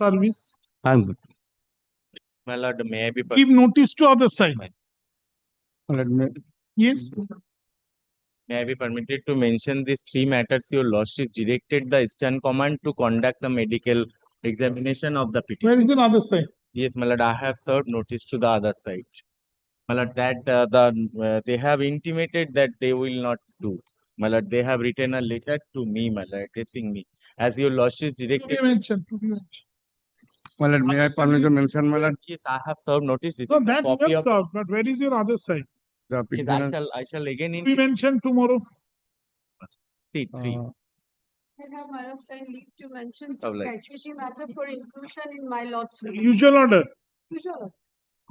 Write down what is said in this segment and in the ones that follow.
Service. I'm good. My lord, may I be Give notice to other side. Let me, Yes. may I be permitted to mention these three matters? Your lordship directed the Eastern Command to conduct a medical examination of the petition. Where is the other side? Yes, my lord, I have served notice to the other side. My lord, that they have intimated that they will not do. My lord, they have written a letter to me, my lord, addressing me. As your lordship To directed. be mentioned. To be mentioned. well, let me I permission mention, my lord, Yes, I have served notice. This No, is a that copy you of. have served, but where is your other side? the Yes, petitioner. I shall again To be mentioned tomorrow. three. I have my lord's leave to mention Oh, like- gratuity matter for inclusion in my lord's. Usual order. Usual.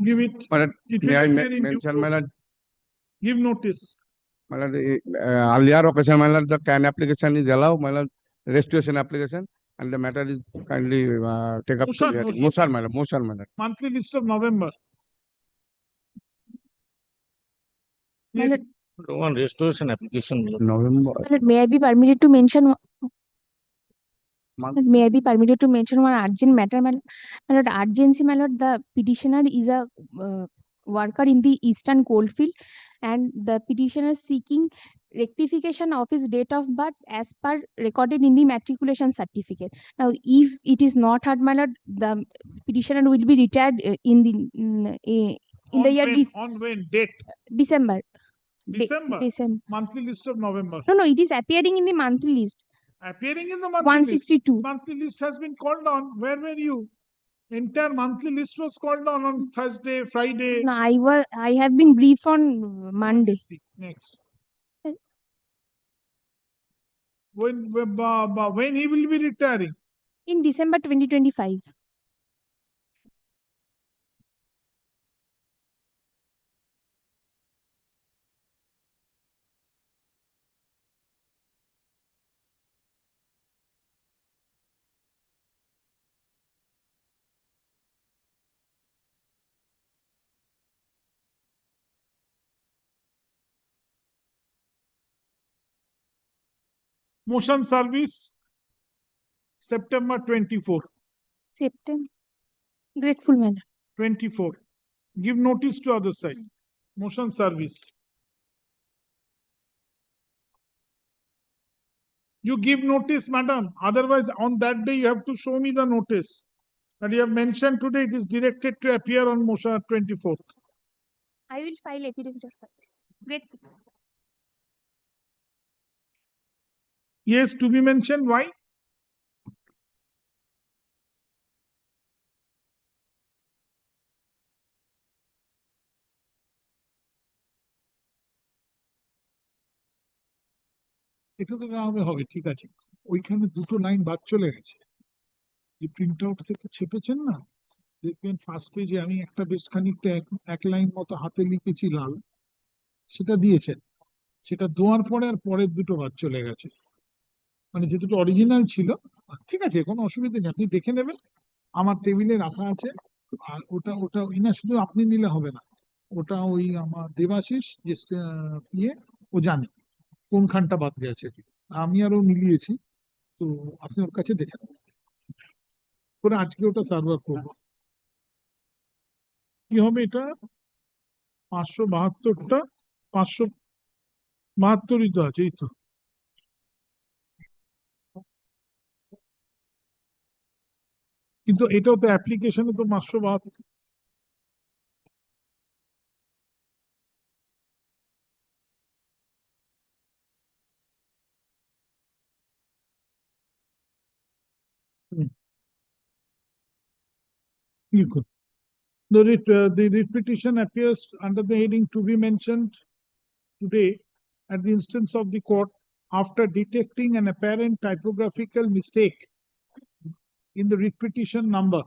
Give it. My lord, It may will I appear in due mention, my course. lord, Give notice. my lord, earlier occasion, my lord, the CAN application is allowed, my lord, restitution application, and the matter is kindly take up to Motion, hearing. motion. Motion, my lord. Monthly list of November. My Yes. lord, One restoration application. November. my lord, may I be permitted to mention? Month. May I be permitted to mention one urgent matter, my lord? My lord, urgency, my lord. The petitioner is a worker in the Eastern Coalfield, and the petitioner is seeking rectification of his date of birth as per recorded in the matriculation certificate. Now, if it is not heard, my lord, the petitioner will be retired in the year On when? Date. December. December. December. Monthly list of November. No, it is appearing in the monthly list. Appearing in the monthly list. 162. Monthly list has been called on. Where were you? Entire monthly list was called on Thursday, Friday. No, I have been briefed on Monday. See, next. Uh, When he will be retiring? In December 2025. Motion service, September 24. September. Grateful manner. 24. Give notice to other side. Motion service. You give notice, madam. Otherwise, on that day, you have to show me the notice. And you have mentioned today it is directed to appear on motion 24th. I will file affidavit of service. Grateful. Yes, to be mentioned. Why? এটা তো গ্রামে হবে, ঠিক আছে। ওইখানে দুটো line বাদ চলে গেছে। যে প্রিন্ট আউট থেকে ছেপেছেন না, দেখবেন ফার্স্ট পেজে আমি একটা বেশ খানিকটা এক লাইন মতো হাতে লিখেছি লাল, সেটা দিয়েছেন। সেটা দেওয়ার পরে আর পরের দুটো বাদ চলে গেছে। মানে যে দুটো অরিজিনাল ছিল, ঠিক আছে, কোনো অসুবিধা নেই, আপনি দেখে নেবেন, আমার টেবিলে রাখা আছে। আর ওটা না, শুধু আপনি নিলে হবে না, ওটা ওই আমার দেবাশিস যে ইয়ে, ও জানে কোনখানটা বাদ গেছে। আমি আরো মিলিয়েছি, তো আপনি ওর কাছে দেখে নেবেন করে আজকে ওটা সার্ভার করবো। কি হবে এটা? 572টা 572ই তো আছে, এই তো। কিন্তু এটাও তো অ্যাপ্লিকেশনে তো 572। The writ petition appears under the heading to be mentioned today at the instance of the court after detecting an apparent typographical mistake in the writ petition number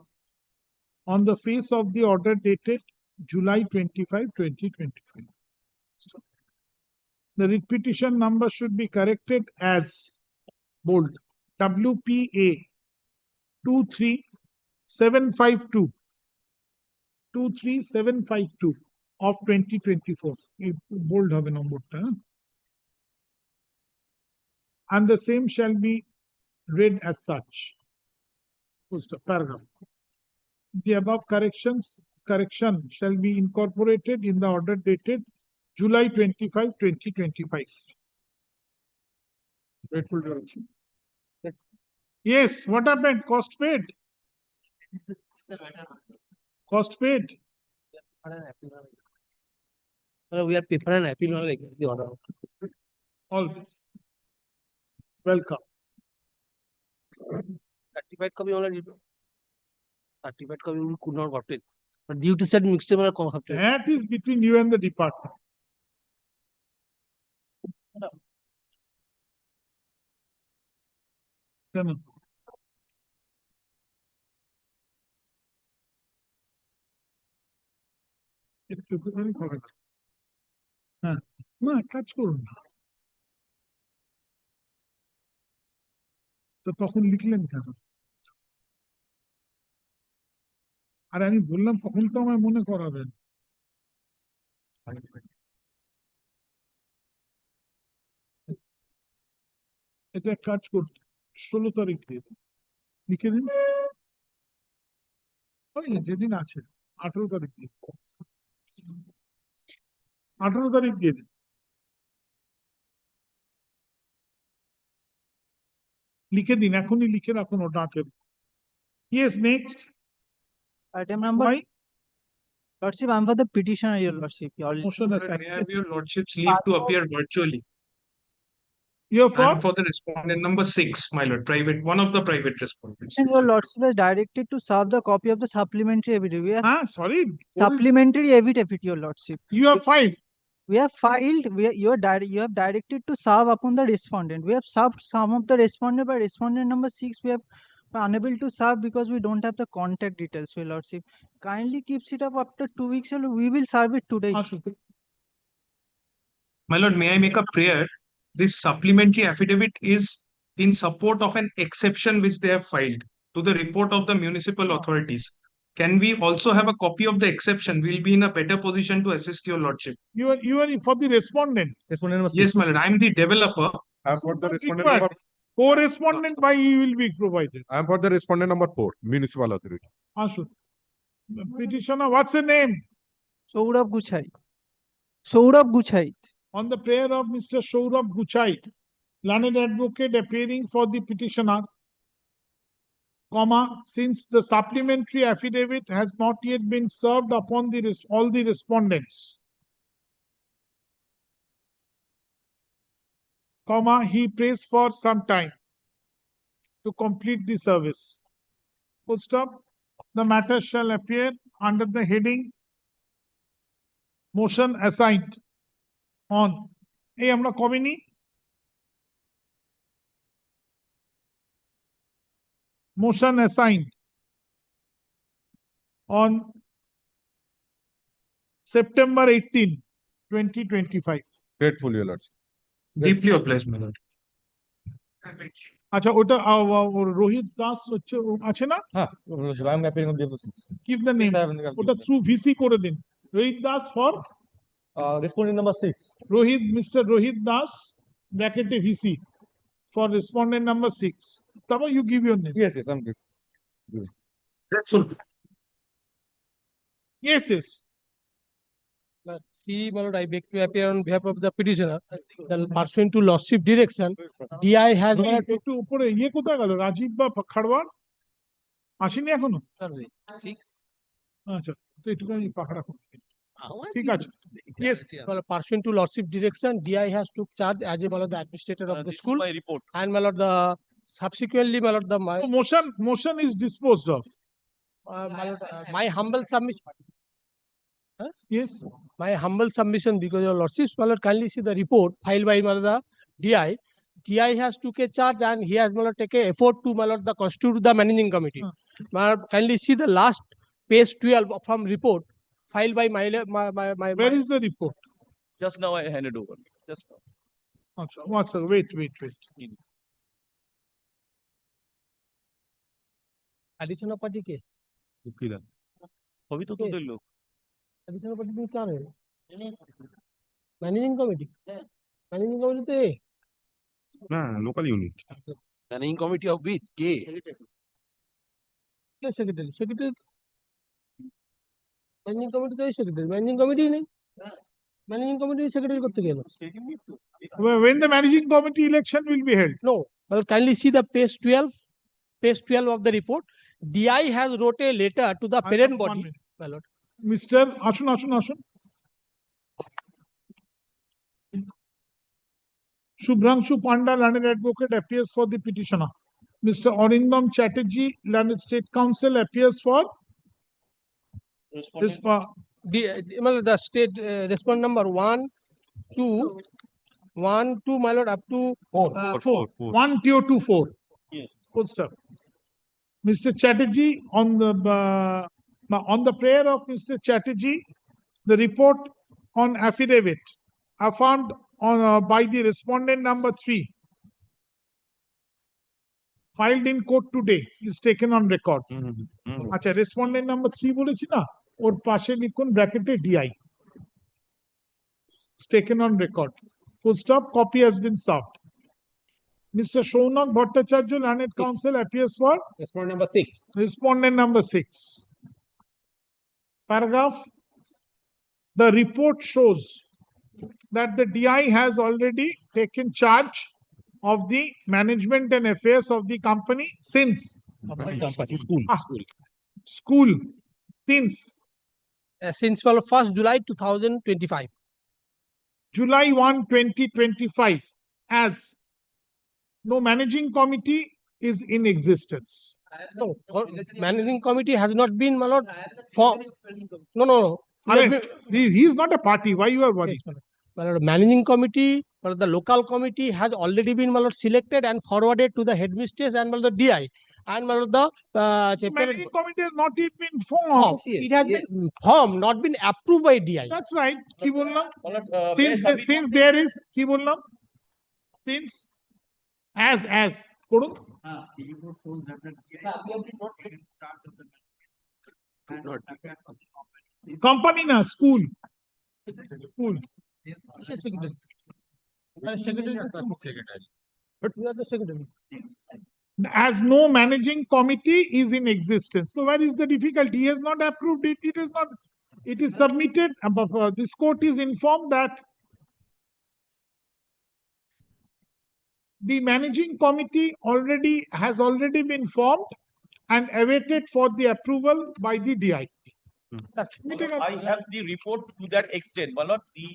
on the face of the order dated July 25, 2025. The writ petition number should be corrected as bold WPA 23752 23752 of 2024. Bold have a number. And the same shall be read as such. Full stop, paragraph. The above correction shall be incorporated in the order dated July 25, 2025. Grateful direction. Yes, what happened? Cost paid? Cost paid? We are preparing an appeal on like the order. All this. Welcome. Certified copy already. Certified copy we could not got it. But due to said mixed table concept. That is between you and the department. কেন? একটুখানি হবে না। হ্যাঁ, না কাজ করুন না। তো তখন লিখলেন কেন? আর আমি বললাম তখন তো আমায় মনে করাবেন। এটা এক কাজ করতে 16 তারিখ দিয়ে দিন। লিখে দিন। ওই যেদিন আছে 18 তারিখ দিয়ে দিন। 18 তারিখ দিয়ে দিন। লিখে দিন, এখনই লিখে রাখুন ওটা আটের। Yes, next. Item number, Why? Lordship, I'm for the petitioner, your Lordship. Motion May aside. I have your lordship's leave to appear virtually? You're for? And for the respondent number 6, my lord, private, one of the private respondents. And your Lordship is directed to serve the copy of the supplementary affidavit. We have Sorry. supplementary affidavit, your Lordship. You have filed. We have filed, you have directed to serve upon the respondent. We have served some of the respondent, but respondent number 6, we have unable to serve because we don't have the contact details, your Lordship. Kindly keeps it up after 2 weeks, and we will serve it today. আসুন। My lord, may I make a prayer? This supplementary affidavit is in support of an exception which they have filed to the report of the municipal authorities. Can we also have a copy of the exception? We'll be in a better position to assist your lordship. You are for the respondent. Yes, my lord, I'm the developer. I'm for the Not respondent required. number, Co-respondent by you will be provided. I'm for the respondent number 4, municipal authority. আসুন। Petitioner, what's your name? Saurabh Guchai. Saurabh Guchai. On the prayer of Mr. Saurabh Guchait, learned advocate appearing for the petitioner, comma, since the supplementary affidavit has not yet been served upon all the respondents, comma, he prays for some time to complete the service. Full stop. The matter shall appear under the heading motion assigned on. এই আমরা কবে নি? Motion assigned on September 18, 2025. Grateful, your lordship. Deeply obliged, my lord. আচ্ছা, ওটা রোহিত দাস হচ্ছে আছে না? I'm appearing on behalf of Keep the name. ওটা থ্রু ভিসি করে দিন। Rohit Das for respondent number 6. Rohit, Mr. Rohit Das, bracket VC for respondent number 6. Tama, you give your name. Yes, I'm good. Grateful. Yes, yes. See, my lord, I beg to appear on behalf of the petitioner. Then pursuant to lordship direction, DI has Rohit, একটু উপরে ইয়ে কোথায় গেল? রাজীব বা খাড়ওয়ার আসেনি এখনো? আচ্ছা, তো একটুখানি পাকড়া করে দিন। ঠিক আছে। Yes. pursuant to lordship direction, DI has took charge as a my lord, the administrator of the school. My report. And my lord, the subsequently, my lord, Motion is disposed of. my lord, my humble submission. Yes. My humble submission, because your lordship, my lord, kindly see the report filed by my lord, the DI. DI has took a charge and he has my lord, take a effort to my lord, the constitute the managing committee. My lord, kindly see the last page 12 from report filed by Where is the report? Just now I handed over. Just now. Achha, what's the wait. additional party ke? अभी तो दो लोग। Additional party में क्या रहे? Managing committee. Managing committee तो ये. Nah, local unit. Managing committee of which? K. Secretary. Managing committee तो secretary. Managing committee नहीं. Managing committee secretary करते क्या लोग? When the managing committee election will be held? No. Well, kindly see the page 12. Page 12 of the report. DI has wrote a letter to the parent One body. minute. My lord. Mr. Ashun. Shubhranshu Panda, learned advocate, appears for the petitioner. Mr. Arindam Chatterjee, learned state counsel, appears for The state respondent number 1, 2, my lord, up to 4. 1, 2 to 4. Yes. Full stop. Mr. Chatterjee, on the prayer of Mr. Chatterjee, the report on affidavit affirmed on by the respondent number 3, filed in court today, is taken on record. আচ্ছা, respondent number 3 বলেছি না, ওর পাশে লিখুন ব্র্যাকেটে DI. It's taken on record. Full stop. Copy has been served. Mr. Shaunak Bhattacharya, learned counsel, appears for Respondent number 6. respondent number 6. Paragraph. The report shows that the DI has already taken charge of the management and affairs of the company since school Since 1st July 2025. July 1, 2025, as no managing committee is in existence. No, managing committee has not been, my lord, formed. No. He is not a party. Why you are worried? Yes, my lord, managing committee, my lord, the local committee has already been, my lord, selected and forwarded to the headmistress and, my lord, the DI. And, my lord, the Managing committee has not yet been formed. it has been formed, not been approved by DI. That's right. কি বললাম? Since Since there is, কি বললাম? Since, as, পড়ুন। Company না, school. Secretary. But we are the secretary. As no managing committee is in existence. So where is the difficulty? He has not approved it. It is submitted. This court is informed that the managing committee has already been formed and awaited for the approval by the DI. I have the report to that extent. My lord, the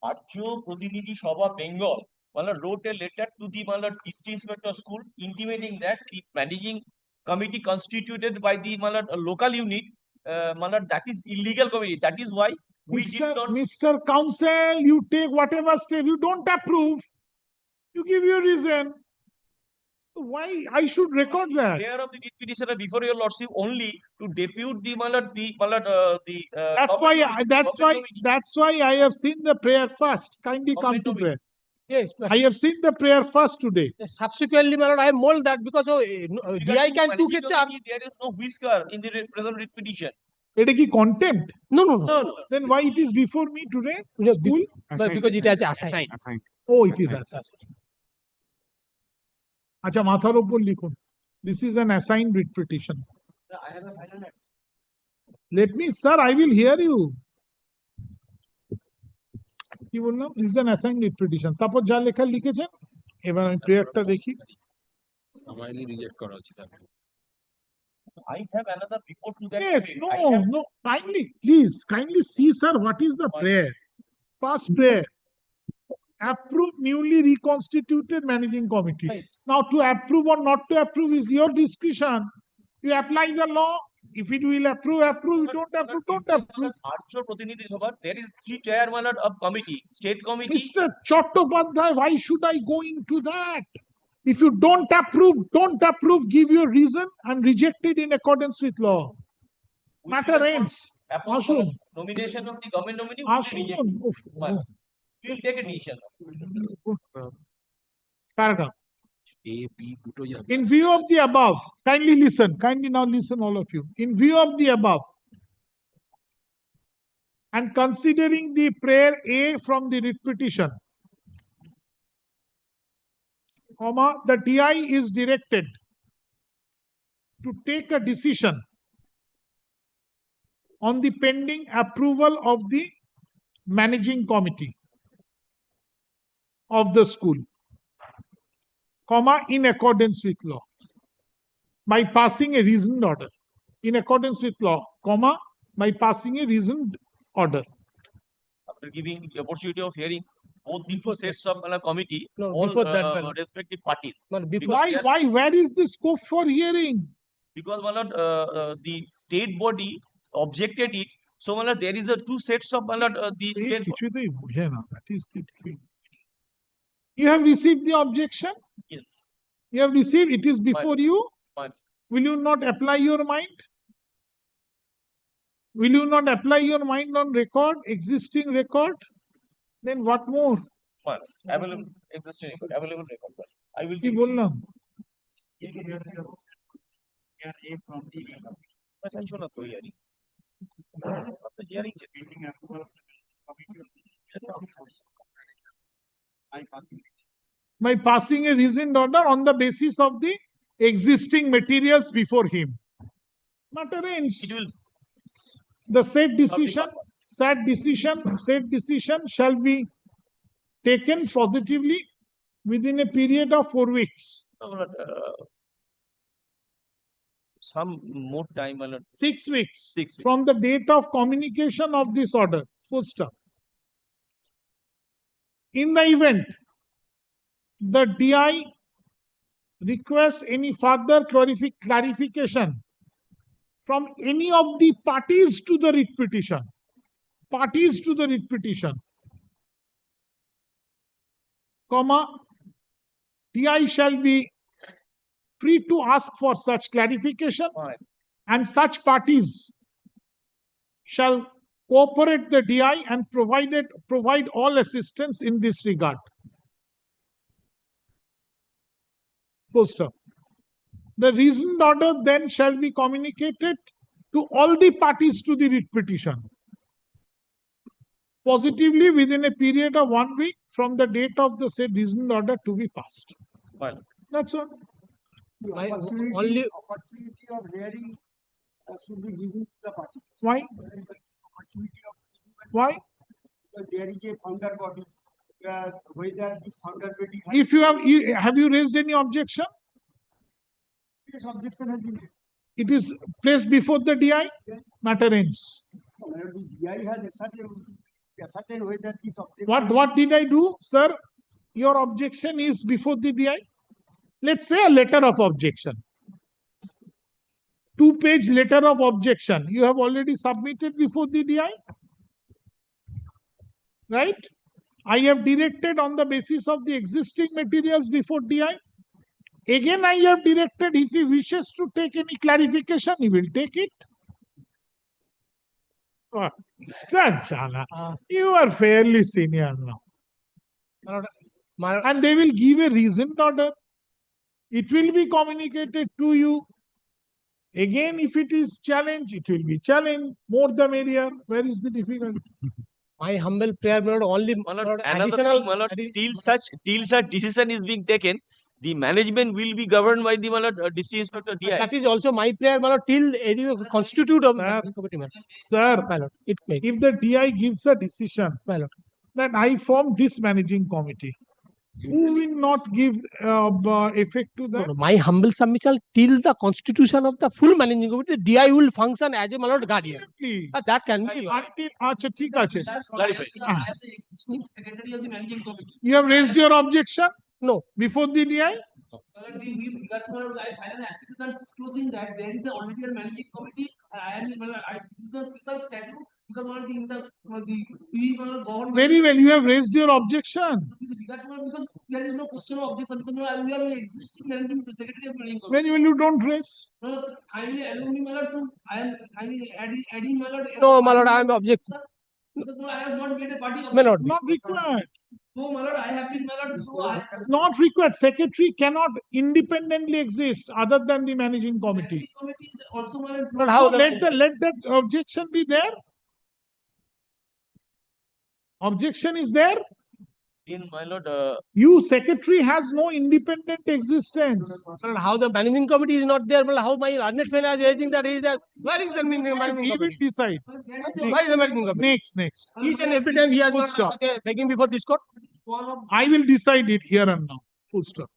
Arjo Pradinidhi Sabha Bengal, my lord, wrote a letter to the, my lord, History Inspector School intimating that the managing committee constituted by the, my lord, local unit, my lord, that is illegal committee. That is why we did not. Mr. Counsel, you take whatever step. You don't approve. You give your reason. Why I should record that? Prayer of the writ petitioner before your lordship only to depute the, my lord, That's why I have seen the prayer first. Kindly come to prayer. Yes, but I have seen the prayer first today. subsequently, my lord, I am mold that because DI can took a charge. There is no whisker in the present writ petition. এটা কি contempt? No. Then why it is before me today? No, School? But because it has assigned. Oh, it is assigned. আচ্ছা, মাথার উপর লিখুন. This is an assigned writ petition. Let me, sir, I will hear you. কি বললাম? This is an assigned writ petition. তারপর যা লেখা লিখেছেন, এবার আমি প্রেয়ারটা দেখি। I have another report to that. Yes, effect. I have- no, kindly see, sir, what is the prayer? First prayer. Approve newly reconstituted managing committee. Now, to approve or not to approve is your discretion. You apply the law. If it will approve. You don't approve, don't approve. Arjo Pradinidhi Sabha, there is 3 chairman of committee, state committee. Mr. Chattopadhyay, why should I go into that? If you don't approve, give your reason and reject it in accordance with law. which Matter will ends. upon Ashun. nomination of the government nominee. we will reject it. We will take a decision. Paragraph. In view of the above, kindly now listen, all of you. In view of the above, and considering the prayer A from the writ petition, the DI is directed to take a decision on the pending approval of the managing committee of the school, comma, in accordance with law, by passing a reasoned order, in accordance with law, comma, by passing a reasoned order. After giving the opportunity of hearing both the two sets of committee, No, all before that, my lord. respective parties. My lord, before Why, where is the scope for hearing? Because my lord, the state body objected it. So my lord, there is a two sets of my lord, the এই state. কিছুতেই বোঝে না, that is the difficulty. You have received the objection, Yes. you have received, it is before you. Fine. Will you not apply your mind? Will you not apply your mind on record, existing record? Then what more? Fine. Available, existing record, available record. Fine. I will কি give. বললাম? Attention of the hearing. After hearing. By passing a reasoned order on the basis of the existing materials before him. Not arranged. It will. The said decision shall be taken positively within a period of 4 weeks. No, my lord, some more time, my lord. 6 weeks. 6 weeks. From the date of communication of this order. Full stop. In the event the DI requests any further clarification from any of the parties to the writ petition, comma, DI shall be free to ask for such clarification, Fine. and such parties shall cooperate the DI and provide all assistance in this regard. Full stop. The reasoned order then shall be communicated to all the parties to the writ petition positively within a period of 1 week from the date of the said reasoned order to be passed. Fine. That's all. My only opportunity of hearing should be given to the party. Why? Opportunity of Why? because there is a founder body. Whether this founder body If you have you raised any objection? this objection has been made. It is placed before the DI, not arranged. The DI has a certain way that this objection. What did I do, sir? Your objection is before the DI. Let's say a letter of objection. 2-page letter of objection. You have already submitted before the DI. Right? I have directed on the basis of the existing materials before DI. Again, I have directed if he wishes to take any clarification, he will take it. Oh, Mr. Jana, you are fairly senior now. And they will give a reasoned order. It will be communicated to you. Again, if it is challenged, it will be challenged. More the merrier. Where is the difficulty? my humble prayer, my lord, only My my lord, lord, another additional. thing, my lord, till such decision is being taken, the management will be governed by the my lord, district inspector DI. That is also my prayer, my lord, till any constitute of Sir. committee, my lord. Sir, My lord, it may. if the DI gives a decision My lord. that I form this managing committee, who will not give effect to No, that? no, my humble submission till the constitution of the full managing committee, the DI will function as a my lord guardian. Absolutely. That can be. Until, আচ্ছা, ঠিক আছে. Clarify. Secretary of the managing committee. You have raised your objection No. before the DI? I filed an application disclosing that there is already a managing committee. I the special statute because in the government. Very well, you have raised your objection. Because there is no question of objection because we are an existing managing secretary of managing committee. When will you don't raise? No, kindly allow me, my lord, to I am kindly adding my lord. No, my lord, I am objecting. Because no, I have not made a party. May not be. Not required. So, my lord, I have been, my lord, so I. Not required. Secretary cannot independently exist other than the managing committee. Committee is also, my lord. But how So let that objection be there. Objection is there. in my lord, You secretary has no independent existence. Well, how the managing committee is not there, well, how my learned friend is raising that is that, where is the Yes, managing he will committee? decide. Where is the managing committee? Next. Each and every time he has Full not stop. begging before this court. I will decide it here and now. Full stop.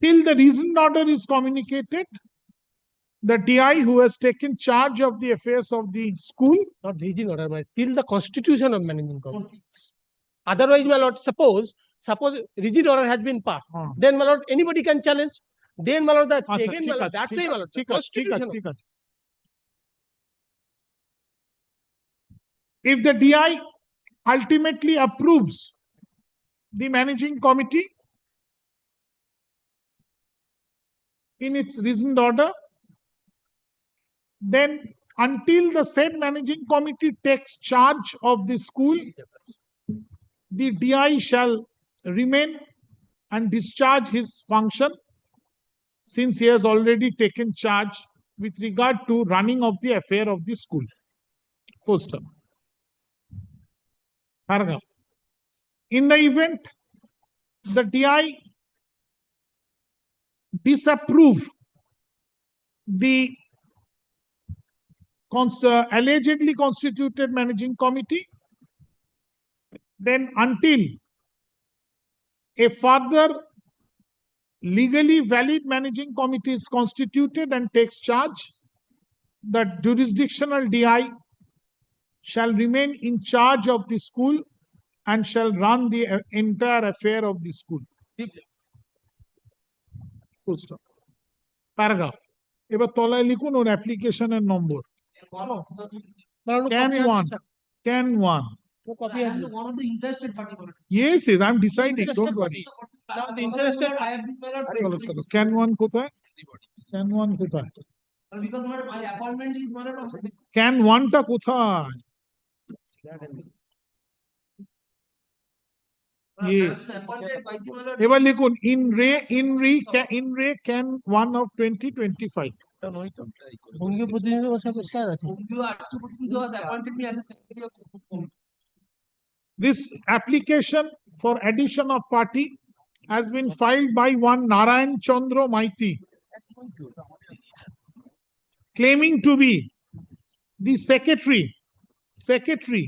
Till the reasoned order is communicated, the DI who has taken charge of the affairs of the school, Not reading order, my till the constitution of managing committee. Otherwise, my lord, suppose rigid order has been passed, then my lord, anybody can challenge. Then my lord, that's আচ্ছা, again, my ঠিক lord, আছে, that's ঠিক why, my আছে, lord, the ঠিক আছে, ঠিক আছে, constitution. ঠিক আছে। If the DI ultimately approves the managing committee in its reasoned order, then until the said managing committee takes charge of the school, the DI shall remain and discharge his function, since he has already taken charge with regard to running of the affair of the school. Full stop. Paragraph. In the event the DI disapprove the allegedly constituted managing committee, then until a further legally valid managing committee is constituted and takes charge, the jurisdictional DI shall remain in charge of the school and shall run the entire affair of the school. Full stop. Paragraph. এবার তলায় লিখুন ওর অ্যাপ্লিকেশনের নম্বর। Can one. One of the interested party. Yes, I'm deciding. Don't worry. Now the interested. I have been, my lord, চলো চলো। Can one কোথায়? Can one কোথায়? because my appointment is, my lord, Can one টা কোথায়? Yes. appointed by the, my lord. এবার লিখুন in re can 1 of 2025. ভঙ্গি প্রতিনিধি বসে স্যার আছে। You are to has appointed me as a secretary of the. This application for addition of party has been filed by one Narayan Chandra Maiti, claiming to be the secretary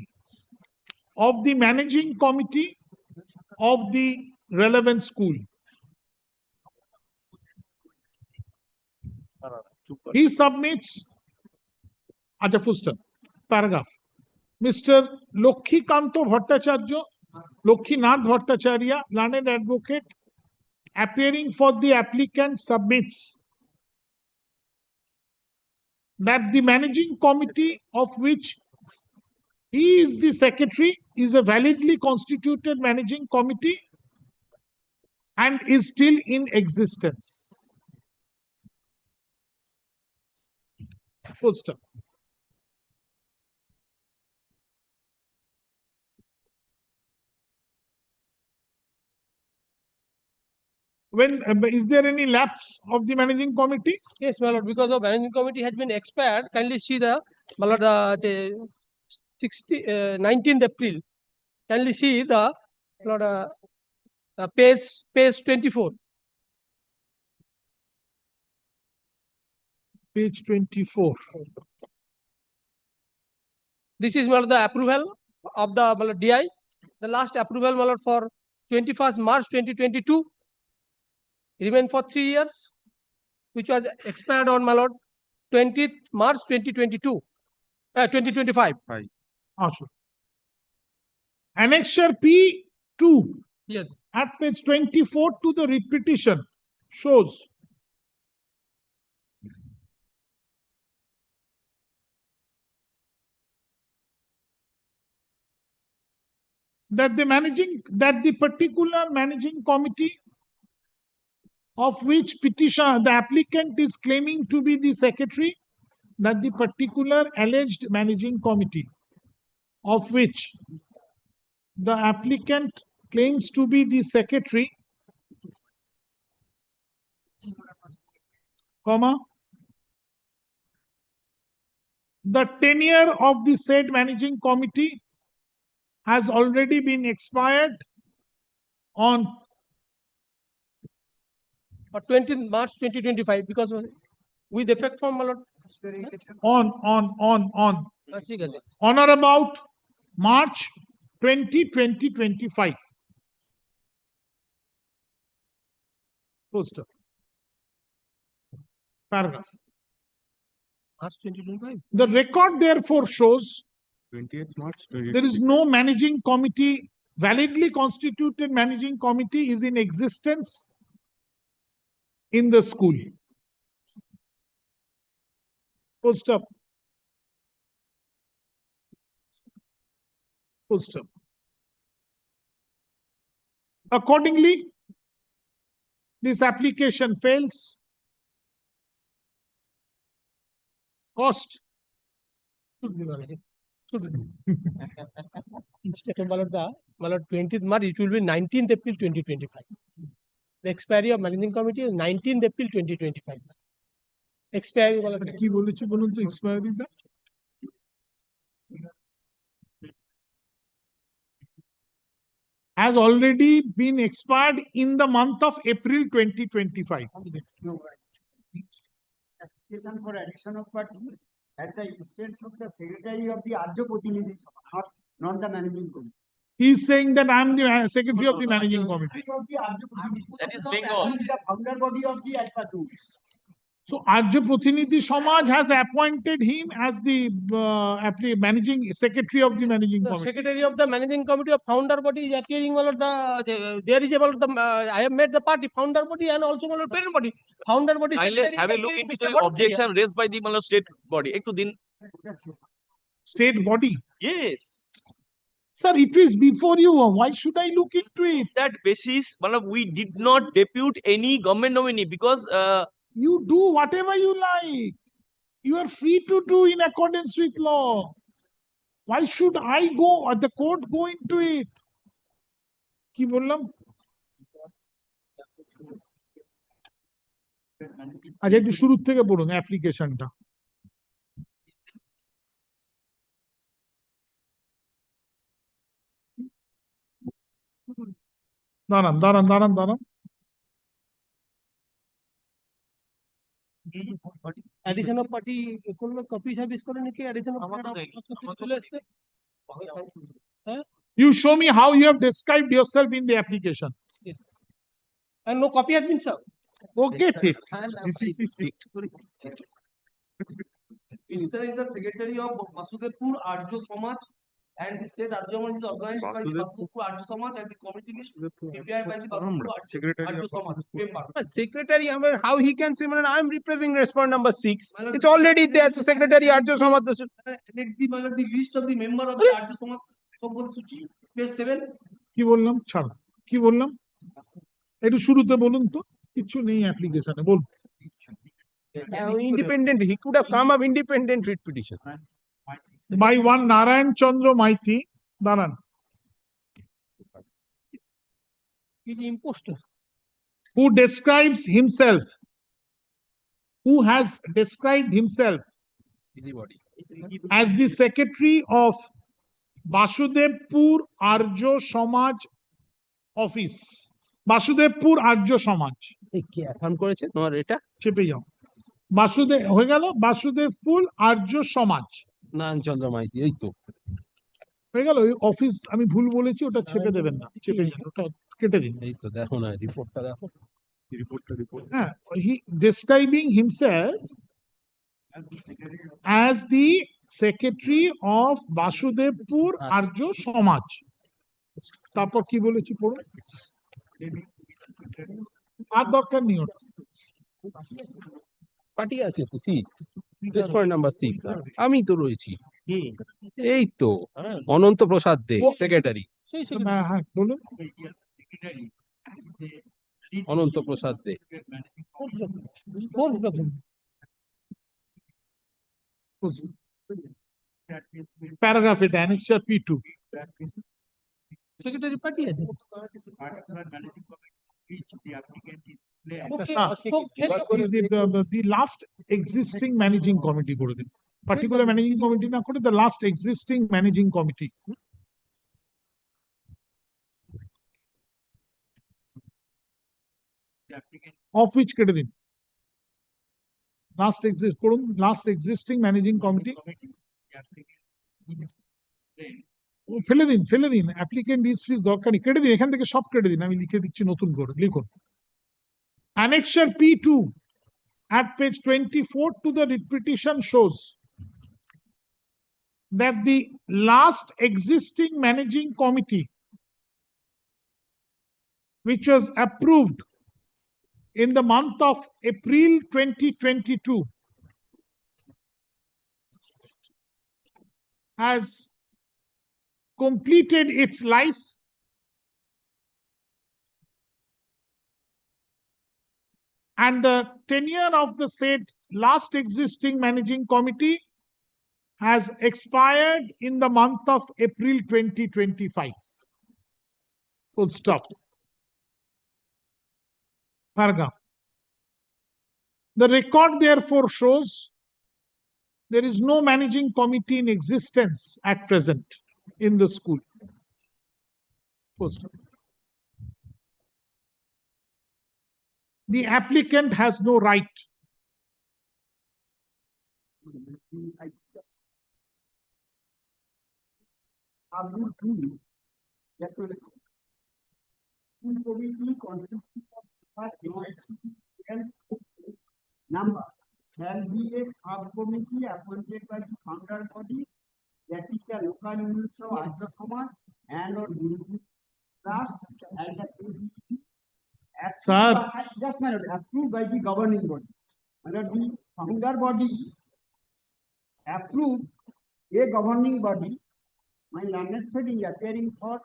of the managing committee of the relevant school. He submits at a full stop. Paragraph. Mr. Lokhikanto Bhattacharya, Lokhinath Bhattacharya, learned advocate, appearing for the applicant, submits that the managing committee of which he is the secretary is a validly constituted managing committee and is still in existence. Full stop. When is there any lapse of the managing committee? Yes, my lord, because the managing committee has been expired, kindly see the, my lord, the 19th April. Kindly see the, my lord, page 24. Page 24. This is, my lord, the approval of the, my lord, DI. The last approval, my lord, for 21st March 2022. Remain for 3 years, which was expired on, my lord, 20th March 2022, 2025. Sure. Annexure P2 Yes. at page 24 to the petition shows that the particular managing committee of which the applicant is claiming to be the secretary, that the particular alleged managing committee of which the applicant claims to be the secretary, comma, the tenure of the said managing committee has already been expired on 20th March 2025 because with effect from my lord. on ঠিক আছে। on or about March 2025. Full stop. Paragraph. March 2025. The record therefore shows 20th March. there is no managing committee, validly constituted managing committee is in existence in the school. Full stop. Full stop. Accordingly, this application fails. Cost. Instead of my lord 20th March, it will be 19th April 2025. The expiry of managing committee is 19th April 2025. Expiry, my lord. কি বলেছি বলুন তো এক্সপায়ারিটা? Has already been expired in the month of April 2025. Application for addition of party at the instance of the secretary of the Arjo Proceedings, not the managing committee. He is saying that I am the secretary of the managing committee. Of the Arjo Proceedings. That is Bengal. He is the founder body of the ALPA2. So Arjo Prathinidhi Samaj has appointed him as the managing secretary of the managing The committee. secretary of the managing committee of founder body is appearing, my lord, there is about I have made the party founder body and also my lord parent body. Founder body. secretary Have a is look appearing into Mr. the Bhatt objection raised by the my lord state body. Ekটু দিন। State body. Yes. Sir, it is before you. Why should I look into it? That basis, my lord, we did not depute any government nominee because You do whatever you like. You are free to do in accordance with law. Why should I go or the court go into it? কি বললাম? আচ্ছা একটু শুরু থেকে পড়ুন অ্যাপ্লিকেশনটা। দাঁড়ান। addition of party কোনো কপি সার্ভিস করে নাকি addition of চলে এসেছে? You show me how you have described yourself in the application. Yes. And no copy has been served. Okay. Minister is the secretary of Vasudevpur Arjo Samaj and the state adjournment is organized by the Vasudevpur Arjo Samaj and the committee is prepared by the Vasudevpur Arjo Samaj member. Secretary, how he can say, I am representing respondent number 6. It's already there. So Secretary Arjo Samaj. Next, the list of the member of the Arjo Samaj, page 7. কি বললাম? ছাড়ো। কি বললাম? একটু শুরুতে বলুন তো। কিছু নেই অ্যাপ্লিকেশনে বলুন। Independent, he could have come up independent writ petition. By one Narayan Chandra Maiti, দাঁড়ান। He is the imposter. Who describes himself, who has described himself as the secretary of Vasudevpur Arjo Samaj office. Vasudevpur Arjo Samaj. K assign করেছে তোমার এটা? চেপে যাও। হয়ে গেল বাসুদেবপুর আর্য সমাজ। নারায়ণ চন্দ্র মাইতি, এই তো হয়ে গেল। ওই অফিস আমি ভুল বলেছি, ওটা ছেপে দেবেন না, চেপে যান, ওটা কেটে দিন। এই তো দেখো না রিপোর্টটা দেখো। হ্যাঁ, he describing himself as the secretary of Vasudevpur আর্য সমাজ। তারপর কি বলেছি পড়ো। আর দরকার নেই ওটা। পার্টি আছে তো সিট, রেসপন্ডেন্ট নাম্বার 6 আমি তো রয়েছি। এই তো অনন্ত প্রসাদ দে সেক্রেটারি। হ্যাঁ বলুন। অনন্ত প্রসাদ দে। প্যারাগ্রাফ এটা অ্যানেক্সার P2। সেক্রেটারি পার্টি আছে। The last existing managing committee করে দিন। Particular managing committee না করে the last existing managing committee. of which কেটে দিন last existing managing committee ফেলে দিন অ্যাপ্লিকেন্ট ইজ ফিস দরকার নেই কেটে দিন এখান থেকে সব কেটে দিন আমি লিখে দিচ্ছি নতুন করে লিখুন annexure P2 at page 24 to the writ petition shows that the last existing managing committee which was approved in the month of April 2022 has completed its life and the tenure of the said last existing managing committee has expired in the month of April 2025. Full stop. Paragraph. The record therefore shows there is no managing committee in existence at present in the school. Full stop. The applicant has no right. Just to committee number shall be a subcommittee appointed by the founder body, that is the local units of Arya Samaj and or trust and the Sir. just my lord, approved by the governing body. Under the founder body approved a governing body. My learned friend is appearing for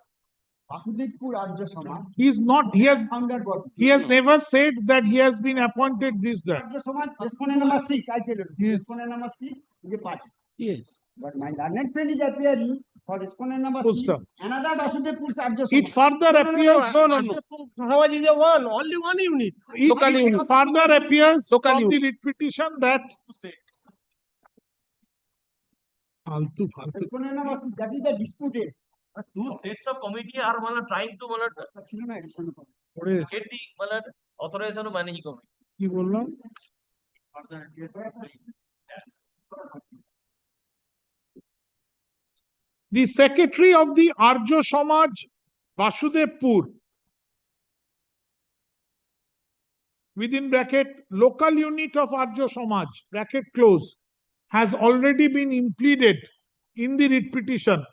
Vasudevpur Arya Samaj. He is not, Founder body. he has never said that he has been appointed this, that. Arya Samaj, respondent number 6, I tell you. Yes. Respondent number 6 is a party. Yes. But my learned friend is appearing for respondent number Full 6. stop. Another Vasudevpur Arya It Samaj. further appears, Samaj is a one, only one unit. it further appears Local from the unit. writ petition that फालतू Respondent number 6, that is the disputed. Two sets of committee are trying to get the authorization of managing committee. কি বললাম The secretary of the Arya Samaj Vasudevpur within bracket local unit of Arya Samaj bracket close has already been impleaded in the writ petition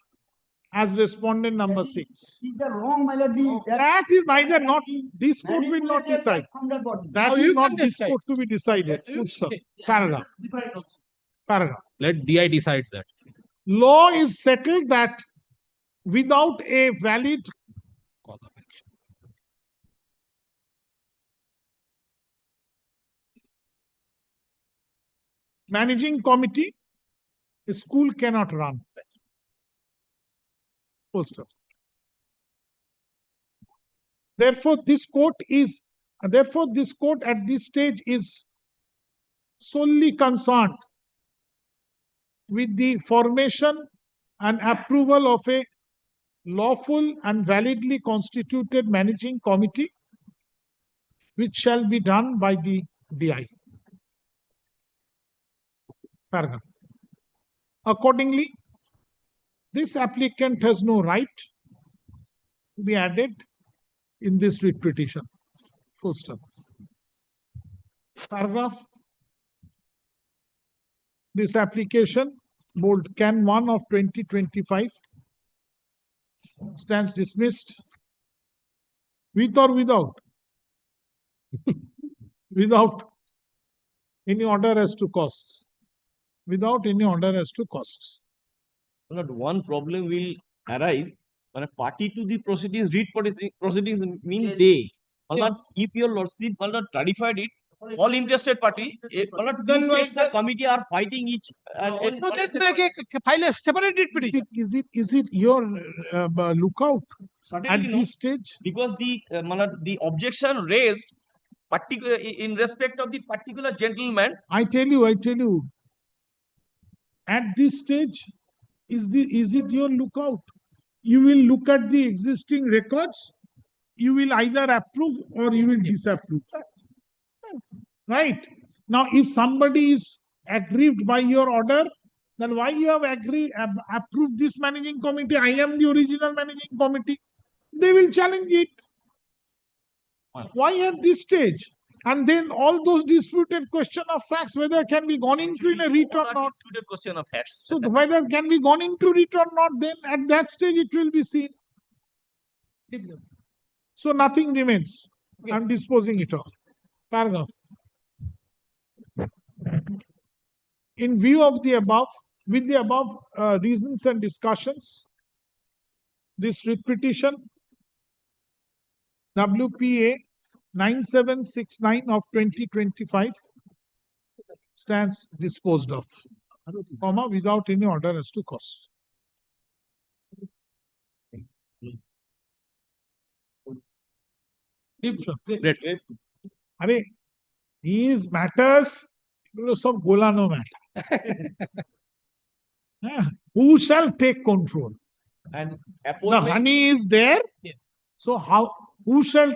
as respondent number 6. Is the wrong melody. That is neither not, this court will not decide. That How is you not can this decide? court to be decided. Full stop. Paragraph. Paragraph. Let DI decide that. Law is settled that without a valid Cause of action. managing committee, the school cannot run. Full stop. Therefore, this court at this stage is solely concerned with the formation and approval of a lawful and validly constituted managing committee, which shall be done by the DI. Paragraph. Accordingly, this applicant has no right to be added in this writ petition. Full stop. Paragraph. This application, bold can 1 of 2025, stands dismissed with or without without any order as to costs. Without any order as to costs. But one problem will arise when a party to the proceedings, read proceedings mean they. If your lordship clarified it, all interested party, two sets of committee are fighting each. No, let's make a file a separate writ petition. Is it your lookout Certainly at not, this stage? because the objection raised particular in respect of the particular gentleman. I tell you, at this stage, is it your lookout? You will look at the existing records you will either approve or you will disapprove. Right? Now, if somebody is aggrieved by your order, then why you have approved this managing committee? I am the original managing committee. They will challenge it. Why at this stage? And then all those disputed question of facts, whether can be gone into in a writ or not. Disputed question of facts. So whether can be gone into writ or not, then at that stage it will be seen. So nothing remains. I'm disposing it off. Paragraph. In view of the above, with the above reasons and discussions, this writ petition WPA 9769 of 2025 stands disposed of, comma, without any order as to cost. Are these matters, some golano matter. Who shall take control? And The honey is there. Yes. So who shall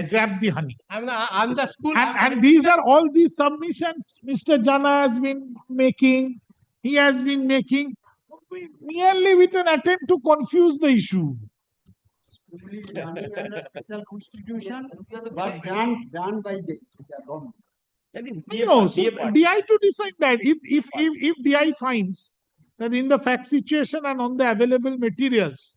grab the honey? I'm the school. And these are all these submissions Mr. Jana has been making. He has been making merely with an attempt to confuse the issue. Under special constitution, but done by the government. That is No, so DI to decide that. If DI finds that in the fact situation and on the available materials,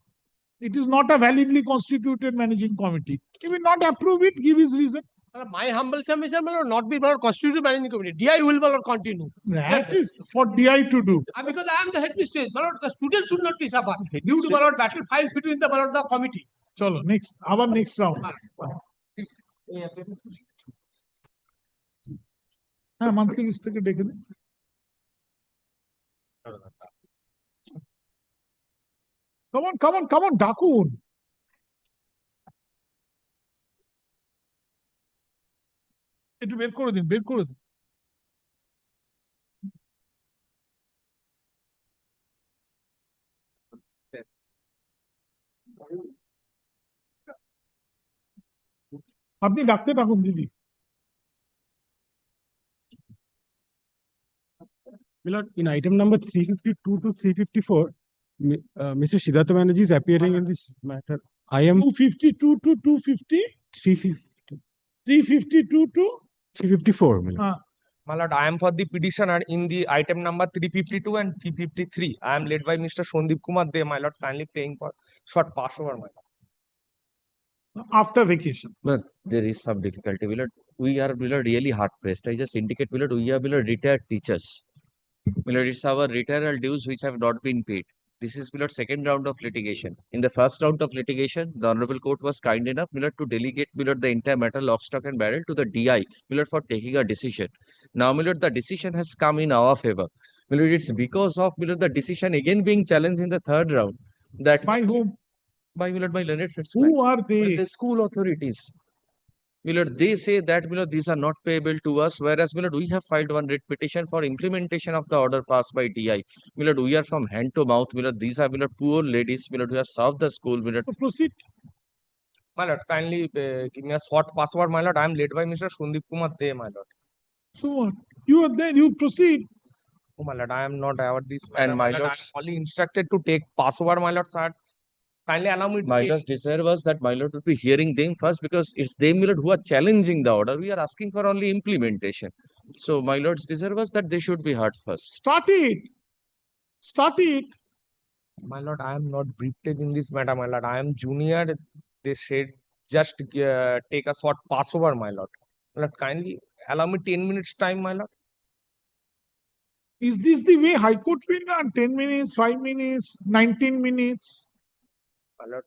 it is not a validly constituted managing committee. He will not approve it, give his reason. My humble submission will not be constituted managing committee. DI will continue. That is for DI to do. Because I am the head mistress. The students should not be suffered due to battle fight between the committee. Chalo, next, our next round. Monthly list থেকে ডেকে দিন। Come on, ডাকুন। একটু বের করে দিন। আপনি ডাকতে থাকুন দিদি। Milord, in item number 352 to 354, Mr. Siddhartha Banerjee is appearing in this matter. I am 252 to 250? 350. 352 to 354, Milord. My lord, I am for the petitioner in the item number 352 and 353. I am led by Mr. Sandeep Kumar De, my lord, kindly playing for short passover, my lord. After vacation. But there is some difficulty, Willard. We are really hard pressed. I just indicate, Willard, we are retired teachers. Willard, it's our retiral dues which have not been paid. This is Willard second round of litigation. In the first round of litigation, the Honorable Court was kind enough, Willard, to delegate Willard the entire matter, lock, stock, and barrel to the DI, Willard, for taking a decision. Now, Willard, the decision has come in our favor. Willard, it's because of Willard the decision again being challenged in the third round that by whom? By Willard, by Leonard Fitzpatrick. Who are they? By the school authorities. Willard, they say that Willard, these are not payable to us, whereas Willard, we have filed one writ petition for implementation of the order passed by DI. Willard, we are from hand to mouth. Willard, these are Willard poor ladies. Willard, who have served the school. Willard, So proceed. My lord, kindly give me a short password, my lord. I am led by Mr. Sandeep Kumar De, my lord. So what? You are there. You proceed. Oh, my lord, I am not aware this. And my lord, I lords- am only instructed to take password, my lord, sir. Kindly allow me to my take. lord's desire was that my lord would be hearing them first because it's them, Willard, who are challenging the order. We are asking for only implementation. So my lord's desire was that they should be heard first. Start it. My lord, I am not briefed in this matter, my lord. I am junior. They said just take a short passover, my lord. My lord, kindly allow me 10 minutes time, my lord. Is this the way High Court will run? 10 minutes, 5 minutes, 19 minutes? My lord,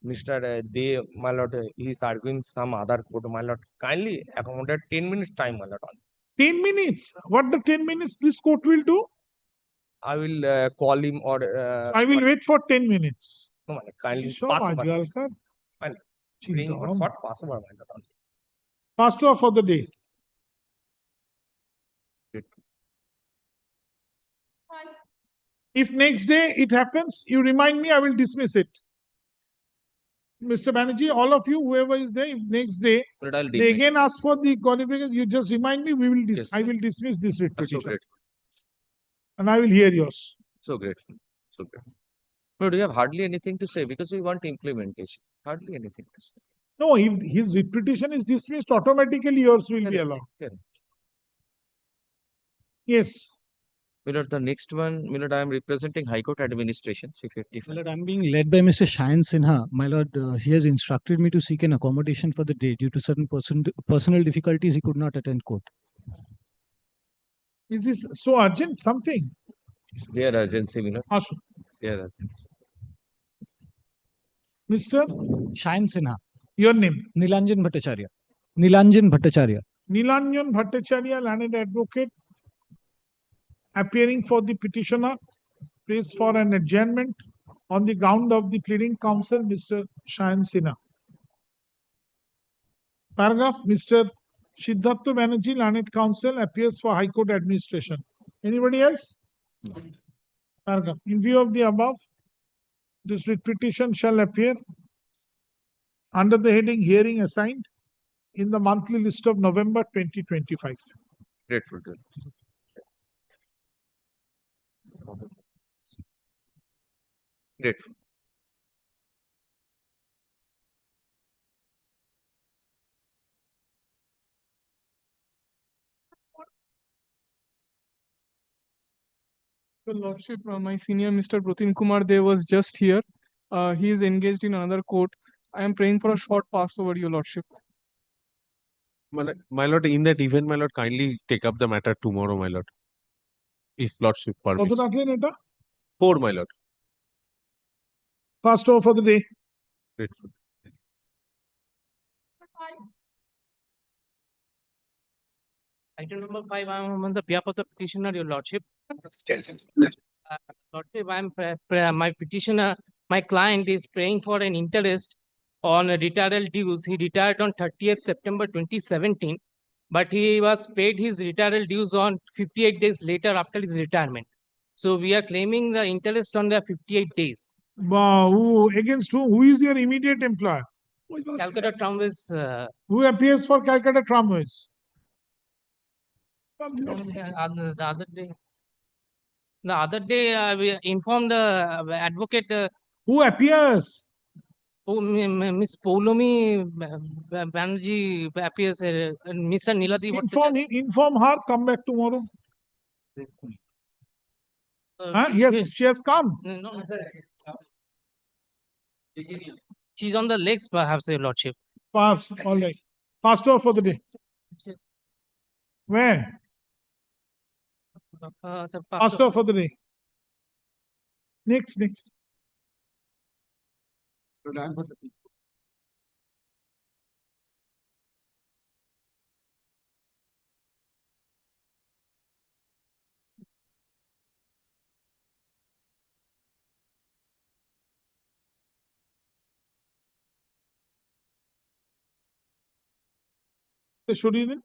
Mr. De, my lord, he is arguing some other court, my lord. Kindly accommodate 10 minutes time, my lord. 10 minutes? What the 10 minutes this court will do? I will call him or. I will wait for 10 minutes. No, my lord, kindly সব pass over. আজকালকার My lord, চিন্তা praying for ভাবনা। short pass over, my lord. Passed over for the day. If next day it happens, you remind me, I will dismiss it. Mr. Banerjee, all of you, whoever is there, if next day, But I'll they deny. again ask for the qualification, you just remind me, Yes, I will dismiss this writ I'm so petition grateful. and I will hear yours. So grateful. So grateful. No, do you have hardly anything to say? Because we want implementation. Hardly anything to say. No, if his writ petition is dismissed, automatically yours will be allowed. Correct. Yes. The next one, I am representing High Court Administration, 355. My lord, I'm being led by Mr. Shayan Sinha. My lord, he has instructed me to seek an accommodation for the day due to certain personal difficulties. He could not attend court. Is this so urgent? Something? It's their urgency, Milord. Ashu. Their urgency. Mr. Shayan Sinha. Your name? Nilanjan Bhattacharya. Nilanjan Bhattacharya. Nilanjan Bhattacharya, landed advocate, appearing for the petitioner, prays for an adjournment on the ground of the pleading counsel, Mr. Shayan Sinha. Paragraph, Mr. Siddhartha Banerjee, learned counsel, appears for High Court Administration. Anybody else? Paragraph. In view of the above, this writ petition shall appear under the heading hearing assigned in the monthly list of November 2025. Grateful to you. Grateful. Your Lordship, my senior Mr. Pratin Kumar Dev was just here. He is engaged in another court. I am praying for a short pass over, Your Lordship. My lord, in that event, my lord, kindly take up the matter tomorrow, my lord. If lordship permits. কত রাখলেন এটা? 4, my lord. Fast over for the day. Grateful. Item number 5, I am on the behalf of the petitioner, Your Lordship. Lordship, my petitioner, my client is praying for an interest on retirement dues. He retired on 30th September 2017, but he was paid his retirement dues on 58 days later after his retirement. So we are claiming the interest on the 58 days. Against who? Who is your immediate employer? Calcutta Tramways. Who appears for Calcutta Tramways? The other day, we informed the advocate. Who appears? Miss Poulomi Banerjee appears. Mr. Nilati. Inform her. Come back tomorrow. Yes, she has come. No. She's on the legs, perhaps, Your Lordship. Perhaps. All right. Fast over for the day. Where? Fast over for the day. Next. Should you then?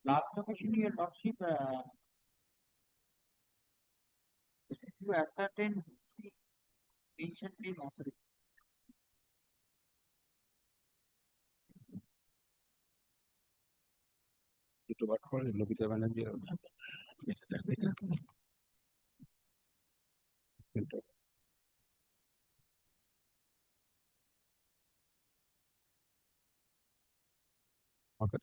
Last question, Your Lordship, to ascertain the patient being authorized. To what for? Lobita Banerjee. Okay.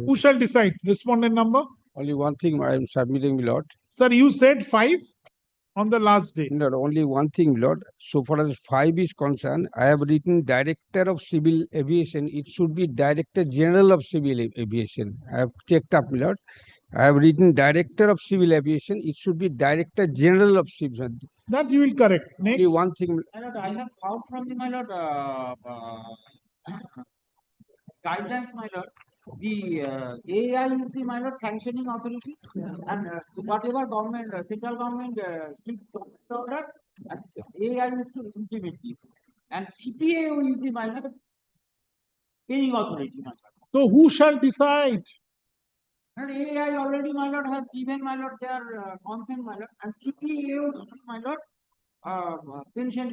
Who shall decide? Respondent number? Only one thing I am submitting, my lord. Sir, you said 5 on the last day. No, only one thing, my lord. So far as 5 is concerned, I have written Director of Civil Aviation. It should be Director General of Civil Aviation. I have checked up, my lord. I have written Director of Civil Aviation. It should be Director General of Civil. That you will correct. Next. Only one thing. My lord, I have found from the, my lord, guidelines, my lord. The AI is the, my lord, sanctioning authority, and whatever government, central government gives order, and AI is to implement this. And CPAO is the, my lord, paying authority, my lord. So who shall decide? And AI already, my lord, has given, my lord, their consent, my lord, and CPAO is, my lord, pension,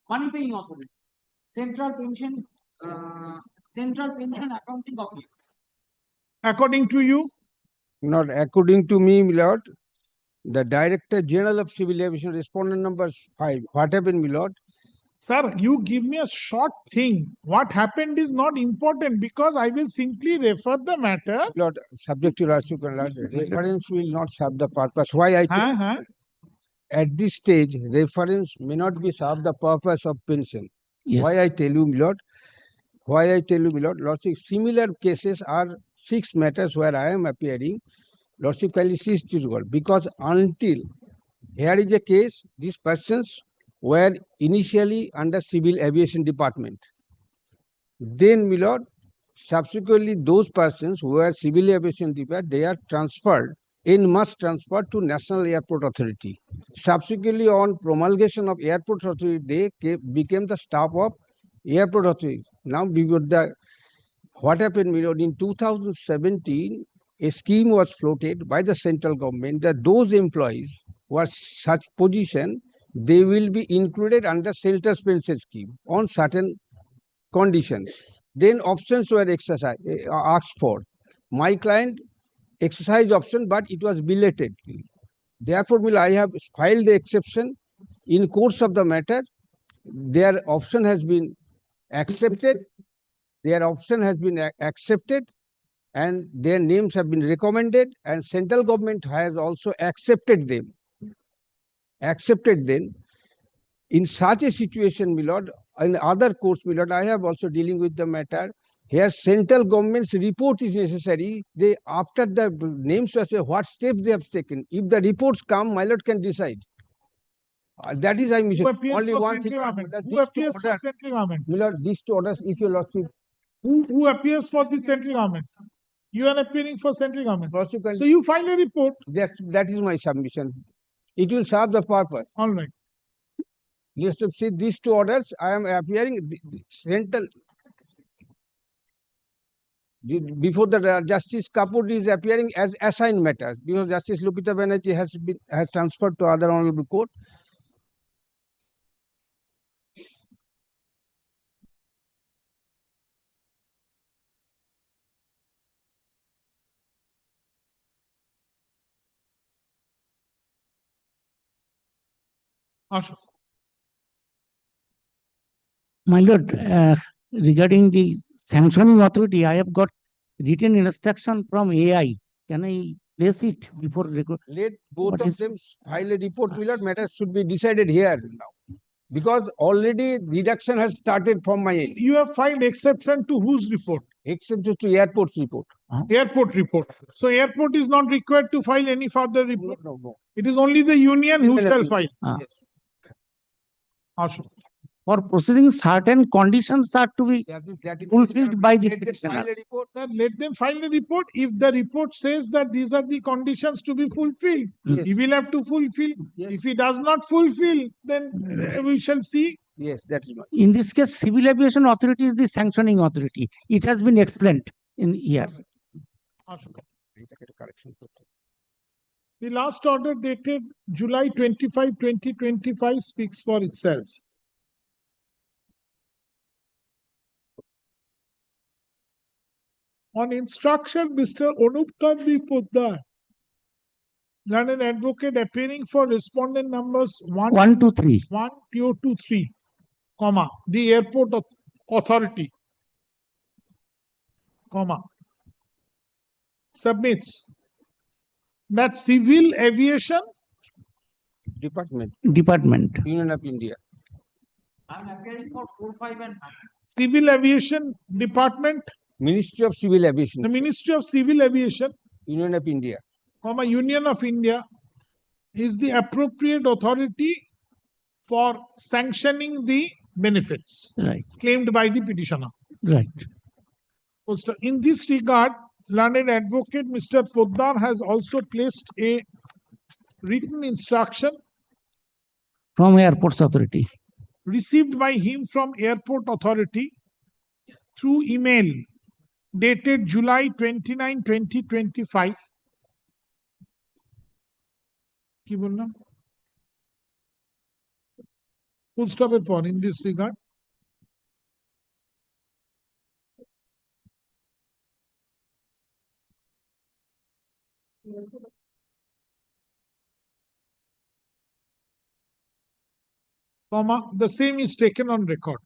money paying authority, Central Pension Accounting Office. According to you? Not according to me, my lord. The Director General of Civil Aviation, respondent number 5. What happened, my lord? Sir, you give me a short thing. What happened is not important because I will simply refer the matter. Lord, subject to Rashid, reference will not serve the purpose. Why I think at this stage, reference may not be serve the purpose of pension. Yes. Why I tell you, my lord? Why I tell you, my lord? Lordship, similar cases are 6 matters where I am appearing. Lordship kindly cease this word because until here is a case, these persons were initially under Civil Aviation Department. Then, my lord, subsequently those persons who were Civil Aviation Department, they are transferred, must transfer to National Airport Authority. Subsequently, on promulgation of Airport Authority, they became the staff of Airport Authority. Now, what happened, my lord, in 2017, a scheme was floated by the central government that those employees who are such position, they will be included under shelter pension scheme on certain conditions. Then options were exercised, asked for. My client exercised option, but it was belated. Therefore, I have filed the exception. In course of the matter, their option has been accepted. Their option has been accepted, and their names have been recommended, and central government has also accepted them. In such a situation, my lord, in other courts, my lord, I have also dealing with the matter. Here, central government's report is necessary. They, after the names were said, what steps they have taken. If the reports come, my lord can decide. That is, I miss only one thing. Who appears for central government? My lord, these 2 orders, if your lordship. Who appears for the central government? You are appearing for central government. So you file a report. That is my submission. It will serve the purpose. All right. Let's see these 2 orders. I am appearing central. Before the Justice Kapoor is appearing as assigned matters because Justice Lupita Banerjee has transferred to other honorable court. Ashok. My lord, regarding the sanctioning authority, I have got written instruction from AI. Can I place it before? Let both of them file a report, my lord. Matters should be decided here now. Because already reduction has started from my end. You have filed exception to whose report? Exception to airport's report. Airport report. So airport is not required to file any further report. No. It is only the union who shall file. Yes. Ashok. For proceeding, certain conditions are to be fulfilled by the petitioner. Sir, let them file a report. If the report says that these are the conditions to be fulfilled, he will have to fulfill. If he does not fulfill, then we shall see. Yes, that is right. In this case, Civil Aviation Authority is the sanctioning authority. It has been explained in here. Ashok. The last order dated July 25, 2025 speaks for itself. On instruction, Mr. Anup Kandi Poddar, learned advocate appearing for respondent numbers 1, 2, 3. 1, 2, 3, the airport authority, submits that civil aviation Department, Union of India, I'm appearing for 4, 5 and 9. Civil Aviation Department, Ministry of Civil Aviation, the Ministry of Civil Aviation, Union of India, Union of India is the appropriate authority for sanctioning the benefits Right. claimed by the petitioner. Right. In this regard, learned advocate Mr. Poddar has also placed a written instruction From Airports Authority. received by him from Airport Authority through email dated July 29, 2025. কি বললাম? Full stop এর in this regard. The same is taken on record.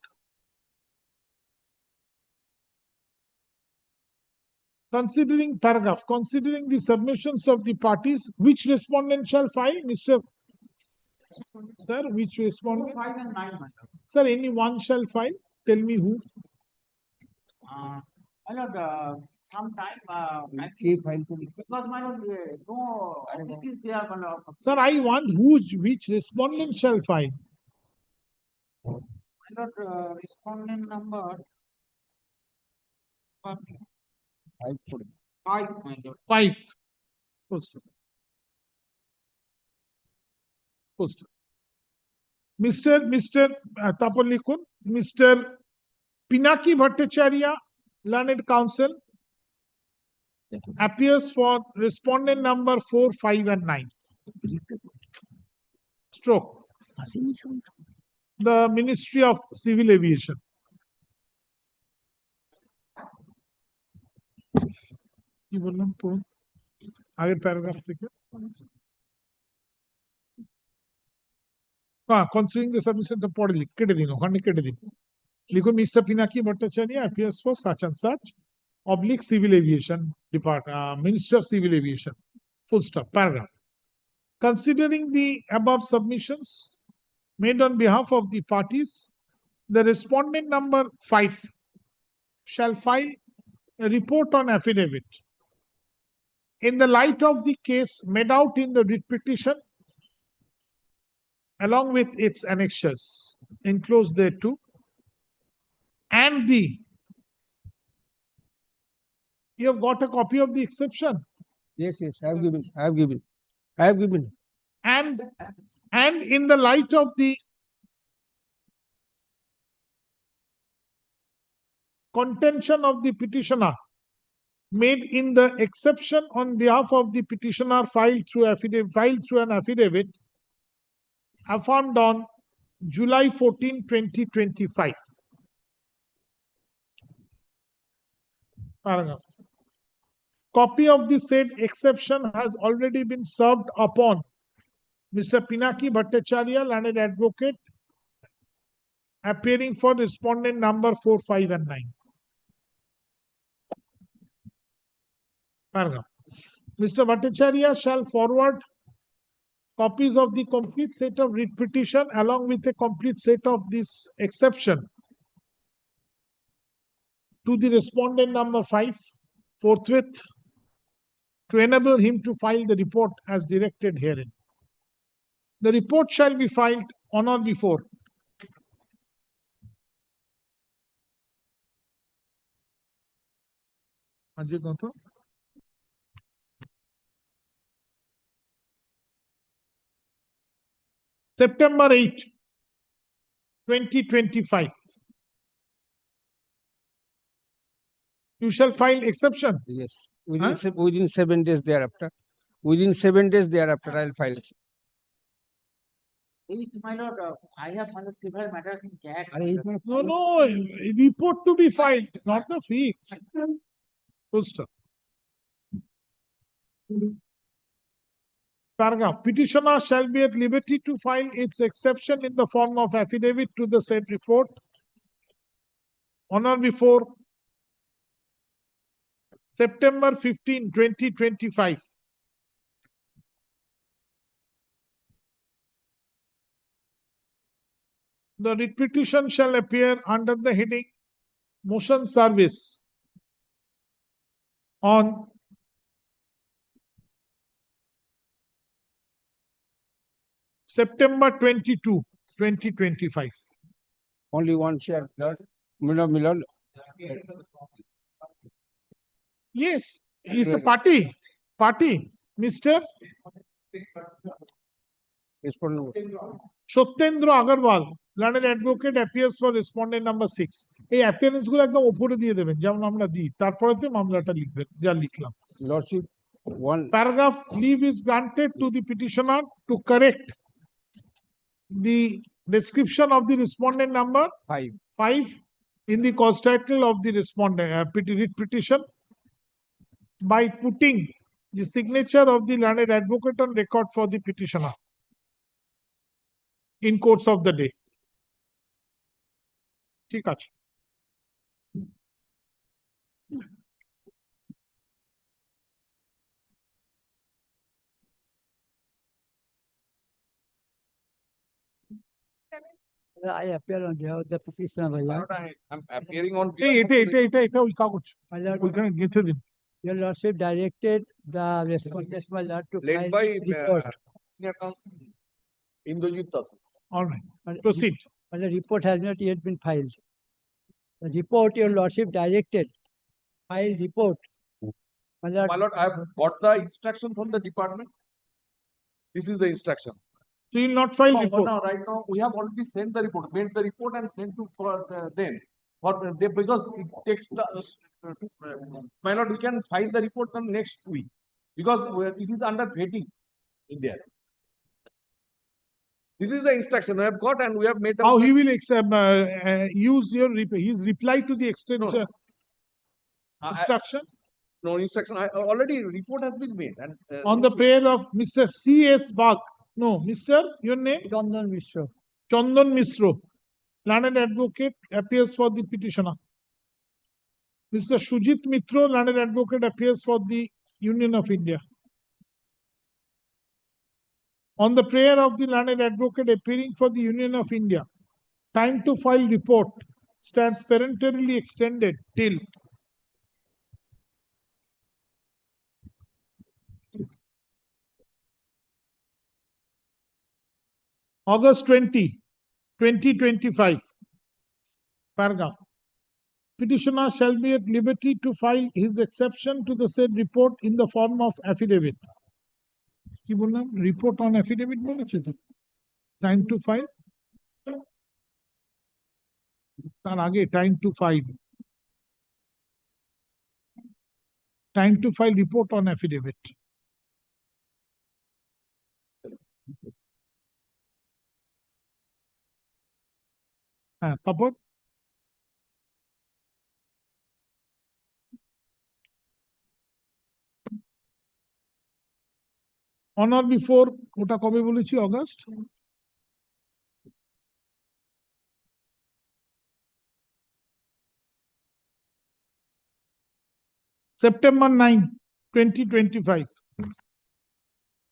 Considering the submissions of the parties, which respondent shall file, Mr. Sir, which respondent? 4, 5 and 9, my lord. Sir, any one shall file. Tell me who. My lord, sometime, because my lord, no office is there, my lord. Sir, I want which respondent shall file. My lord, respondent number 5, my lord. 5. Post. Mr. Tapalikun, Mr. Pinaki Bhattacharya, Learned Counsel, appears for respondent number 4, 5, and 9. Stroke. The Ministry of Civil Aviation. কি বললাম পড়ুন আগের paragraph থেকে considering the submission পড়ে কেটে দিন ওখানে কেটে দিন লিখুন Mr. Pinaki Bhattacharya appears for such and such / Civil Aviation Department, Ministry of Civil Aviation. Full stop. Paragraph. Considering the above submissions made on behalf of the parties, the respondent number 5 shall file a report on affidavit. In the light of the case made out in the writ petition, along with its annexures enclosed thereto, and you have got a copy of the exception. Yes, I have given. And in the light of the contention of the petitioner made in the exception on behalf of the petitioner filed through an affidavit affirmed on July 14, 2025. Paragraph. Copy of the said exception has already been served upon Mr. Pinaki Bhattacharya, Learned Advocate, appearing for respondent number 4, 5, and 9. Paragraph. Mr. Bhattacharya shall forward copies of the complete set of writ petition along with a complete set of this exception to the respondent number 5 forthwith to enable him to file the report as directed herein. The report shall be filed on or before September 8, 2025. You shall file exception. Yes. Within 7 days thereafter. Within 7 days thereafter, I'll file it. My lord, I have handled several matters in CAT. No, report to be filed, not the fee. Full stop. Paragraph. Petitioner shall be at liberty to file its exception in the form of affidavit to the said report on or before September 15, 2025. The writ petition shall appear under the heading Motion Service on September 22, 2025. Only one share, Milord. Yes, he's a party. Mr. Satyendra Agarwal, learned advocate, appears for respondent number 6. এই appearance গুলো একদম উপরে দিয়ে দেবেন যেমন আমরা দিই, তারপরেতে মামলাটা লিখবেন যা লিখলাম। Lordship, one Paragraph leave is granted to the petitioner to correct the description of the respondent number 5 in the cause title of the respondent writ petition by putting the signature of the learned advocate on record for the petitioner in course of the day. ঠিক আছে। I appear on behalf of the petitioner, my lord. I'm appearing on. এটা ওই কাগজ ওইখানে গেঁথে দিন। Your lordship directed the respondent, my lord, to Led file by report. senior counsel Indrajit Dasu. All right, proceed. But the report has not yet been filed. The report, your lordship directed, file report. My lord, I have got the instruction from the department. This is the instruction. So you will not file No, report. no, right now we have already sent the report, made the report and sent to them. Because it takes the, my lord, we can file the report on next week because it is under vetting in there. This is the instruction I have got and we have made. How he will use your his reply to the extension instruction? No instruction. Already report has been made and On the prayer of Mr. C.S. Bag. No, Mr. Your name? Chandan Mishra. Chandan Mishra, learned advocate, appears for the petitioner. Mr. Sujit Mitra, learned advocate, appears for the Union of India. On the prayer of the learned advocate appearing for the Union of India, time to file report stands parentarily extended till August 20, 2025. Paragraph. Petitioner shall be at liberty to file his exception to the said report in the form of affidavit. কি বললাম? Report on affidavit বলেছে তো? Time to file? তার আগে time to file. Time to file report on affidavit. তারপর on or before ওটা কবে বলেছি August September 9, 2025.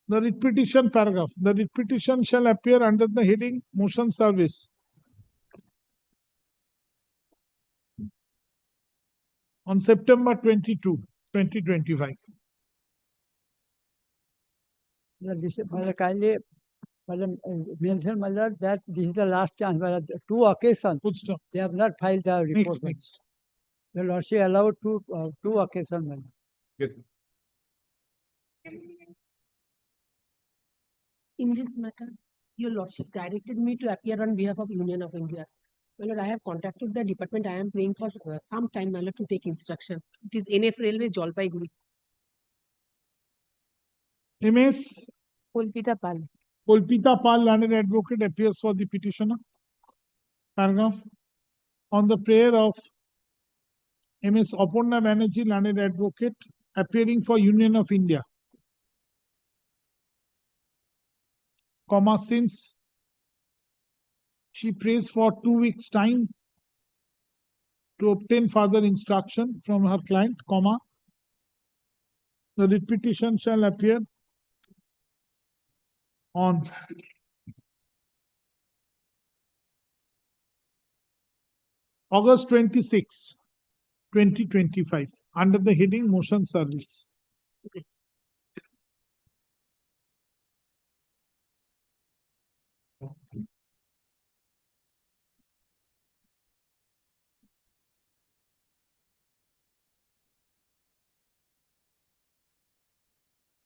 The writ petition paragraph. The writ petition shall appear under the heading Motion Service on September 22, 2025. This is kindly, mention, my lord, that this is the last chance. My lord, 2 occasions they have not filed the report. Next. The lordship allowed 2 occasions. My lord. In this matter, your lordship directed me to appear on behalf of Union of India. My lord, I have contacted the department. I am praying for some time, my lord, to take instruction. It is NF Railway, Jalpaiguri. MS Kolpita Pal. Kolpita Pal, learned advocate, appears for the petitioner. Paragraph. On the prayer of MS Aparna Banerjee, learned advocate, appearing for Union of India, comma, since she prays for 2 weeks' time to obtain further instruction from her client, comma, The writ petition shall appear on August 26, 2025, under the heading Motion Service.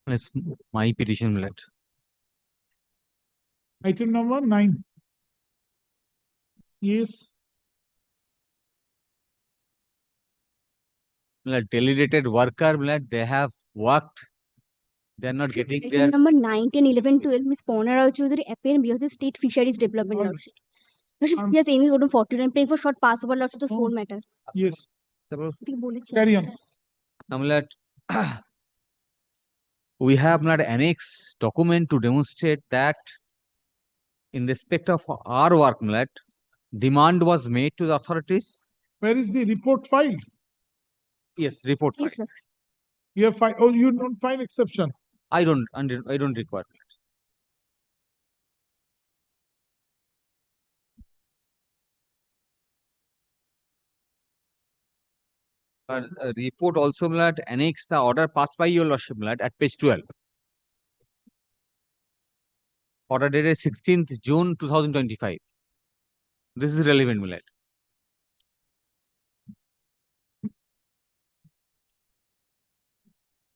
It's my petition, my lord. Item number 9. Yes. My lord, delegated worker, my lord, they have worked. They are not getting their. Item number 9, 10, 11, 12, Ms. Pona Rao Choudhury appear on behalf of the State Fisheries Development Lordship. Lordship, yes, Amy Gordon 14. I'm praying for short pass over Lordship, those 4 matters. Yes. Carry Carry on. Now, my lord, we have not annex document to demonstrate that in respect of our work, my lord, demand was made to the authorities. Where is the report filed? Yes, report filed. You have filed. Oh, you don't file exception. I don't require. Report also, my lord, annex the order passed by your lordship, my lord, at page 12. Order dated 16th June 2025. This is relevant, my lord.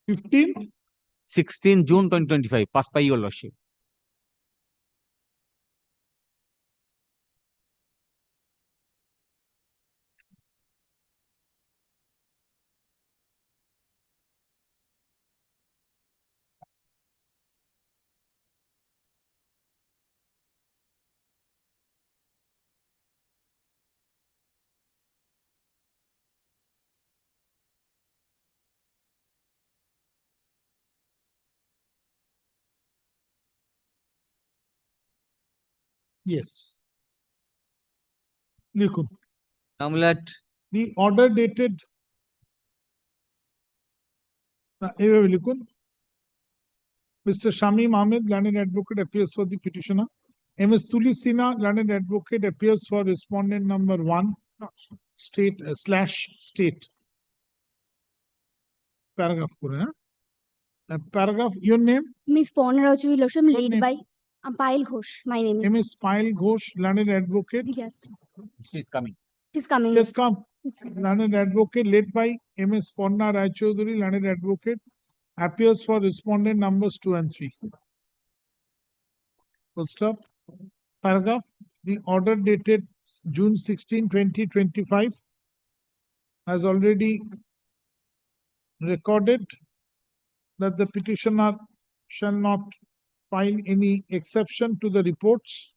15th? 16th June 2025, passed by your lordship. Yes. Likun. Now, my lord, the order dated. Likun. Mr. Shamim Ahmed, learned advocate, appears for the petitioner. MS Tuli Sinha, learned advocate, appears for respondent number 1, state / state. Paragraph. Paragraph. Your name? Ms. Pona Rao Choudhury, Lordship, led by Payal Ghosh. My name is. MS Payal Ghosh, learned advocate. Yes. she is coming. It is coming. Yes, come. Learned advocate, led by MS Ponna Rao Choudhury, learned advocate, appears for respondent numbers 2 and 3. Full stop. Paragraph. The order dated June 16, 2025 has already recorded that the petitioner shall not find any exception to the reports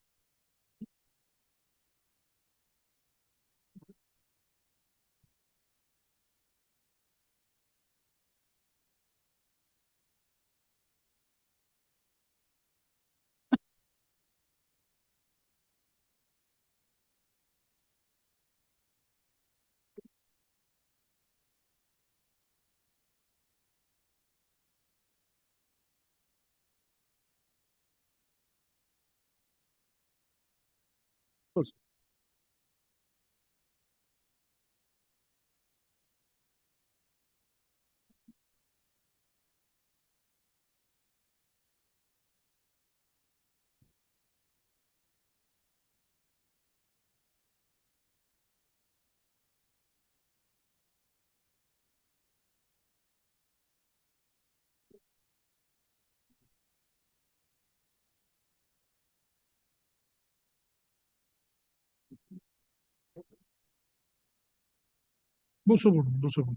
বসে পড়ুন, বসে পড়ুন।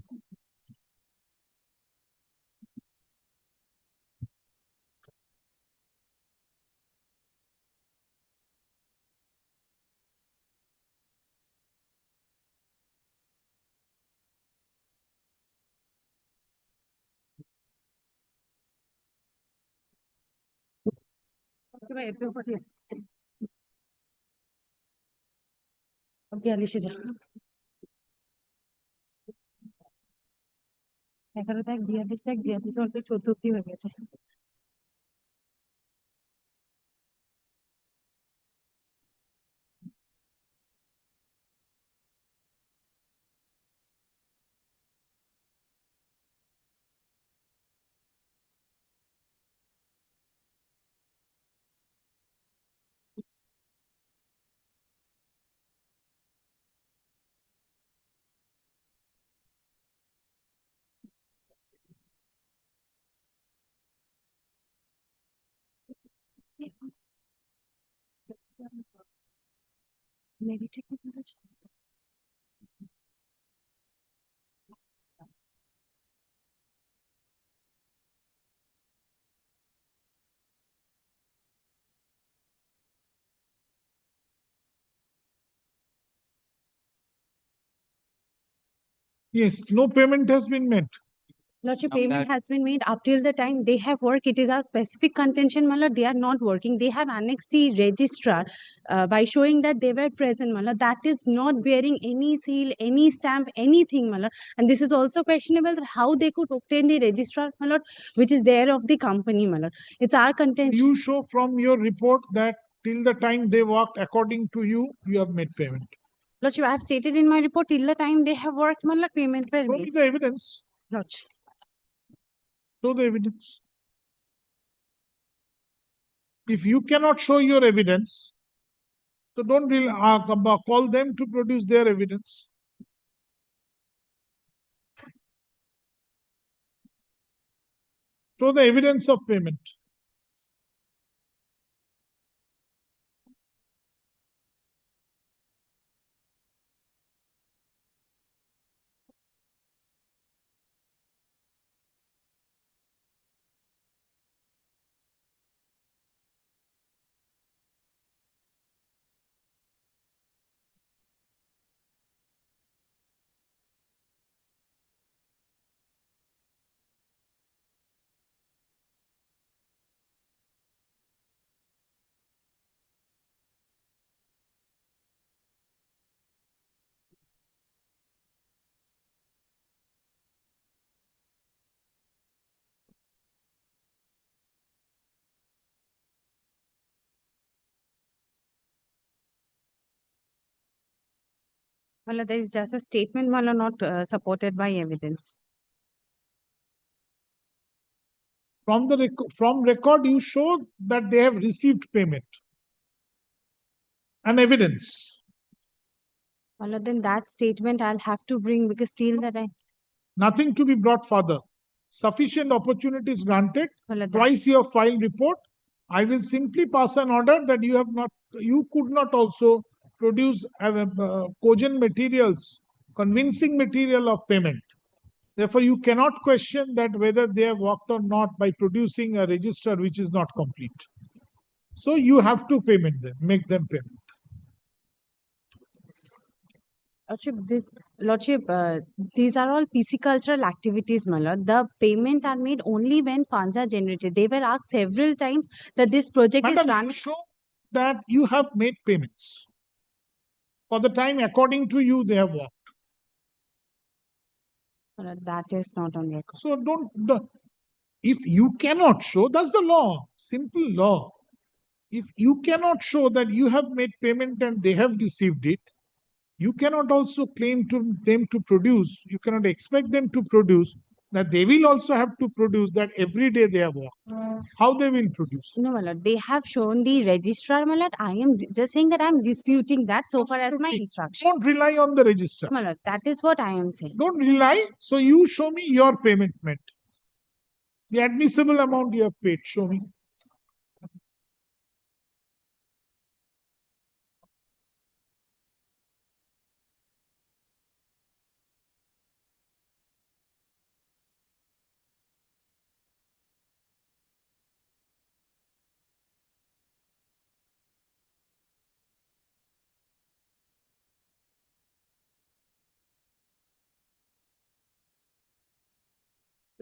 Okay, Alicia. 11 তারিখ 42 তারিখ 42 14 অব্দি হয়ে গেছে। Mary ঠিক আছে। Yes, no payment has been made. Lordship, payment has been made up till the time they have worked. It is a specific contention, my lord. They are not working. They have annexed the registrar by showing that they were present, my lord. That is not bearing any seal, any stamp, anything, my lord. And this is also questionable that how they could obtain the registrar, my lord, which is there of the company, my lord. It's our contention. You show from your report that till the time they worked, according to you, you have made payment. Lordship, I have stated in my report till the time they have worked, my lord, payment were Show me made. the evidence. Lordship. Show the evidence. If you cannot show your evidence, so don't really call them to produce their evidence. Show the evidence of payment. My lord, there is just a statement, my lord, not supported by evidence. From the record, you show that they have received payment and evidence. My lord, then that statement I'll have to bring because till that I. Nothing to be brought further. Sufficient opportunities granted. That- Twice you have filed report. I will simply pass an order that you could not also produce cogent materials, convincing material of payment. Therefore, you cannot question that whether they have worked or not by producing a register which is not complete. So you have to make them payment. Lordship, these are all piscicultural activities, my lord. The payment are made only when funds are generated. They were asked several times that this project is Madam, run. you show that you have made payments for the time according to you they have worked. That is not on record. So if you cannot show, that's the law, simple law. If you cannot show that you have made payment and they have received it, you cannot also claim to them to produce, you cannot expect them to produce that they will also have to produce that every day they have worked. How they will produce? No, my lord, they have shown the registrar, my lord. I am just saying that I am disputing that so far as my instruction. Don't rely on the registrar. My lord, that is what I am saying. Don't rely. So you show me your payment made. The admissible amount you have paid, show me.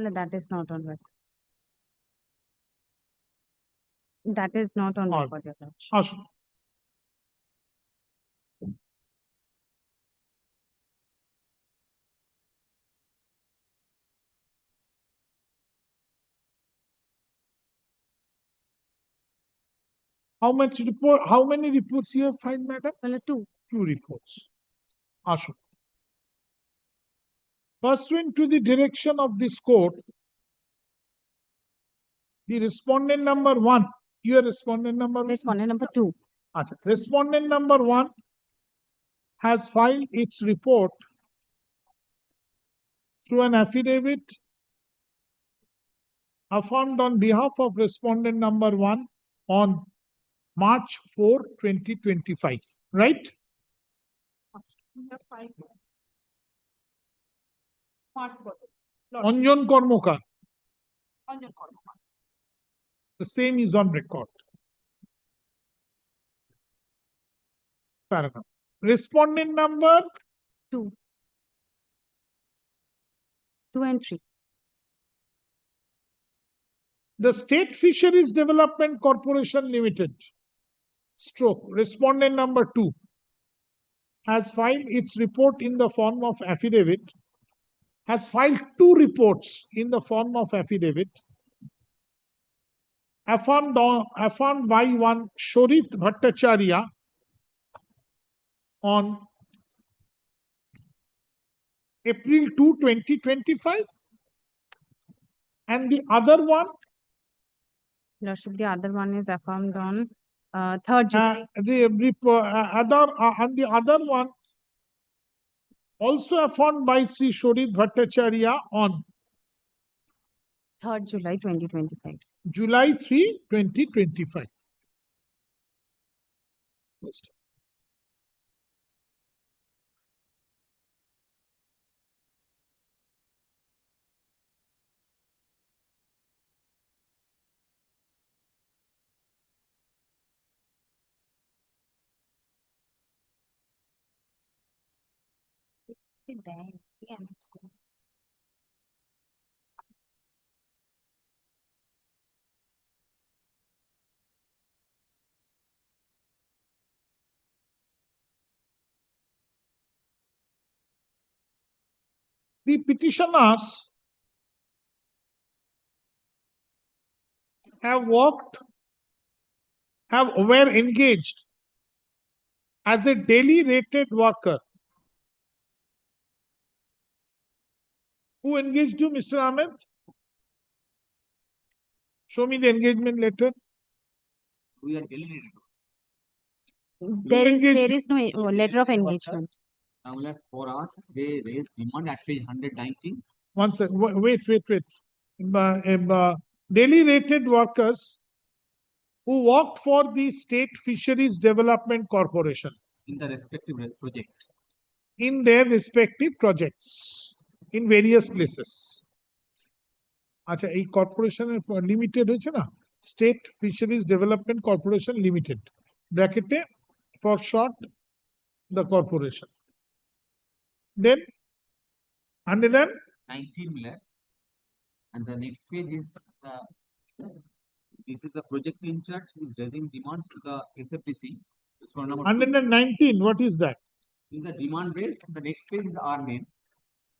No, that is not on record. That is not on record, your lordship. How much report? How many reports you have filed, madam? Two. 2 reports. Ashu. Pursuant to the direction of this court, the respondent number 1, your respondent number? Respondent number 2. Acha. Respondent number 1 has filed its report through an affidavit affirmed on behalf of respondent number 1 on March 4, 2025, right? Anjan Kormokar. The same is on record. Paragraph. Respondent number 2. 2 and 3. The State Fisheries Development Corporation Limited, stroke, respondent number 2, has filed its report in the form of affidavit, has filed 2 reports in the form of affidavit, affirmed by one Shorit Bhattacharya on April 2, 2025, and the other one, Lordship, the other one is affirmed on 3rd July. and the other one also affirmed by Sri Shorit Bhattacharya on 3rd July 2025. July 3, 2025. The petitioners were engaged as a daily rated worker. Who engaged you, Mr. Ahmed? Show me the engagement letter. We are daily There is no letter of engagement. For us, they raised demand at page 119. One second. Wait. Daily rated workers who worked for the State Fisheries Development Corporation In the respective project. in their respective projects in various places. আচ্ছা এই কর্পোরেশনের limited হয়েছে না, state fisheries development corporation limited, ব্র্যাকেটে for short the corporation. Then 119 million. And the next page is this is the project in charge is raising demands to the SFDC. 119, what is that? This is the demand raised. The next page is our name.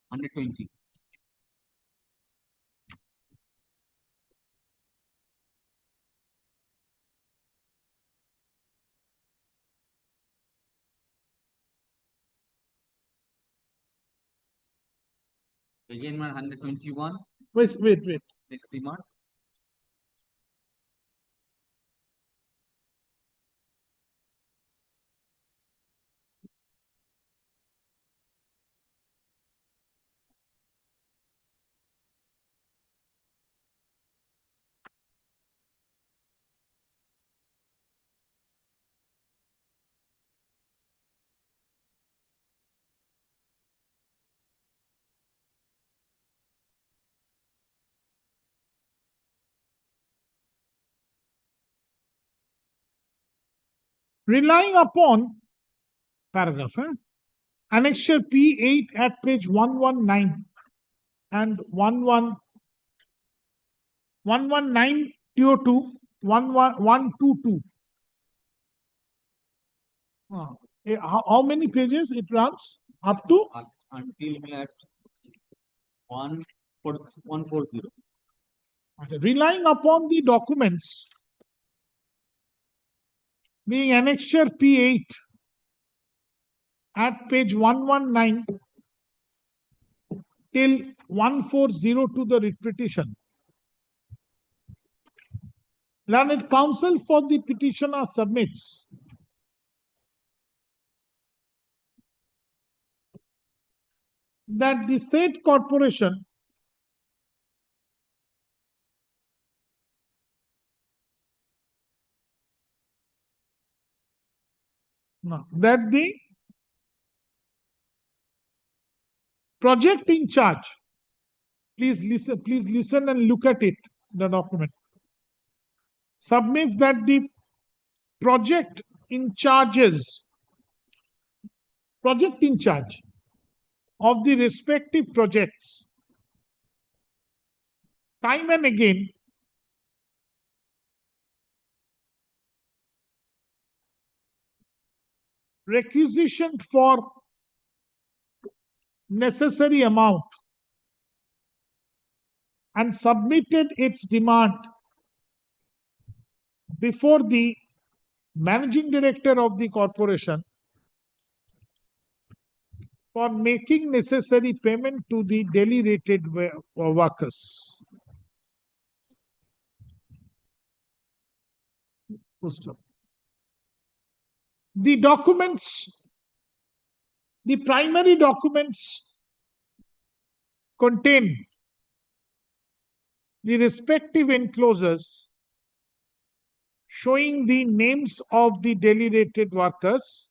120. Again, 121. Wait. Next demand. Relying upon paragraph, annexure P8 at page 119 and 119 TO2 122. How many pages it runs up to? Until we are at 140. Relying upon the documents being annexure P8 at page 119 till 1402 the writ petition. Learned counsel for the petitioner submits that the said corporation that the project in charge, please listen and look at it, the document, submits that the project in charge of the respective projects time and again requisitioned for necessary amount and submitted its demand before the managing director of the corporation for making necessary payment to the daily rated workers. The documents, the primary documents contain the respective enclosures showing the names of the daily rated workers,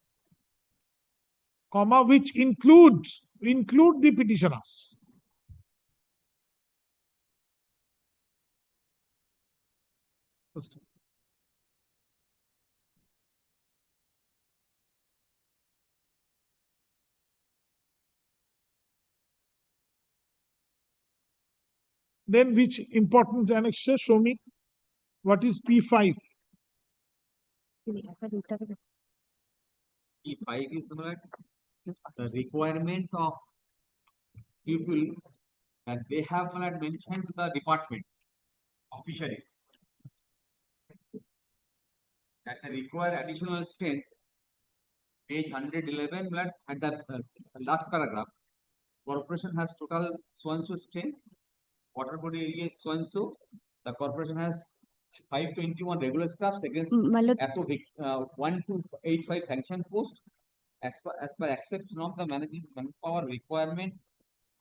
comma, which include the petitioners. Then which important annexure? Show me. What is P5? P5 is the requirement of people that they have mentioned the department of fisheries that they require additional strength. Page 111 at the last paragraph. Corporation has total so-and-so strength. Water body area is so-and-so. The corporation has 521 regular staffs against 1285 sanction post. As per exception of the managing manpower requirement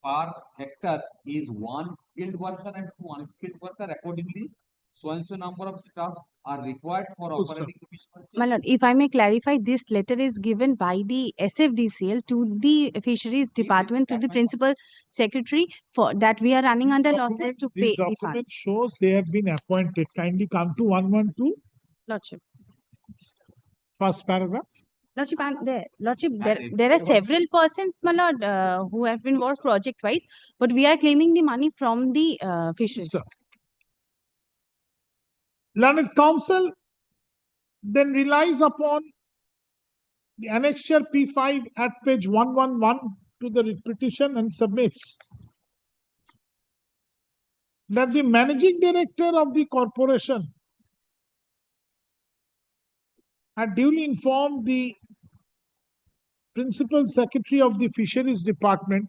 per hectare is one skilled worker and two unskilled worker. Accordingly, so-and-so number of staffs are required for operating the fish market. My lord, if I may clarify, this letter is given by the SFDCL to the Fisheries Department, to the Principal Secretary, for that we are running under losses to pay the Document funds. shows they have been appointed. Kindly come to 112. Lordship. First paragraph. Lordship, there are several persons, my lord, who have been worked project-wise, but we are claiming the money from the fisheries. Sir. Learned counsel then relies upon the annexure P5 at page 111 to the writ petition and submits that the managing director of the corporation had duly informed the principal secretary of the Fisheries Department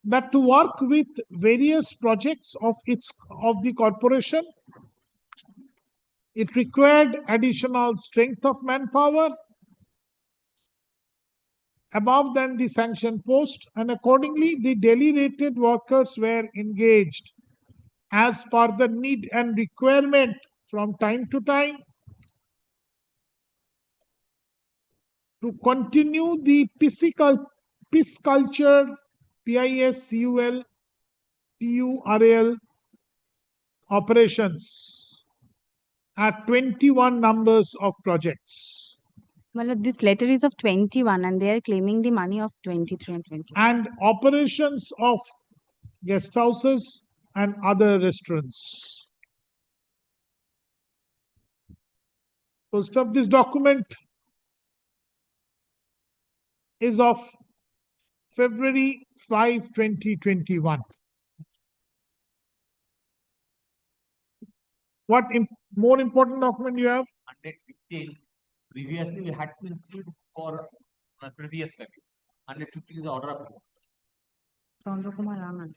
that to work with various projects of the corporation, it required additional strength of manpower above than the sanction post, and accordingly the daily rated workers were engaged as per the need and requirement from time to time to continue the pisciculture, PISCUL, PURAL operations at 21 numbers of projects. Well, this letter is of 21 and they are claiming the money of 23 and 20. And operations of guest houses and other restaurants. First of this document is of February 5, 2021. More important document you have? 115. Previously, we had to institute for previous values. 115 is the order of report.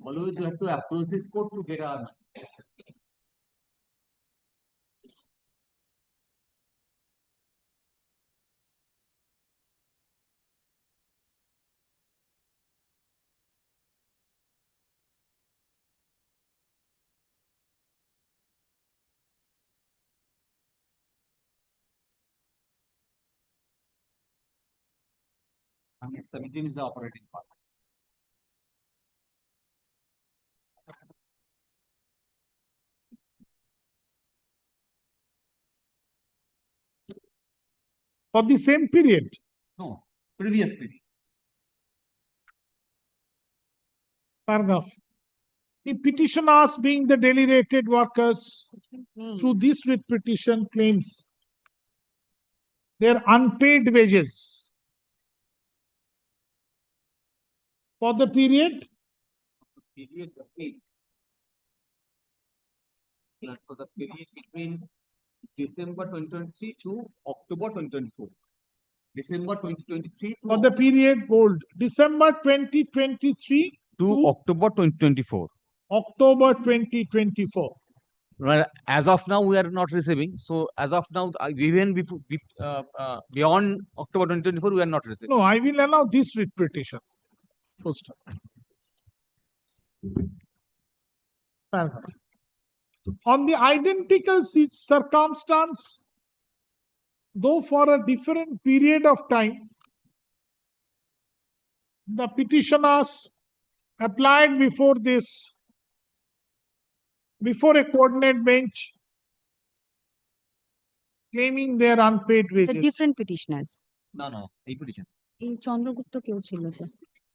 Always you have to approach this code to get a. I mean, 17 is the operating part. For the same period? No, previous period. Paragraph. The petitioners being the deliberated workers through this writ petition claims their unpaid wages for the period Period for the period between December 2023 to October 2024. December 2023 to for the period bold December 2023 to October 2024. October 2024. Well, as of now, we are not receiving. So, as of now, even beyond October 2024, we are not receiving. No, I will allow this writ petition. First. Paragraph. On the identical circumstance, though for a different period of time, the petitioners applied before a coordinate bench claiming their unpaid The wages. different petitioners. No, এই petition. এই চন্দ্রগুপ্ত কেউ ছিল তো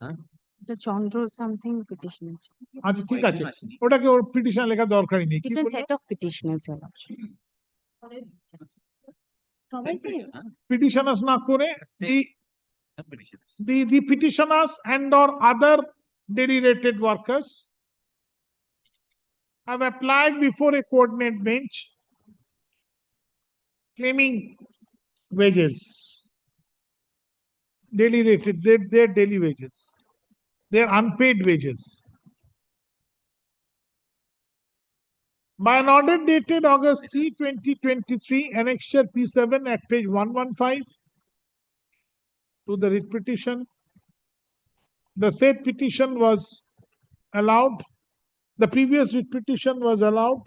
হ্যাঁ? এটা চন্দ্র something petitioners. আচ্ছা ঠিক আছে ওটাকে ওর পিটিশন লেখা দরকারই নেই Different set of petitioners are actually. সবাই same? petitioners না করে the petitioners and or other deliberated workers have applied before a coordinate bench claiming wages, daily rated, their daily wages, their unpaid wages. By an order dated August 3, 2023, Annexure P7 at page 115 to the writ petition, the said petition was allowed, the previous writ petition was allowed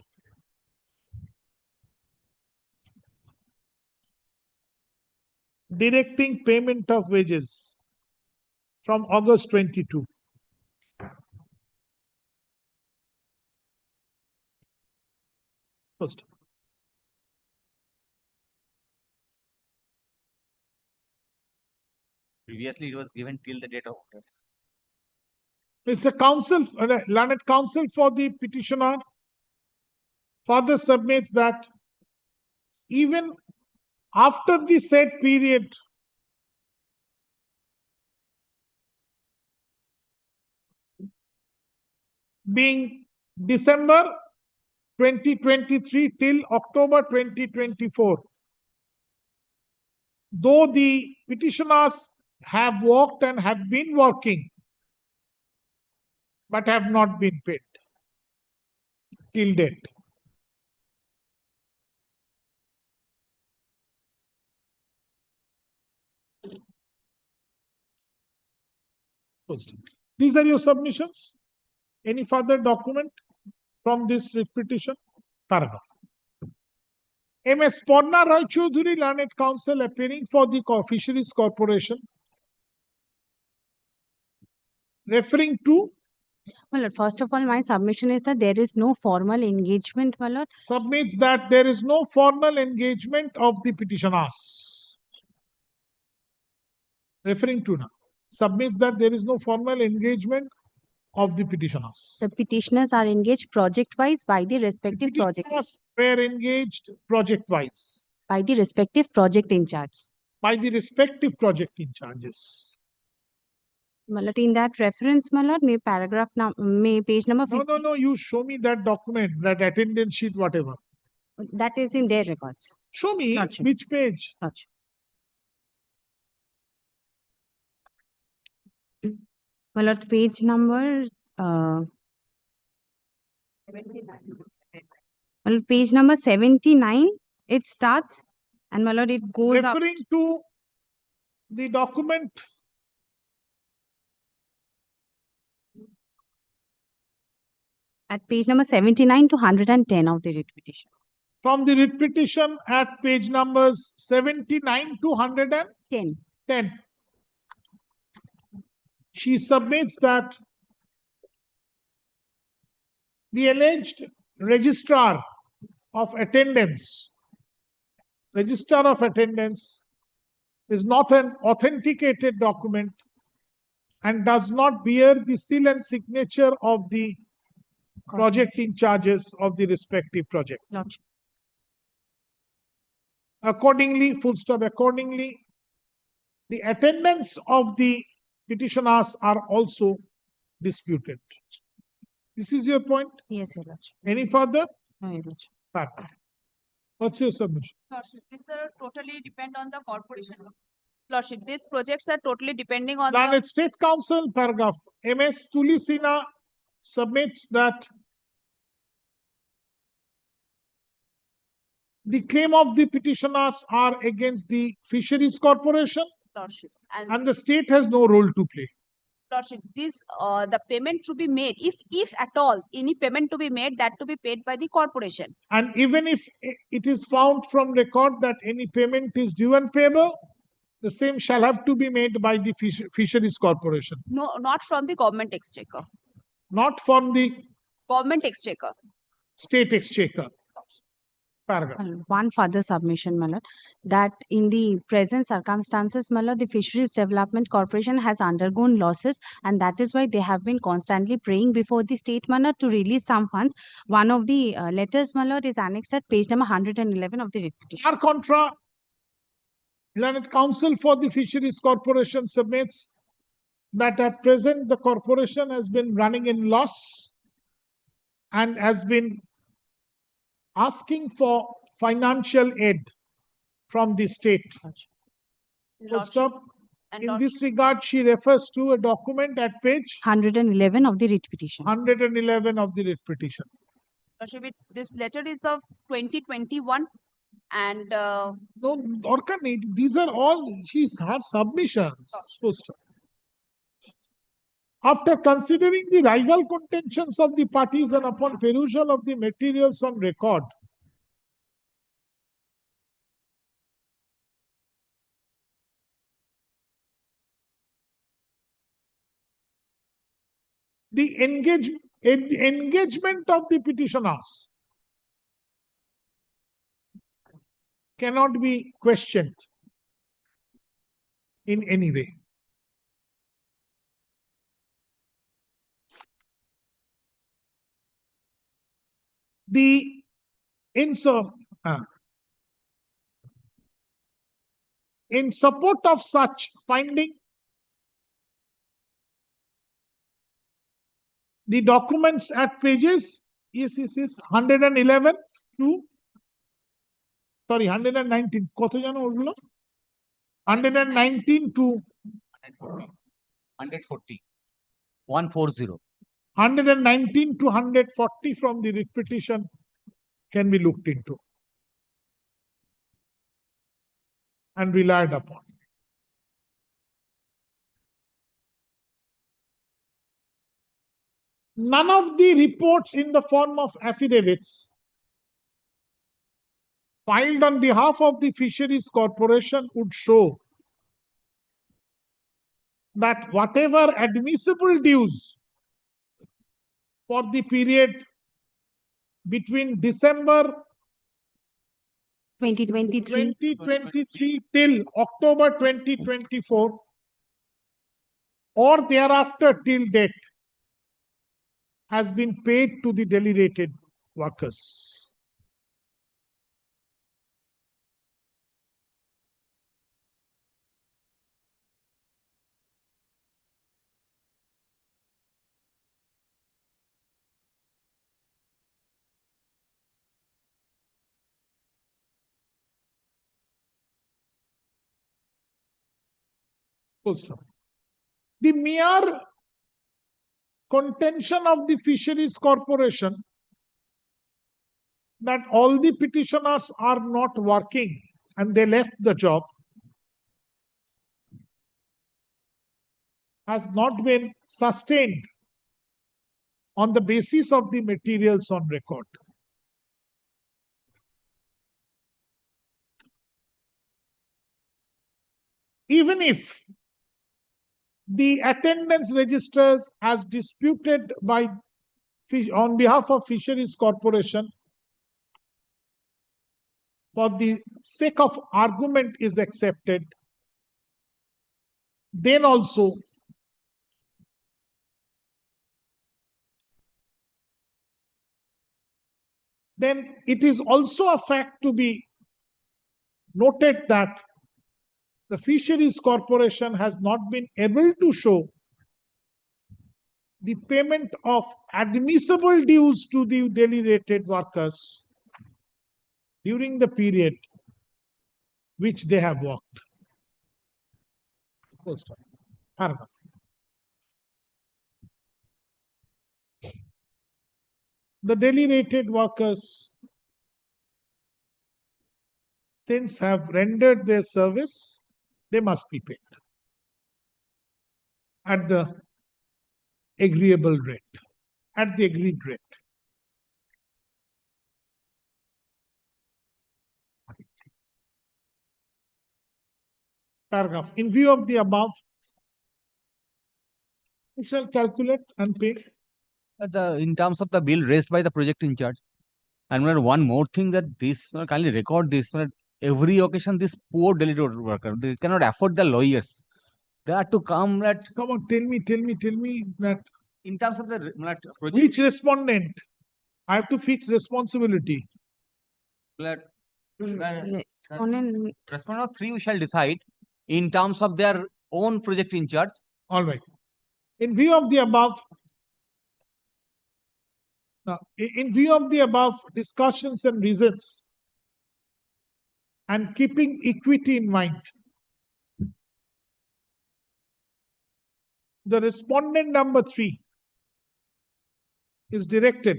directing payment of wages from August 22. First. Previously, it was given till the date of order. Mr. Counsel, learned counsel for the petitioner further submits that even after the said period, being December 2023 till October 2024, though the petitioners have worked and have been working, but have not been paid till date. These are your submissions. Any further document from this writ petition? Paragraph. M.S. Porna Roy Choudhury, learned counsel appearing for the Fisheries Corporation, referring to. My lord, first of all, my submission is that there is no formal engagement, my lord. Submits that there is no formal engagement of the petitioners. Referring to now. Submits that there is no formal engagement of the petitioners. The petitioners are engaged project-wise by the respective project. Were engaged project-wise. By the respective project in charge. By the respective project in charges. My lord, in that reference, my lord, may paragraph may page number 50. No, you show me that document, that attendance sheet, whatever. That is in their records. Show me Lordship. which page. Lordship. My lord, page number, well, page number 79, it starts, and my lord, it goes up. Referring to the document At page number 79 to 110 of the writ petition. from the writ petition at page numbers 79 to 110. 10. She submits that the alleged registrar of attendance is not an authenticated document and does not bear the seal and signature of the project in charges of the respective project. Lordship. Accordingly, full stop, accordingly, the attendance of the petitioners are also disputed. This is your point? Yes, Your Lordship. Any further? No, Your Lordship. Perfect. What's your submission? Lordship, these are totally depend on the corporation. Lordship, these projects are totally depending on Then the it's State Council paragraph. MS Tulisina submits that the claim of the petitioners are against the Fisheries Corporation Lordship. and the state has no role to play. Lordship, this the payment to be made, if at all any payment to be made, that to be paid by the corporation. And even if it is found from record that any payment is due and payable, the same shall have to be made by the Fisheries Corporation. No, not from the government exchequer. Not from the Government exchequer. state exchequer. Paragraph. One further submission, my lord, that in the present circumstances, my lord, the Fisheries Development Corporation has undergone losses, and that is why they have been constantly praying before the state, my lord, to release some funds. One of the letters, my lord, is annexed at page number 111 of the writ petition. Par contra, Learned Counsel for the Fisheries Corporation submits that at present the corporation has been running in loss and has been asking for financial aid from the state. Full stop. In this regard, she refers to a document at page 111 of the writ petition. 111 of the writ petition. Lordship, this letter is of 2021 and No, Dorkan, these are all her submissions. Full stop. After considering the rival contentions of the parties and upon perusal of the materials on record, the engagement of the petitioners cannot be questioned in any way. In support of such finding, the documents at pages 111 to 119 কত জানো ওগুলো 119 to 140 140 119 to 140 from the writ petition can be looked into and relied upon. None of the reports in the form of affidavits filed on behalf of the Fisheries Corporation would show that whatever admissible dues for the period between December 2023 till October 2024 or thereafter till date has been paid to the deliberated workers. Full stop. The mere contention of the Fisheries Corporation that all the petitioners are not working and they left the job has not been sustained on the basis of the materials on record. Even if the attendance registers as disputed by on behalf of Fisheries Corporation for the sake of argument is accepted, then also then it is also a fact to be noted that the Fisheries Corporation has not been able to show the payment of admissible dues to the deliberated workers during the period which they have worked. Full stop. Paragraph. The deliberated workers, since have rendered their service, they must be paid at the agreeable rate, at the agreed rate. Paragraph. In view of the above, who shall calculate and pay? In terms of the bill raised by the project in charge, and one more thing that this kindly record this. Every occasion, this poor delivery worker, they cannot afford the lawyers. They have to come at. Come on, tell me that. In terms of the project, which respondent? I have to fix responsibility. Respondent 3 we shall decide in terms of their own project in charge. All right. In view of the above, discussions and reasons, and keeping equity in mind, the respondent number 3 is directed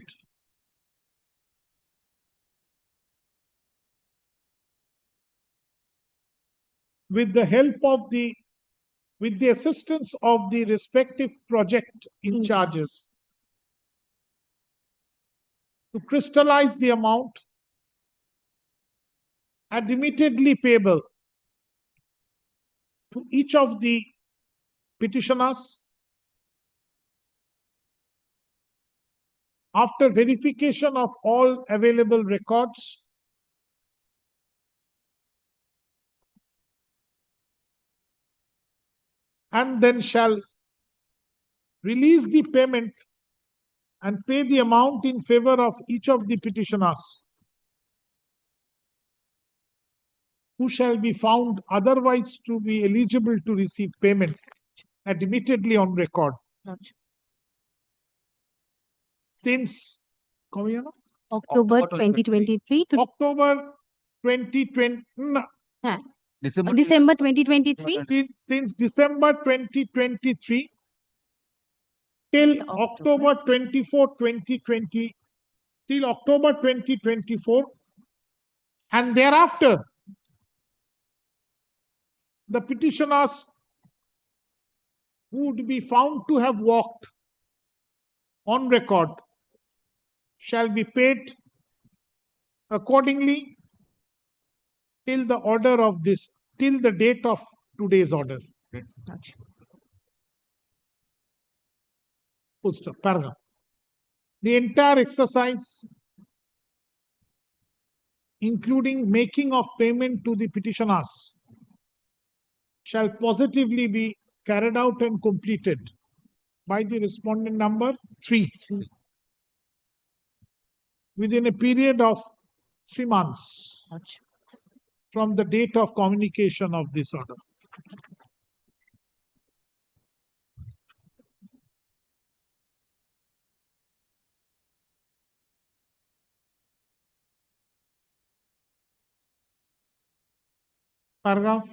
with the assistance of the respective project in charges to crystallize the amount admittedly payable to each of the petitioners after verification of all available records and then shall release the payment and pay the amount in favor of each of the petitioners who shall be found otherwise to be eligible to receive payment admittedly on record. Since October 2023 to October 2020. December 2023. Since December 2023 till October 24, 2020, till October 2024, and thereafter, the petitioners who would be found to have worked on record shall be paid accordingly till the order of this, till the date of today's order. Full stop. Paragraph. The entire exercise, including making of payment to the petitioners, shall positively be carried out and completed by the respondent number 3 within a period of 3 months from the date of communication of this order. Paragraph.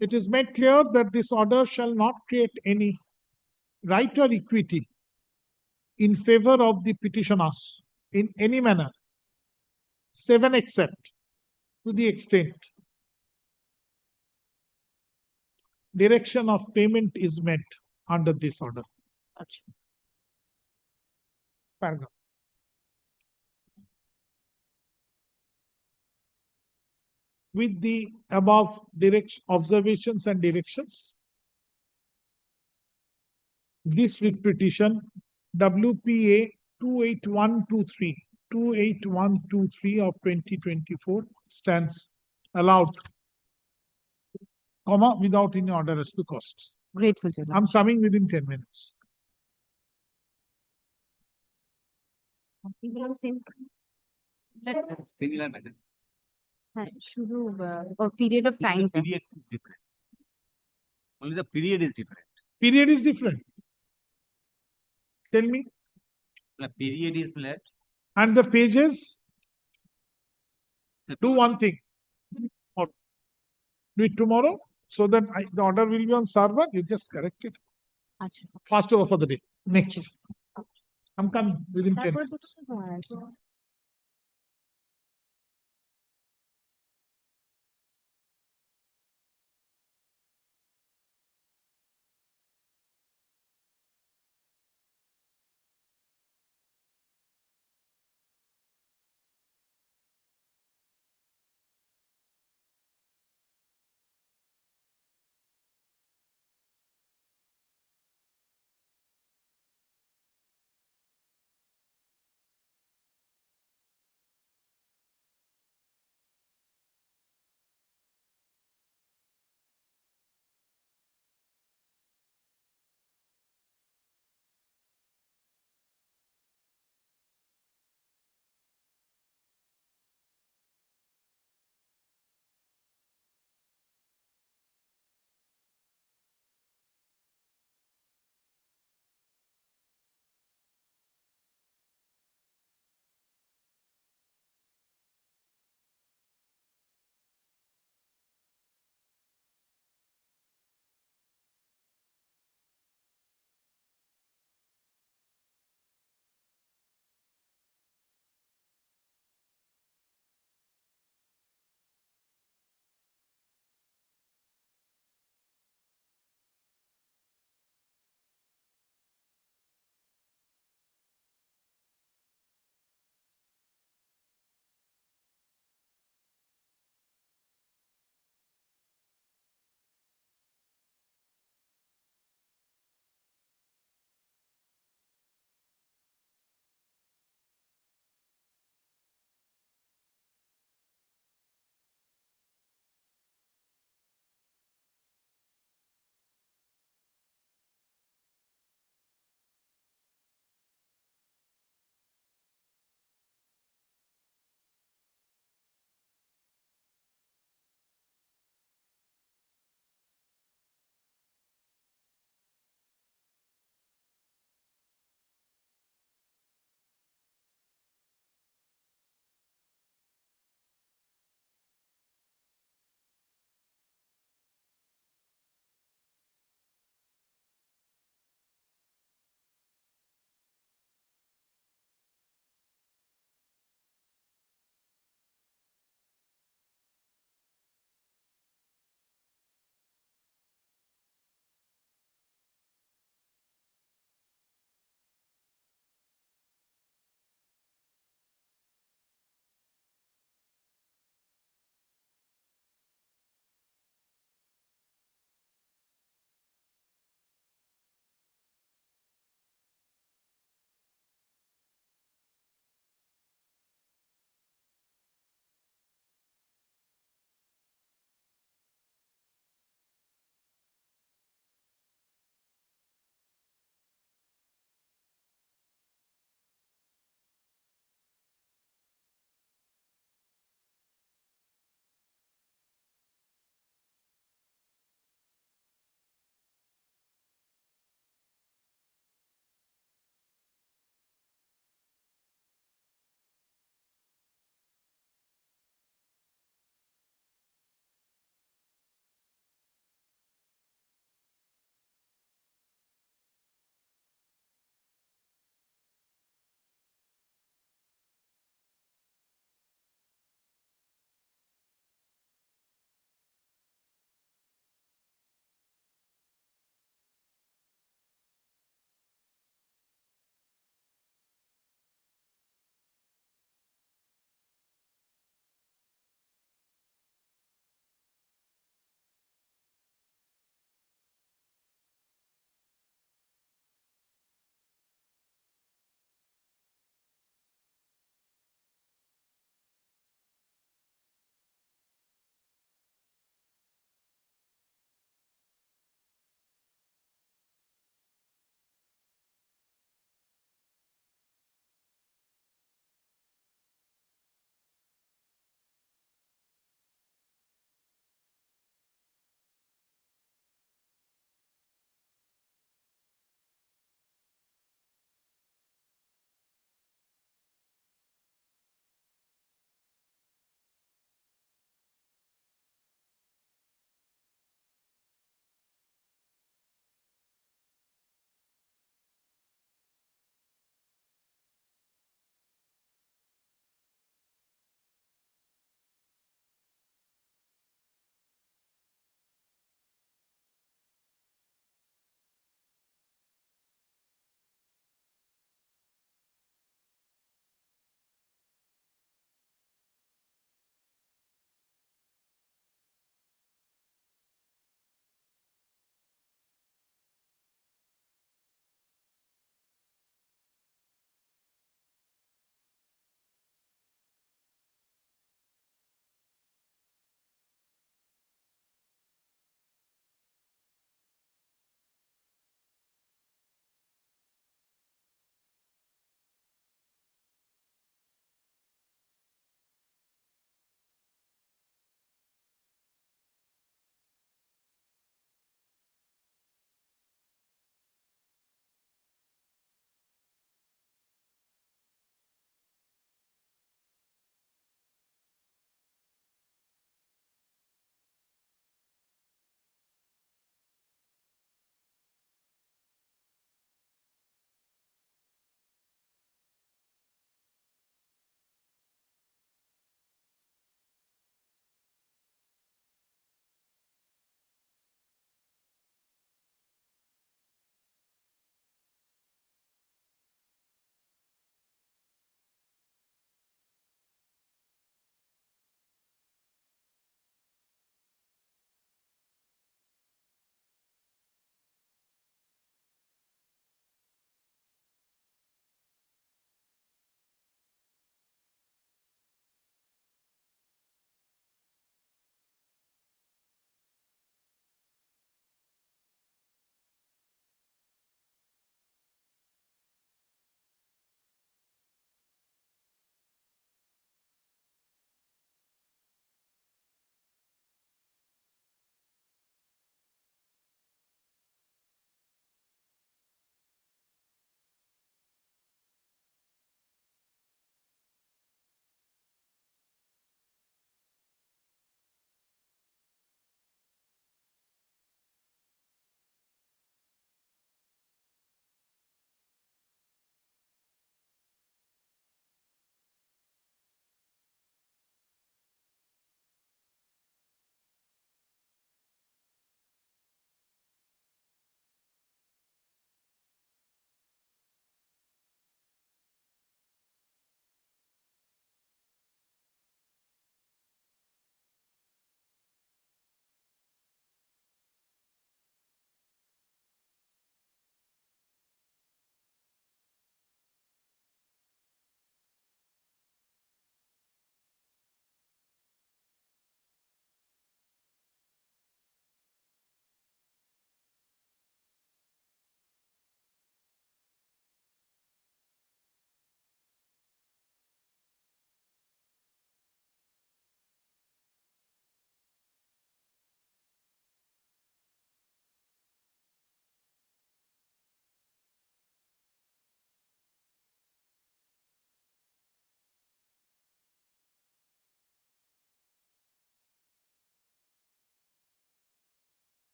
It is made clear that this order shall not create any right or equity in favor of the petitioners in any manner, 7 except to the extent direction of payment is met under this order. Paragraph. With the above observations and directions, this writ petition WPA 28123 of 2024 stands allowed, comma, without any order as to costs. Grateful to I'm coming within 10 minutes. Similar matter. Or period of time. Period is different. Only the period is different. Period is different. Tell me. The period is left. And the pages, do one thing. Or do it tomorrow so that the order will be on server. You just correct it. Fast over for the day. Next. I'm coming within 10 minutes.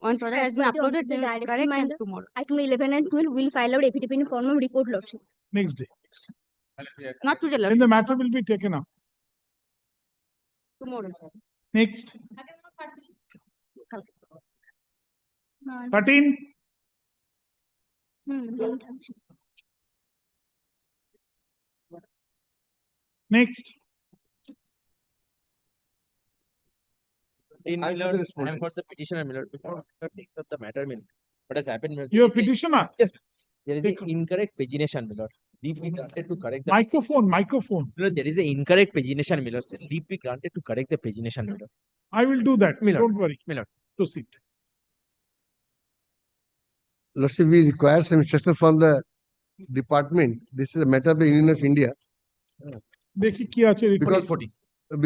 Once it has been per the uploaded, officer they will directed correct my and lord, tomorrow. Item 11 and 12 will file out affidavit in form of report, lordship. Next day. Not today, Then lordship. the matter will be taken up. Tomorrow. Next. 13. Next. In Miller, I am for the petitioner Miller. Before Miller takes up the matter, Miller, what has happened? Miller, You are there is a- petitioner? Yes. There is Take- an incorrect pagination, Miller. Leave be granted to correct the Microphone. Miller, there is an incorrect pagination, Miller. Sir. Leave be granted to correct the pagination, Miller. I will do that. Miller. Don't worry. Miller. Proceed. Lordship, we require some instruction from the department. This is a matter of the Union of India. देखिए क्या चाहिए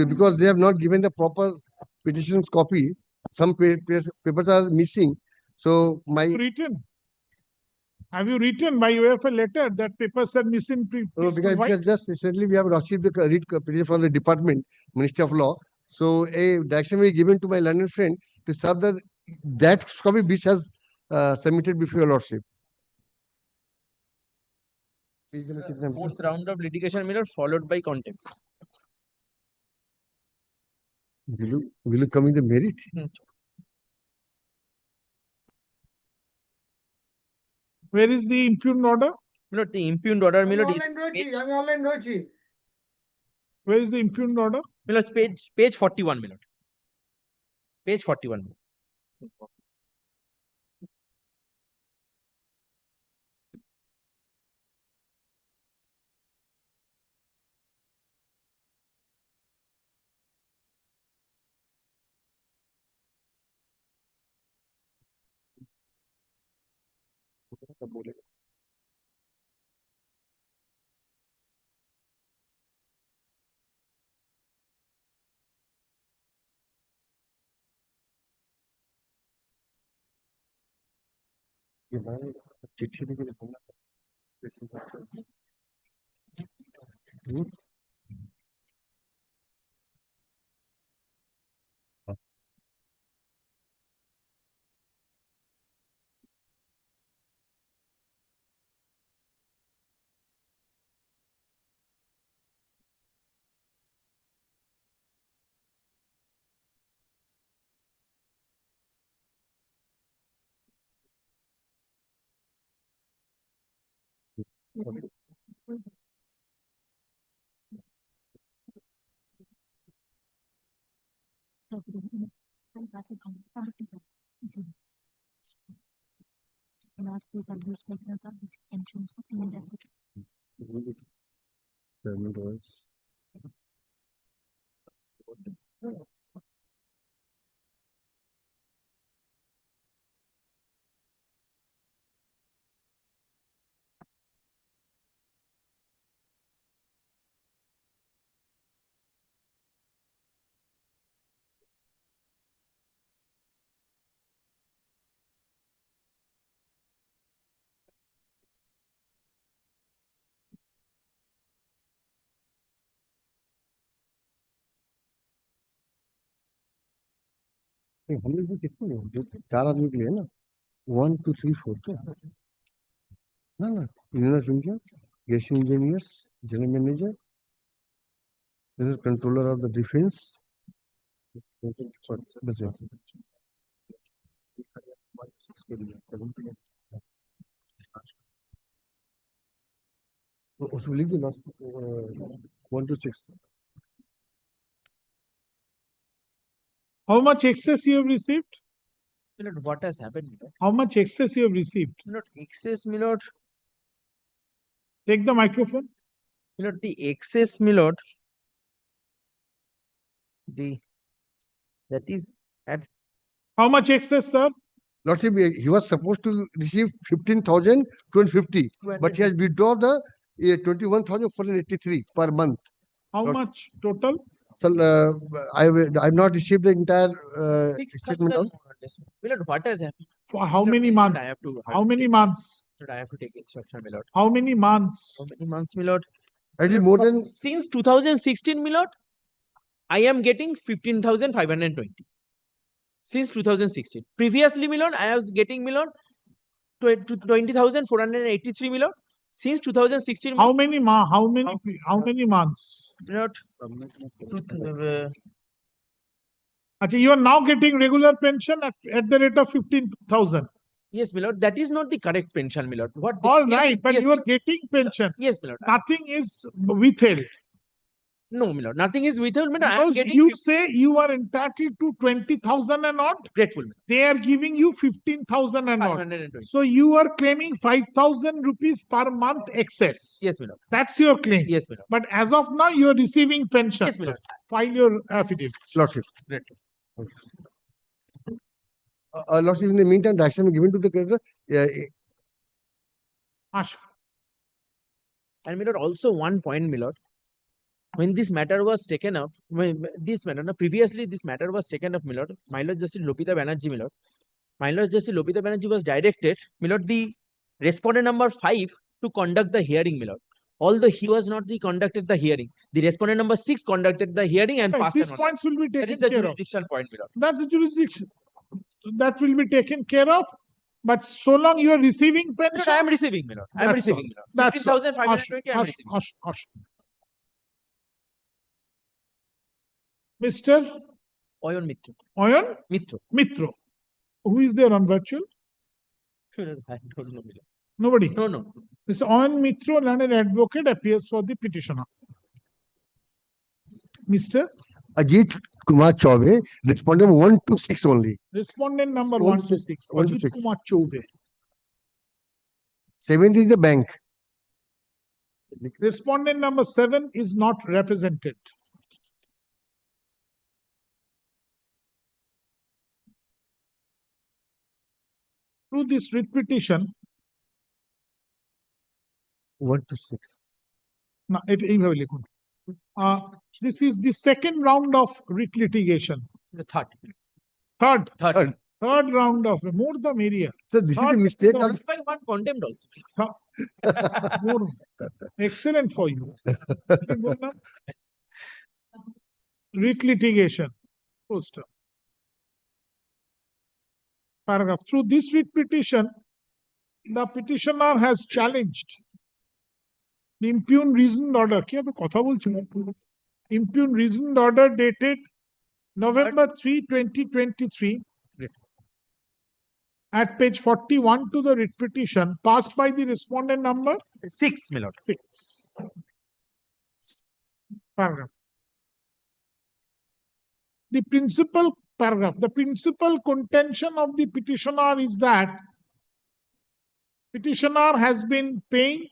Because they have not given the proper petitions copy. Some papers are missing. So my Have you written by way of a letter that papers are missing? because just recently we have received the read petition from the department, Ministry of Law. So a direction will be given to my learned friend to serve that copy which has submitted before your lordship. Fourth round of litigation, Miller, followed by contempt. Will you come in the merit? Where is the impugned order? Miller, the impugned order, Miller, is Where is the impugned order? Miller, page 41, Miller. Page 41. चिट्ठी लिख के देखो ना। हम लोग किसको नहीं जो 4 आदमी के लिए है ना 1 2 3 4 तो ना union of India gas engineers general manager controller of the defence बस उसको लिख दो last 1 to 6 How much excess you have received? Miller, what has happened, Miller? How much excess you have received? Miller, excess, Miller. Take the microphone. Miller, the excess, Miller. That is at How much excess, sir? Lordship, he was supposed to receive 15,250, but he has withdrawn the 21,483 per month. How much total? So I've not received the entire 6,000 statement. more or less. Miller, what has happened? For how Miller, many Miller, months? I have to. How many months? Miller, I have to take instruction, Miller. How many months? How many months, Miller? I did more than Since 2016, Miller, I am getting 15,520. since 2016. Previously, my lord, I was getting, my lord, 20,483, my lord. Since 2016, How many months? my lord, Actually, you are now getting regular pension at the rate of 15,000. yes, my lord, that is not the correct pension, my lord. What? All right, but yes, you are getting pension. yes, my lord. Nothing is withheld. No, my lord, nothing is withheld, my lord. I am Because getting you say you are entitled to 20,000 and odd. grateful. They are giving you 15,000 and odd. 520. So you are claiming 5,000 rupees per month excess. Yes, my lord. That's your claim. Yes, my lord. But as of now, you are receiving pension. Yes, my lord. File your affidavit. Lordship. Great. Lordship, in the meantime, direction given to the creditor. Ask. And my lord, also one point, my lord. When this matter was taken up, previously this matter was taken up, my lord Justice Lopita Banerjee, my lord Justice Lopita Banerjee was directed, my lord, the respondent number 5 to conduct the hearing, my lord. Although he was not the conducted the hearing, the respondent number 6 conducted the hearing and passed. These points will be taken That is the care of. jurisdiction point, my lord. That's the jurisdiction. That will be taken care of. But so long you are receiving pension. I am receiving, my lord. I am receiving, my lord. That's 15,520 I am receiving. Mr. Oyon Mitro. Oyon Mitro. Mitro. Who is there on virtual? I don't know, my lord. Nobody. No, no. Mr. Oyon Mitro, learned advocate, appears for the petitioner. Mr. Ajit Kumar Chaube, respondent 1 to 6 only. Respondent number 1 1 to 6. 1 to Ajit 6. Kumar Chaube. 7th is the bank. Respondent number 7 is not represented. Through this writ petition, 1 to 6. No, this is the second round of writ litigation. The third. Third round of more the merrier. So this is a mistake. One by one condemned also. More excellent for you. Writ litigation. Poster. Paragraph. Through this writ petition, the petitioner has challenged the impugned reasoned order. Impugned reasoned order dated November 3, 2023. At page 41 to the writ petition, passed by the respondent number 6, my lord. 6. Paragraph. The principal paragraph. The principal contention of the petitioner is that petitioner has been paying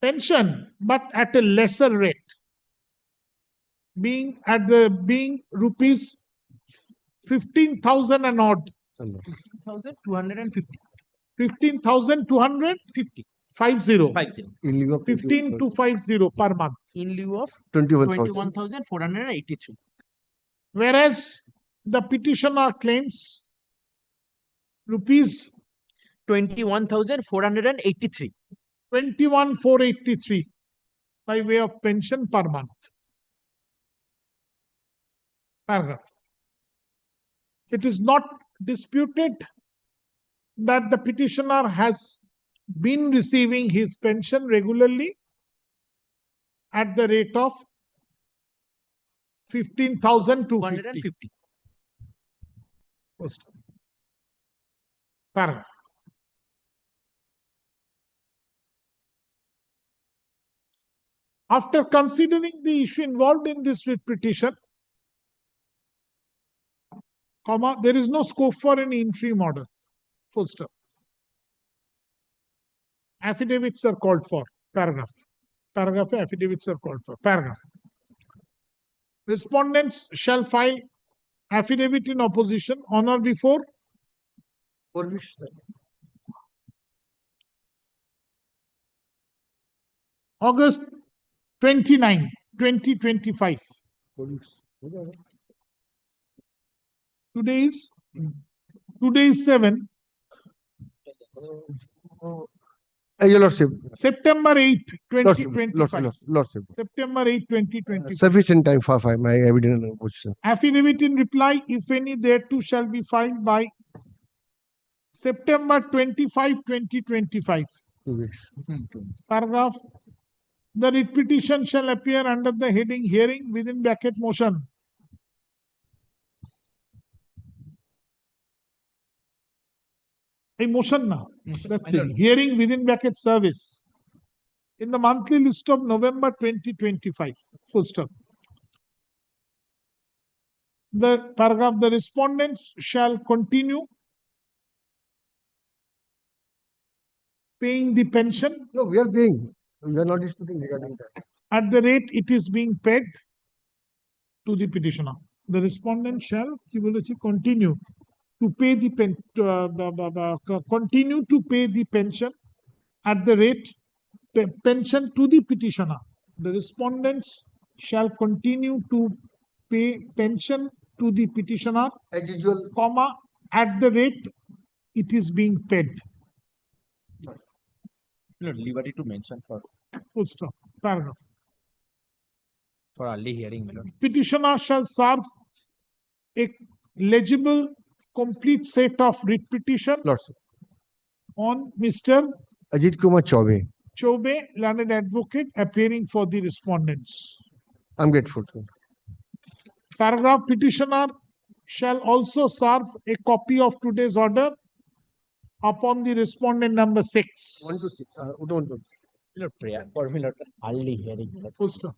pension, but at a lesser rate, being rupees 15,000 and odd. 15,250. 15,250. 50. 50. In lieu of 15,250 per month. In lieu of 21,483. Whereas the petitioner claims rupees 21,483. 21,483 by way of pension per month. Paragraph. It is not disputed that the petitioner has been receiving his pension regularly at the rate of 15,250. Paragraph. After considering the issue involved in this writ petition, there is no scope for any interim order. Full stop. Affidavits are called for. Paragraph. Paragraph affidavits are called for. Paragraph. Respondents shall file affidavit in opposition on or before 4 weeks. August 29, 2025. Today is 7. Your Lordship, September 8, Lordship, 2025. Lordship. September 8, 2025. Sufficient time for my evidence position. Affidavit in reply, if any, thereto shall be filed by September 25, 2025. 2 weeks. Paragraph. The writ petition shall appear under the heading hearing within bracket motion. A motion now. Hearing within bracket service. In the monthly list of November 2025. Full stop. The paragraph, the respondents shall continue paying the pension. No, we are paying. We are not disputing regarding that. At the rate it is being paid to the petitioner. The respondent shall continue to pay the continue to pay the pension at the rate pension to the petitioner. The respondents shall continue to pay pension to the petitioner, as usual, comma, at the rate it is being paid. Liberty to mention for Full stop. Paragraph. early hearing, my lord. Petitioner shall serve a legible, complete set of writ petition Lordship. on Mr. Ajit Kumar Chaube. Chaube, learned advocate, appearing for the respondents. I'm grateful to him. Paragraph, petitioner shall also serve a copy of today's order upon the respondent number 6. 1 to 6. Don't. Prayer for me, lord. Early hearing. my lord. Full stop.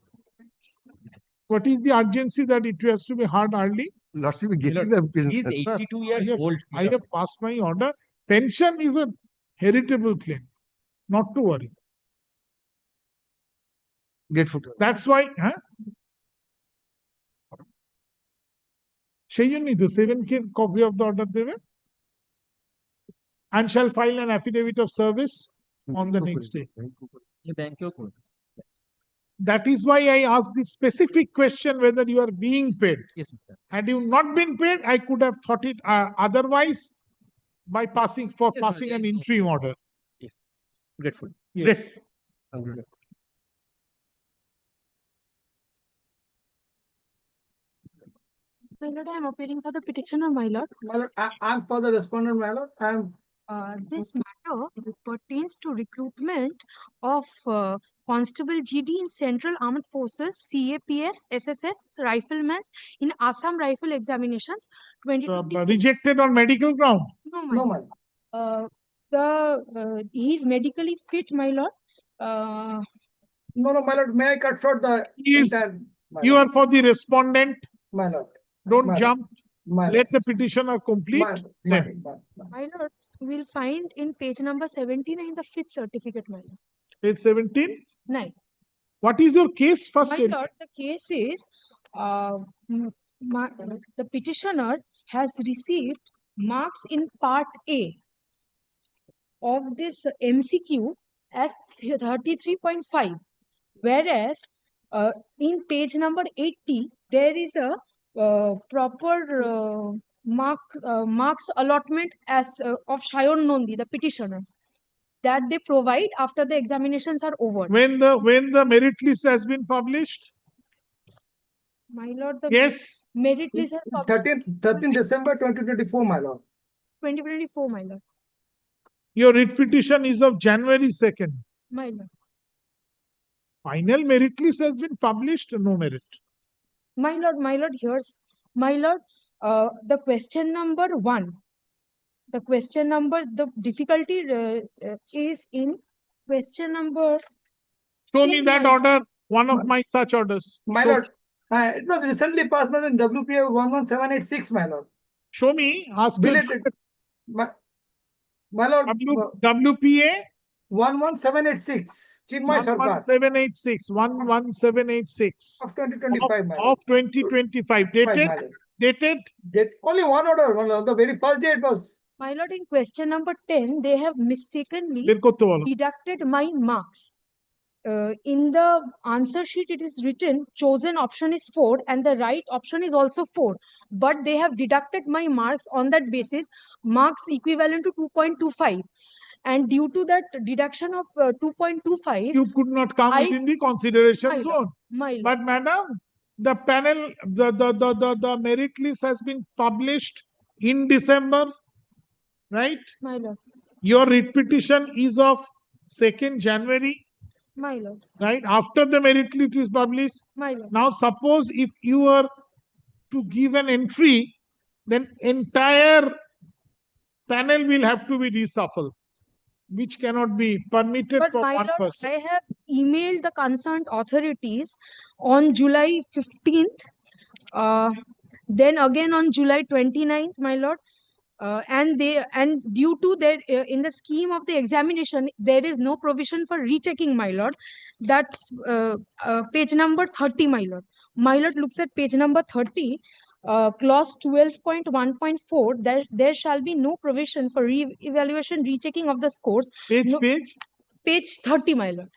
What is the urgency that it has to be heard early? Lordship, we get Lord, the he is pension. 82 years I have, old. I have passed my order. Pension is a heritable claim. Not to worry. Grateful to him. That's why, সেই জন্যই তো 7K copy of the order দেবে and shall file an affidavit of service on the next day. That is why I asked the specific question whether you are being paid. Yes, sir. Had you not been paid, I could have thought it otherwise by passing an interim order. Yes. Grateful. Yes. I'm grateful. My lord, I am appearing for the petitioner, my lord. My lord, I'm for the respondent, my lord. This matter pertains to recruitment of Constable GD in Central Armed Forces, CAPFs, SSFs, riflemen in Assam Rifle Examinations 2024. Rejected on medical ground. No, my lord. He is medically fit, my lord. No, my lord, may I cut short the entire? You are for the respondent. My lord. Don't My jump. lord. Let the petitioner complete. Then. My lord, we'll find in page number 79 the fit certificate, my lord. Page 17. 9. What is your case first? My lord, the case is the petitioner has received marks in part A of this MCQ as 33.5, whereas in page number 80 there is a proper marks allotment as of Shayon Nondi, the petitioner, that they provide after the examinations are over. When the merit list has been published? My lord, the Yes. merit list has published 13 December 2024, my lord. 2024, my lord. Your writ petition is of January 2nd. My lord. Final merit list has been published, no merit. My lord, here's my lord, the question number 1. The question number, the difficulty is in question number. Show me that order, one of my such orders. My lord, it was recently passed in WPA 11786, my lord. Show me, ask Belated. My lord, WPA 11786. Chinmay Sarkar. 11786. Of 2025, my lord. Of 2025. Dated? Only one order, my lord. The very first day it was. My lord, in question number 10, they have mistakenly deducted my marks. In the answer sheet, it is written chosen option is 4 and the right option is also 4. But they have deducted my marks on that basis, marks equivalent to 2.25. And due to that deduction of 2.25, You could not come I- within the consideration My lord, zone. my lord. But madam, the panel, the merit list has been published in December, right? My lord, Your writ petition is of 2nd January, my lord, right? After the merit list is published. my lord. Now, suppose if you were to give an entry, then entire panel will have to be reshuffled, which cannot be permitted But for my one lord, person. I have emailed the concerned authorities on July 15th. Then again on July 29th, my lord. And due to their in the scheme of the examination, there is no provision for rechecking, my lord. That's page number 30, my lord. My lord looks at page number 30. Clause 12.1.4, there shall be no provision for re-evaluation rechecking of the scores. Page, No- page Page 30, my lord.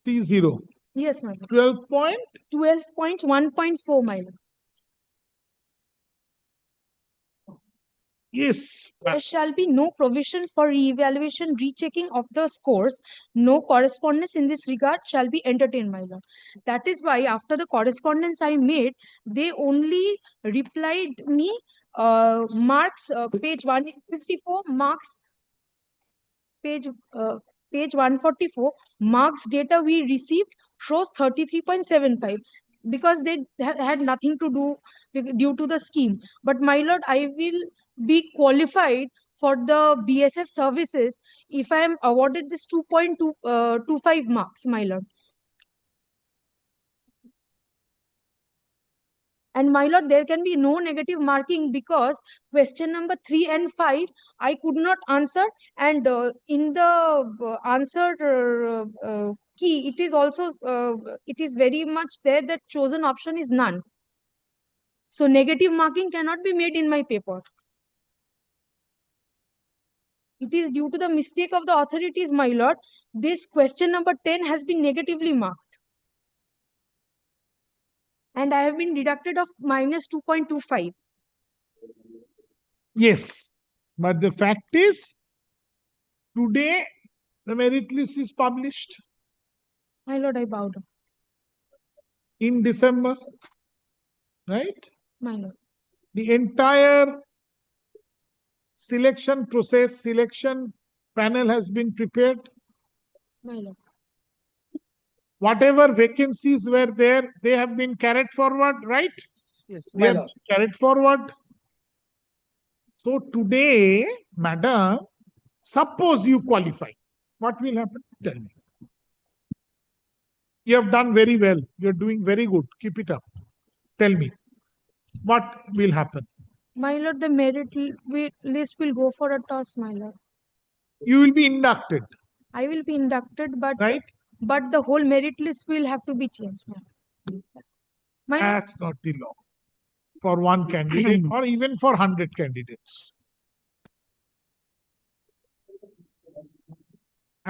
30. Yes, my lord. 12.1.4, my lord. Yes. There shall be no provision for re-evaluation rechecking of the scores. No correspondence in this regard shall be entertained, my lord. That is why after the correspondence I made, they only replied me marks page 154, marks page 144, marks data we received shows 33.75, because they had nothing to do due to the scheme. But my lord, I will be qualified for the BSF services if I am awarded this 2.25 marks, my lord. And my lord, there can be no negative marking because question number 3 and 5 I could not answer, and in the answer key it is also it is very much there that chosen option is none. So negative marking cannot be made in my paper. It is due to the mistake of the authorities, my lord. This question number 10 has been negatively marked. And I have been deducted of minus 2.25. Yes. But the fact is, today the merit list is published My lord, I bow down. in December, right? My lord. The entire selection process, selection panel has been prepared. My lord. Whatever vacancies were there, they have been carried forward, right? Yes, They have carried forward. So today, madam, suppose you qualify, what will happen? Tell me. You have done very well. You're doing very good. Keep it up. Tell me, what will happen? My lord, the merit list will go for a toss, my lord. You will be inducted. I will be inducted, but right? But the whole merit list will have to be changed. My That's not the law for one candidate or even for 100 candidates.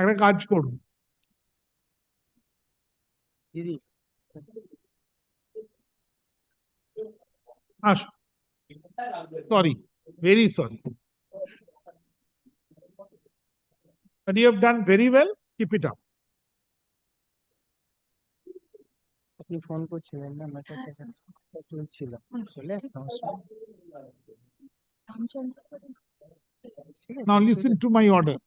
একটা কাজ করুন দিদি আস sorry, very sorry, but you have done very well. Keep it up. আপনি phone করছিলেন না ম্যাটারটা চলছিল চলে আসতাম Now listen to my order.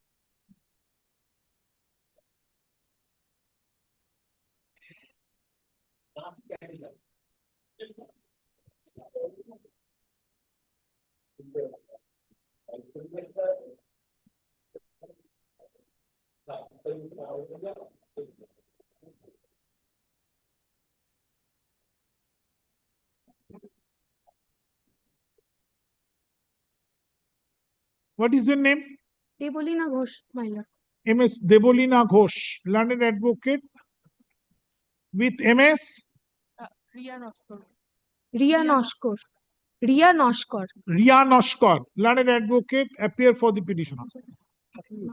What is your name? Debolina Ghosh, my lord. MS Debolina Ghosh, learned advocate with MS Riya Noshkar. Riya Noshkar. Riya Noshkar. Riya Noshkar, learned advocate, appear for the petitioner.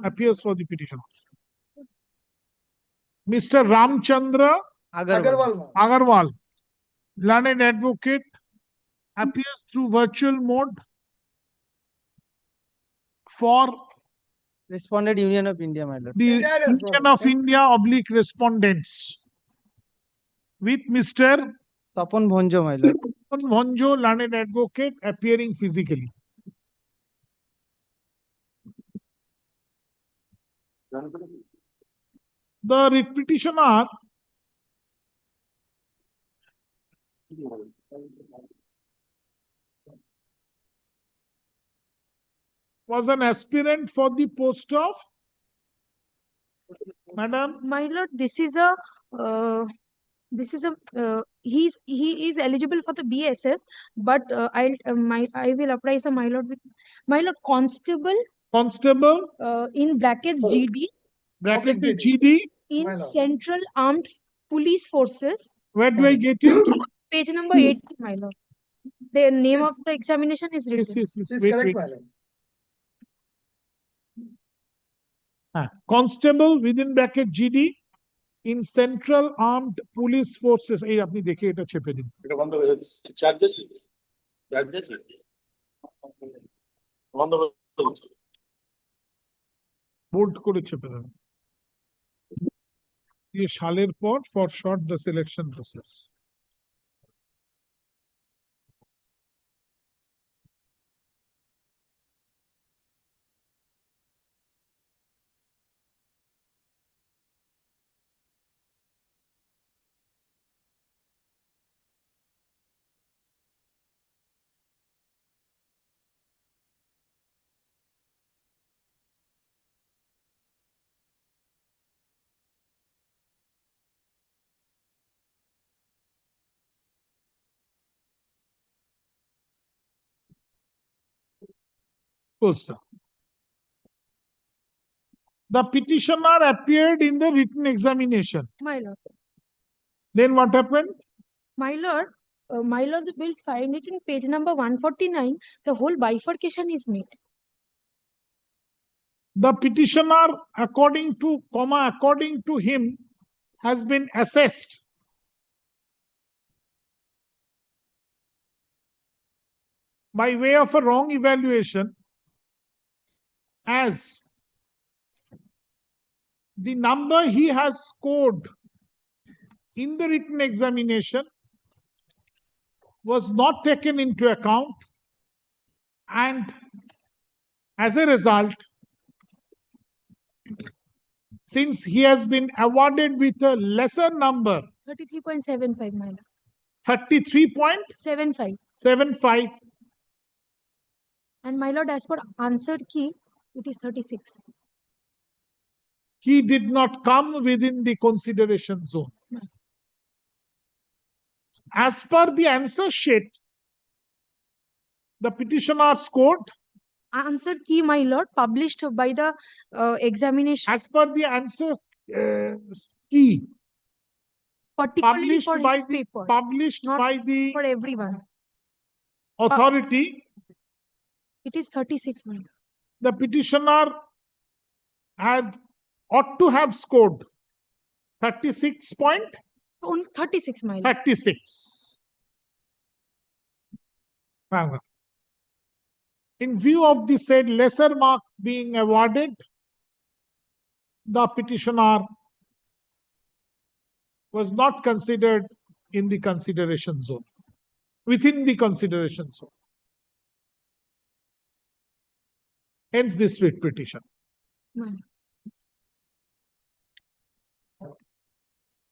Appears for the petitioner. Mr. Ramchandra Agarwal, learned advocate, appears through virtual mode. for Responded Union of India, my lord. the Union of India oblique respondents with Mr. Tapan Bhonjo, my lord. Monjo, learned advocate, appearing physically. The writ petitioner was an aspirant for the post of Madam. My lord, this is a he is eligible for the BSF, but I will apprise the my lord with my lord constable in brackets GD in Central Armed Police Forces. Where do I get it? Page number 8, my lord. The name of the examination is written. Yes. Wait. Constable within bracket GD in Central Armed Police Forces. এই আপনি দেখে এটা চেপে দিন। এটা বন্ধ করে charges বন্ধ করে বোল্ড করে চেপে দেন। ये সালের পর for short the selection process. Full stop. The petitioner appeared in the written examination. My lord. Then what happened? My lord will find it in page number 149. The whole bifurcation is made. The petitioner, according to him, has been assessed by way of a wrong evaluation as the number he has scored in the written examination was not taken into account, and as a result, since he has been awarded with a lesser number, 33.75, my lord. 33.75. And my lord, as per answered key, it is 36. He did not come within the consideration zone. As per the answer sheet, the petitioner scored. Answered key, my lord, published by the examination. As per the answer key, particularly published for by his the paper, published not by the for everyone. authority, It is 36, my lord. the petitioner ought to have scored 36 point. Only 36, my lord. 36. In view of the said lesser mark being awarded, the petitioner was not considered in the consideration zone, within the consideration zone. Hence this writ petition.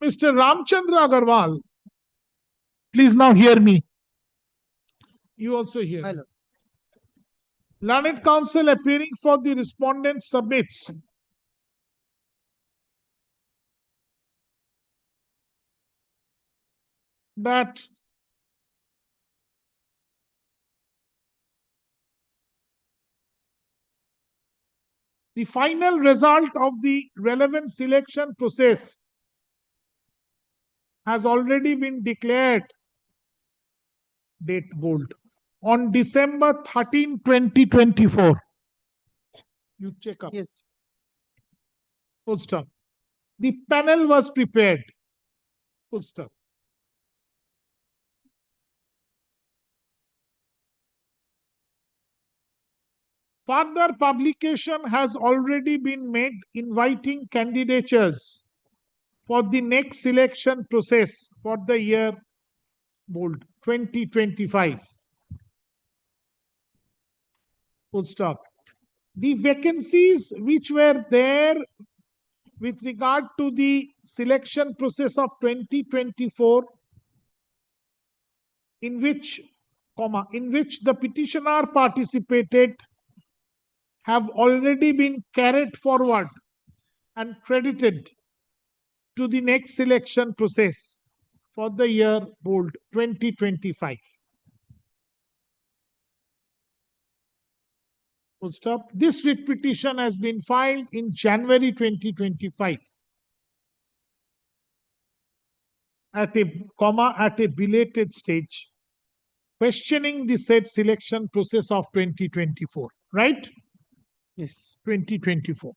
Mr. Ramchandra Agarwal, please now hear me. You also hear. Hello. Learned counsel appearing for the respondent submits that the final result of the relevant selection process has already been declared, date bold, on December 13, 2024. You check up. Yes. Full stop. The panel was prepared. Full stop. Further publication has already been made inviting candidatures for the next selection process for the year bold 2025. Full stop. The vacancies which were there with regard to the selection process of 2024, in which the petitioner participated, have already been carried forward and credited to the next selection process for the year bold 2025. Full stop. This writ petition has been filed in January 2025 at a belated stage, questioning the said selection process of 2024, right? Yes. 2024.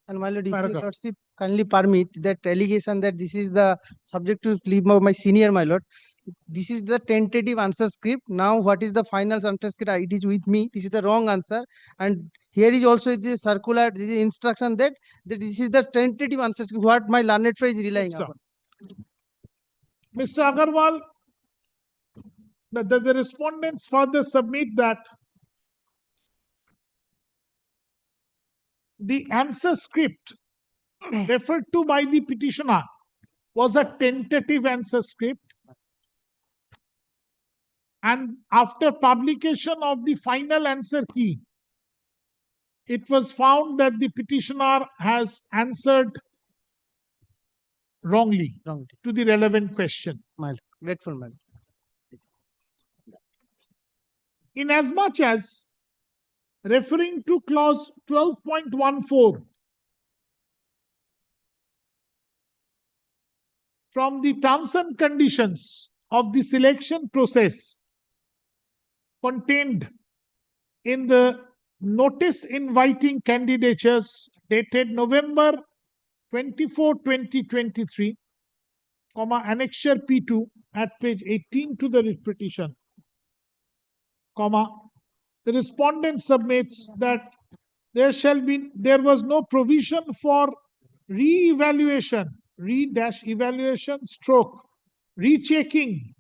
And my lord, if your Paragraph. lordship kindly permit that allegation that this is the subject to leave my senior, my lord. This is the tentative answer script. Now, what is the final answer script? It is with me. This is the wrong answer. And here is also the circular, this is instruction that this is the tentative answer script, what my learned friend is relying upon. Mr. Agarwal, the respondents further submit that the answer script referred to by the petitioner was a tentative answer script, and after publication of the final answer key, it was found that the petitioner has answered wrongly to the relevant question. Grateful, man. Inasmuch as referring to clause 12.14 from the terms and conditions of the selection process contained in the notice inviting candidatures dated November 24, 2023, annexure P2 at page 18 to the writ petition, the respondent submits that there was no provision for re-evaluation, re-evaluation stroke, rechecking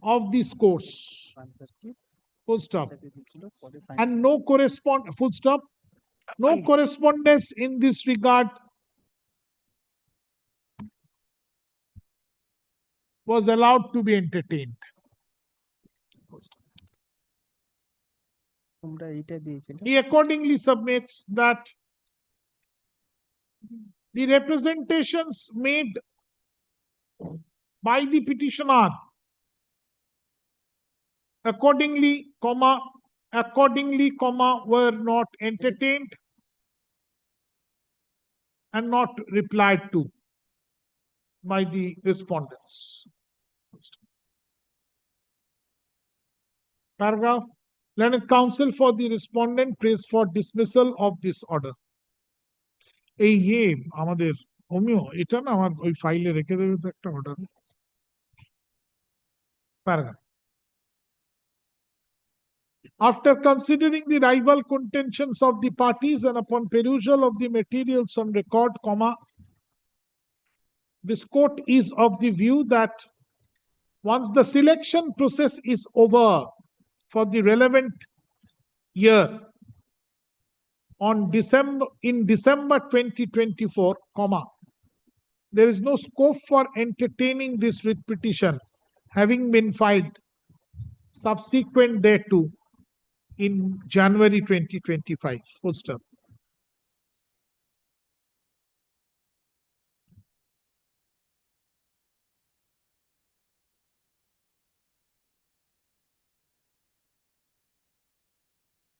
of this course. Full stop. And no full stop. No correspondence in this regard was allowed to be entertained. He accordingly submits that the representations made by the petitioner accordingly, were not entertained and not replied to by the respondents. Paragraph. Learned counsel for the respondent prays for dismissal of this order. এই আমাদের homeo এটা না আমার ওই ফাইলে রেখে দেবে তো একটা order. Paragraph. After considering the rival contentions of the parties and upon perusal of the materials on record, this court is of the view that once the selection process is over for the relevant year in December 2024, there is no scope for entertaining this writ petition having been filed subsequent thereto in January 2025. Full stop.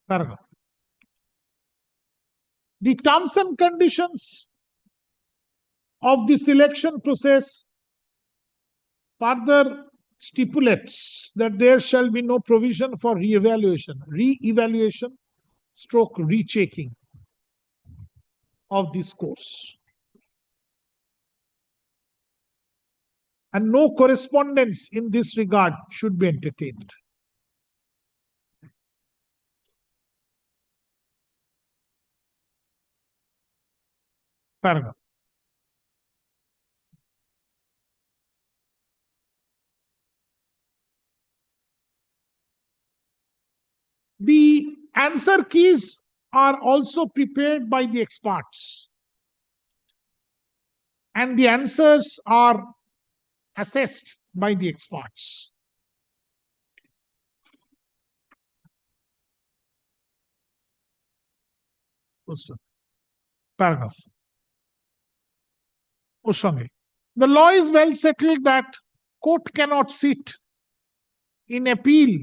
Paragraph. The terms and conditions of the selection process further stipulates that there shall be no provision for re-evaluation stroke rechecking of this course. And no correspondence in this regard should be entertained. Paragraph. The answer keys are also prepared by the experts, and the answers are assessed by the experts. Paragraph. The law is well settled that court cannot sit in appeal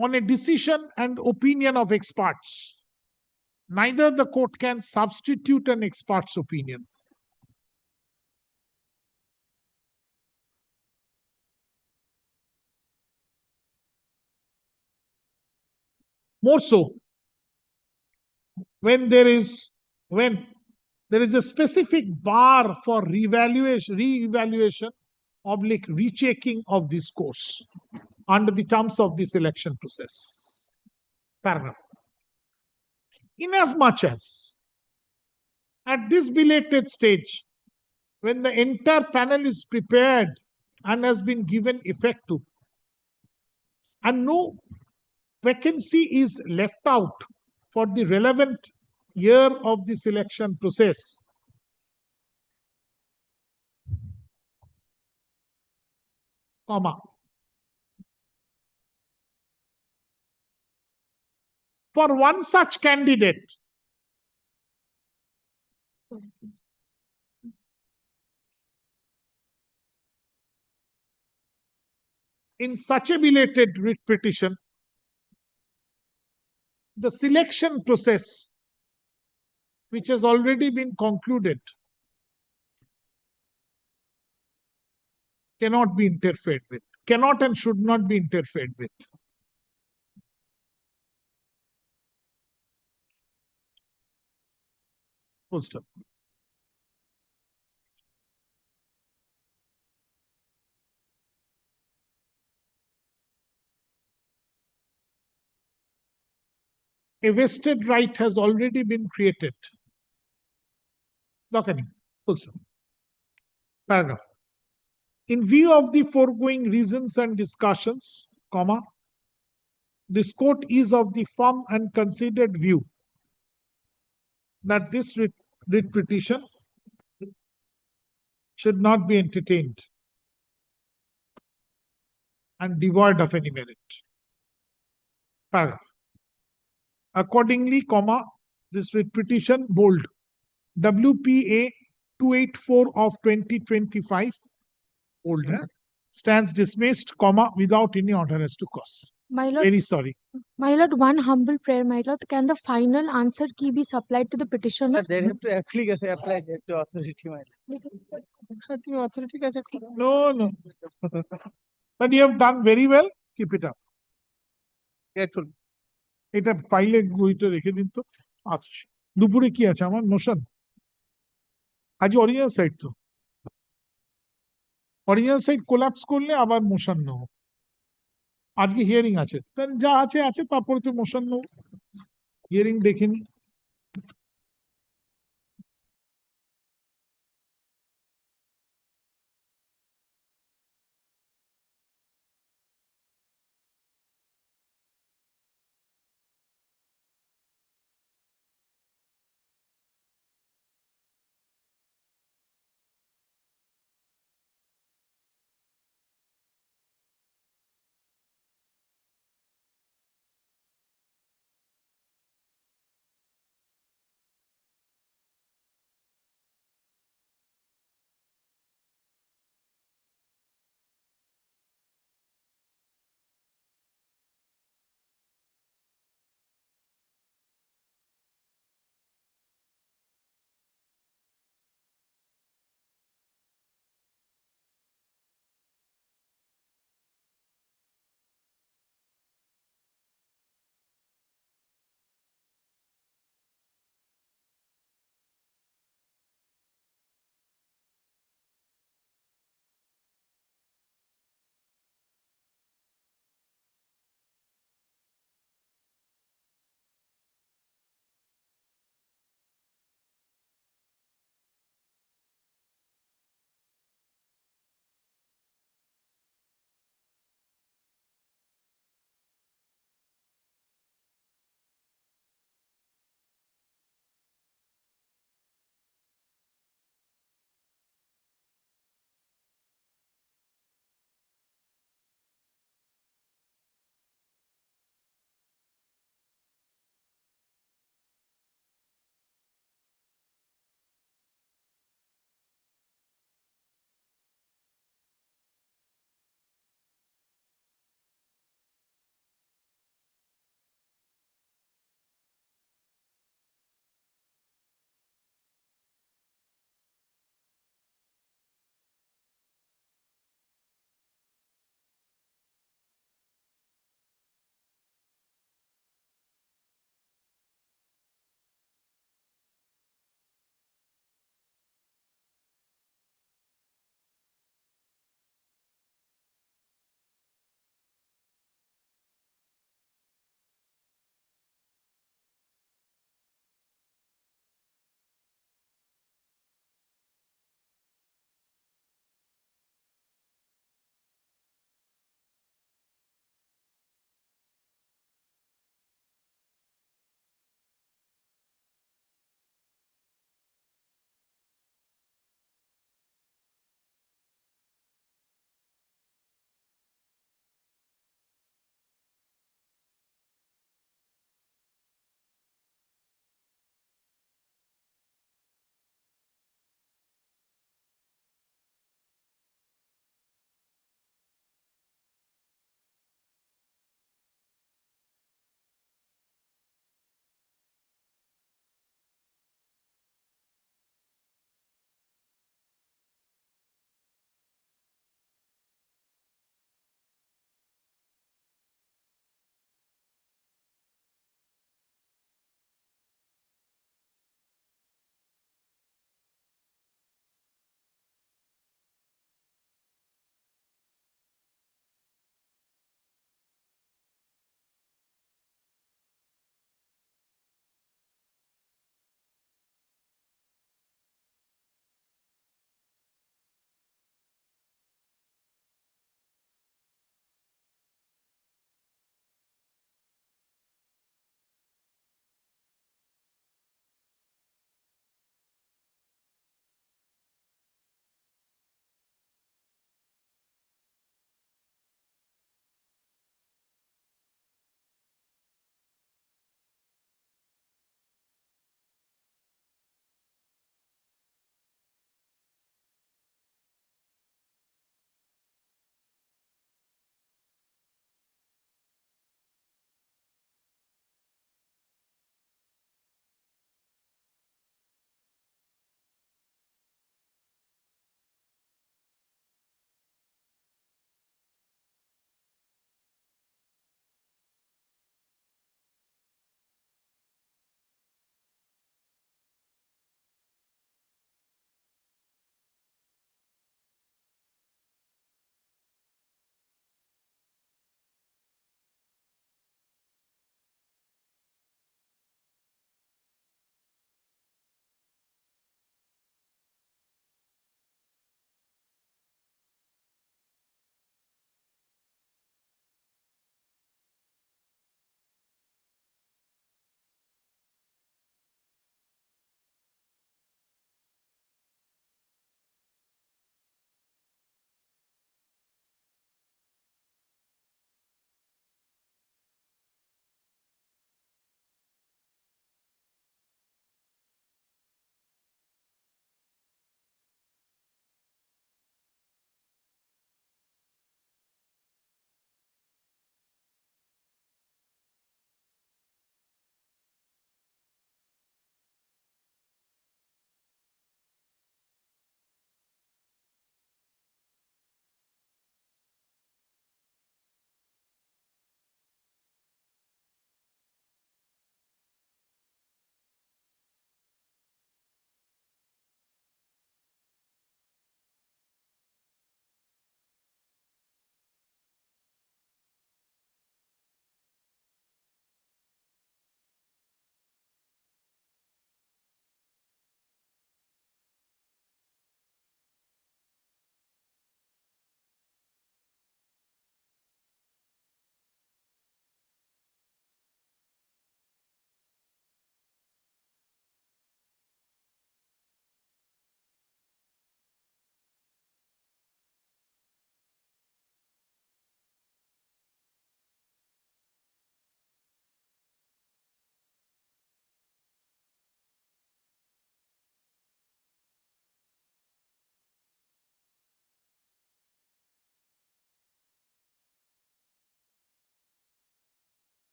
on a decision and opinion of experts. Neither the court can substitute an expert's opinion. More so, when there is a specific bar for re-evaluation oblique rechecking of this course under the terms of this election process. Paragraph. Inasmuch as at this belated stage, when the entire panel is prepared and has been given effect to, and no vacancy is left out for the relevant year of the selection process, comma, for one such candidate, in such a belated writ petition, the selection process, which has already been concluded, cannot be interfered with, cannot and should not be interfered with. Full stop. A vested right has already been created. Full stop. Paragraph. In view of the foregoing reasons and discussions, comma, this court is of the firm and considered view that this writ petition should not be entertained and devoid of any merit. Paragraph. Accordingly, comma, this writ petition, bold, WPA 284 of 2025, bold, stands dismissed, comma, without any order as to cause. My lord, Very sorry. my lord, one humble prayer, my lord. Can the final answer key be supplied to the petitioner? They have to apply to authority, my lord. Authority No. But you have done very well. Keep it up. Careful. এটা ফাইলে বইটা রেখে দিন তো। আচ্ছা, দুপুরে কি আছে আমার মোশন? আজ অরিজিনাল সাইড তো, অরিজিনাল সাইড কোলাপস করলে আবার মোশন নেব। আজকে হিয়ারিং আছে, যা আছে তারপরে তো মোশন নেব। হিয়ারিং দেখিনি।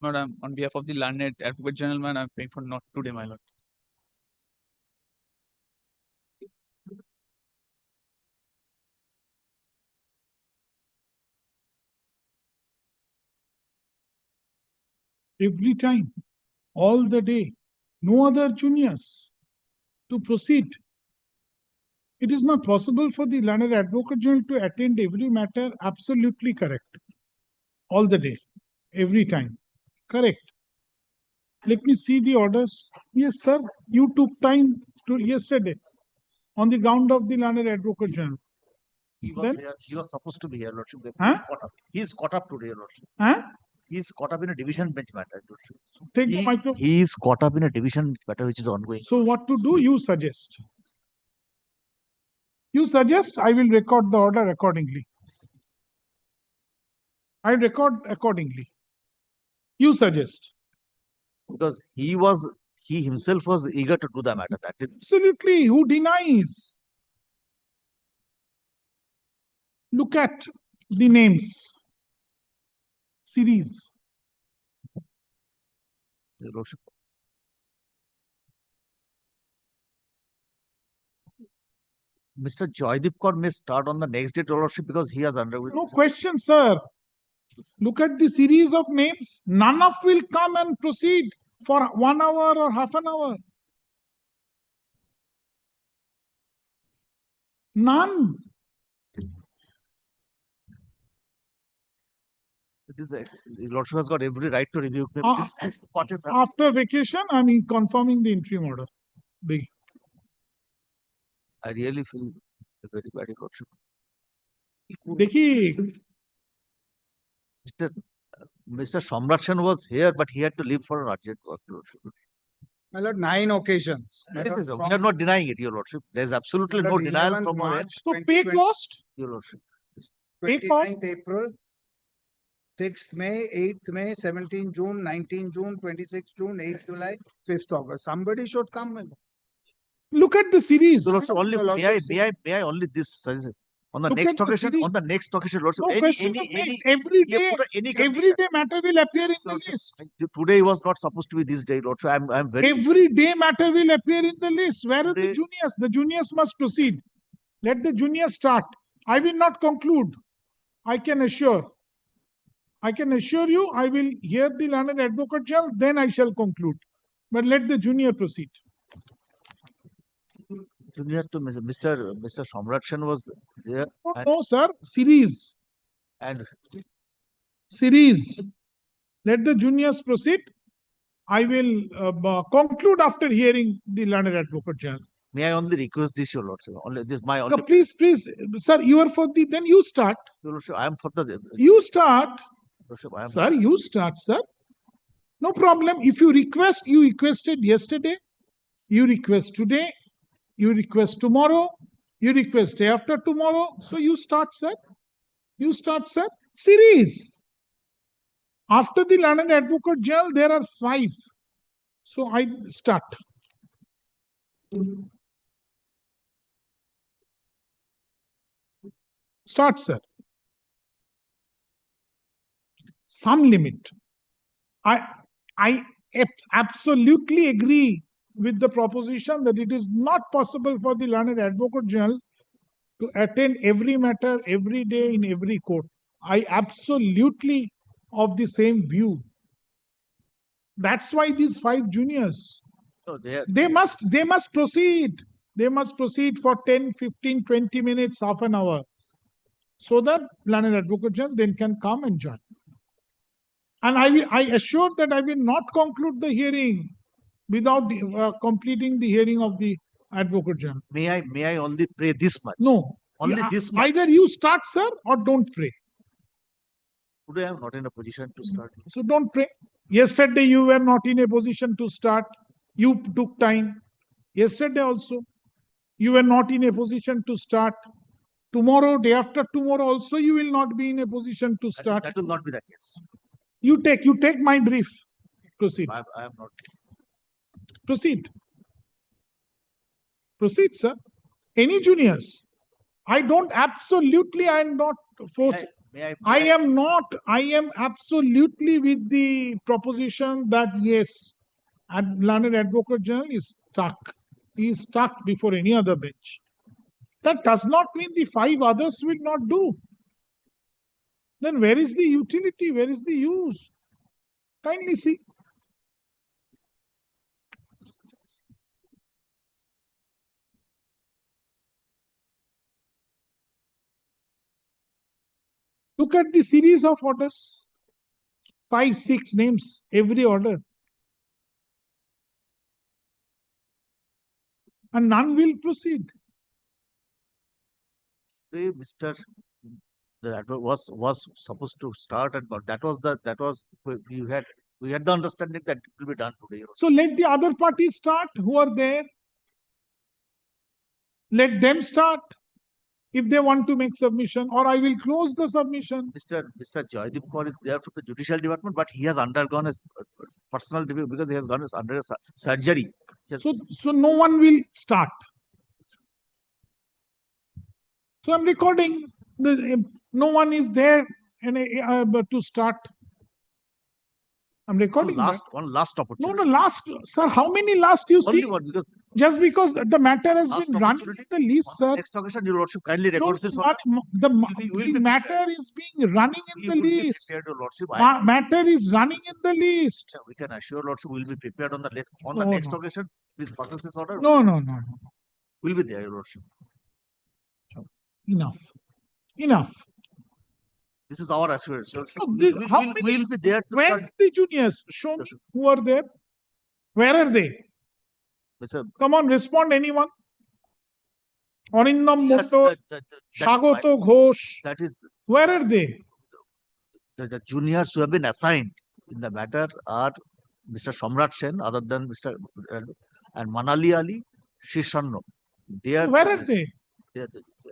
Madam, on behalf of the learned advocate general, I'm praying for not today, my lord. Every time, all the day, no other juniors to proceed. It is not possible for the learned advocate general to attend every matter. Absolutely correct. All the day, every time. Correct. Let me see the orders. Yes, sir. You took time to yesterday on the ground of the learned advocate general. He was Then- here. He was supposed to be here, Lordship. Huh? He's caught up. He's caught up today, Lordship. Huh? He's caught up in a division bench matter, Lordship. Take the micro. He is caught up in a division matter which is ongoing. So what to do? You suggest. You suggest, I will record the order accordingly. I record accordingly. You suggest. Because he himself was eager to do the matter. That is Absolutely. Who denies? Look at the names. Series. Your Lordship. Mr. Joydeep Kaur may start on the next day, Your Lordship, because he has undergone. No question, sir. Look at the series of names. None of will come and proceed for 1 hour or half an hour. None. Your Lordship has got every right to rebuke me. Ah, What is happening? After vacation, I mean confirming the interim order. I really feel very bad, Your Lordship. देखिए Mr. Samrakshan was here, but he had to leave for an urgent work, Your Lordship. My lord, 9 occasions. My This lord, is, we from are not denying it, Your Lordship. There is absolutely my no lord, denial 11th from our end, March So pay 2020, cost. Your Lordship. Pay cost. 29th April, 6th May, 8th May, 17th June, 19th June, 26th June, 8th July, 5th August. Somebody should come. My lord. Look at the series. Your Lordship, only Your Lordship, may I only this suggest on the Look next at the occasion, series. Lordship, No question of names. Every day, any every condition. day matter will appear in the list. Today was not supposed to be this day, Lordship. I'm very. Every day matter will appear in the list. Where are the Today- juniors? The juniors must proceed. Let the juniors start. I will not conclude. I can assure. I can assure you, I will hear the learned advocate general, then I shall conclude. But let the junior proceed. Junior to Mr. Samrakshan was there. No, sir. Series. And Series. Let the juniors proceed. I will conclude after hearing the learned advocate general. may I only request this, Your Lordship? Only this, my only. Please, sir, you are for the, then you start. Your Lordship, I am for the. You start. Lordship, I am. Sir, you start, sir. No problem. If you request, you requested yesterday, you request today, you request tomorrow, you request day after tomorrow. So you start, sir. You start, sir. Series. After the learned advocate general, there are 5. So I start. Start, sir. Some limit. I absolutely agree with the proposition that it is not possible for the learned advocate general to attend every matter every day in every court. I absolutely of the same view. That's why these 5 juniors, No, they must proceed. They must proceed for 10, 15, 20 minutes, half an hour, so that learned advocate general then can come and join. And I assure that I will not conclude the hearing without completing the hearing of the advocate general. May I only pray this much? No. Only this much. Either you start, sir, or don't pray. Today I am not in a position to start. So don't pray. Yesterday you were not in a position to start. You took time. Yesterday also, you were not in a position to start. Tomorrow, day after tomorrow also, you will not be in a position to start. That will not be the case. You take my brief. Proceed. I am not. Proceed. Proceed, sir. Any juniors? I am not forced. I am absolutely with the proposition that yes, learned advocate general is stuck. He is stuck before any other bench. That does not mean the 5 others will not do. Then where is the utility? Where is the use? Kindly see. Look at the series of orders. 5, 6 names, every order. And none will proceed. Mr. That was supposed to start, and that was we had the understanding that it will be done today. So let the other parties start who are there. Let them start if they want to make submission, or I will close the submission. Mr. Joydeep Kaur is there for the judicial department, but he has undergone a personal review because he has gone under a surgery. So no one will start. So I'm recording. No one is there to start. I'm recording. One last opportunity. No, last, sir. How many last you see? Only one, because just because the matter has been running in the list, sir. Next occasion, your lordship kindly records this. The matter is being running in the list. Prepared, your lordship. Matter is running in the list. We can assure lordship we will be prepared on the next occasion. Please process this order. No. We'll be there, your lordship. Enough. This is our assurance. We'll be there. Where are the juniors? Show me who are there. Where are they? Come on, respond, anyone. Arindam Motto, Shagoto Ghosh. That is. Where are they? The juniors who have been assigned in the matter are Mr. Samrat Sen, other than Mr. and Manali Ali, Shishanno. Where are they?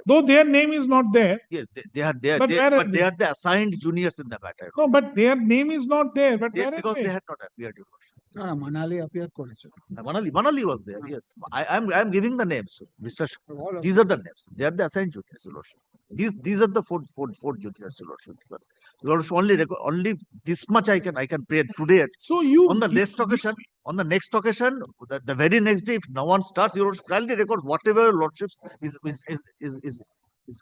Though their name is not there. Yes, they are there. But they are the assigned juniors in the matter. No, but their name is not there. But where because are they? They had not appeared. Manali appeared. Manali was there. Yes, I'm giving the names. Mr. These are the names. They are the assigned juniors, Your Lordship. These are the four juniors, Your Lordship. Your Lordship, only this much I can pray today. So you on the next occasion, the very next day, if no one starts, Your Lordship kindly record whatever Your Lordships is.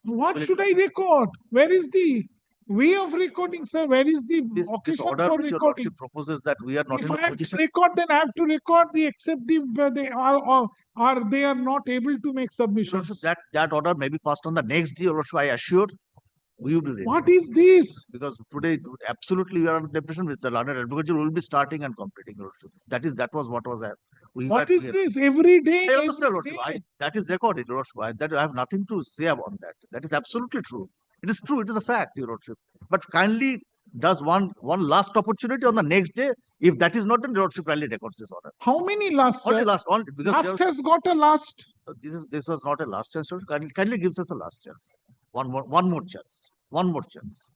What should I record? Where is the way of recording, sir? Where is the this order for which Your recording? Lordship proposes that we are not If in I a have position. to record, then I have to record the except if they are they are not able to make submissions. That order may be passed on the next day, Your Lordship. I assure we will be ready. What is this? Because today, absolutely, we are under the impression with the learned advocate will be starting and completing. Your Lordship. That was what was. What is this? Every day? I understand, Lordship. That is recorded, Your Lordship. I have nothing to say about that. That is absolutely true. It is true. It is a fact, Your Lordship. But kindly does one last opportunity on the next day. If that is not done, Your Lordship kindly records this order. How many last? Only last. Because last has got a last. This was not a last chance. Kindly gives us a last chance. One more chance. One more chance.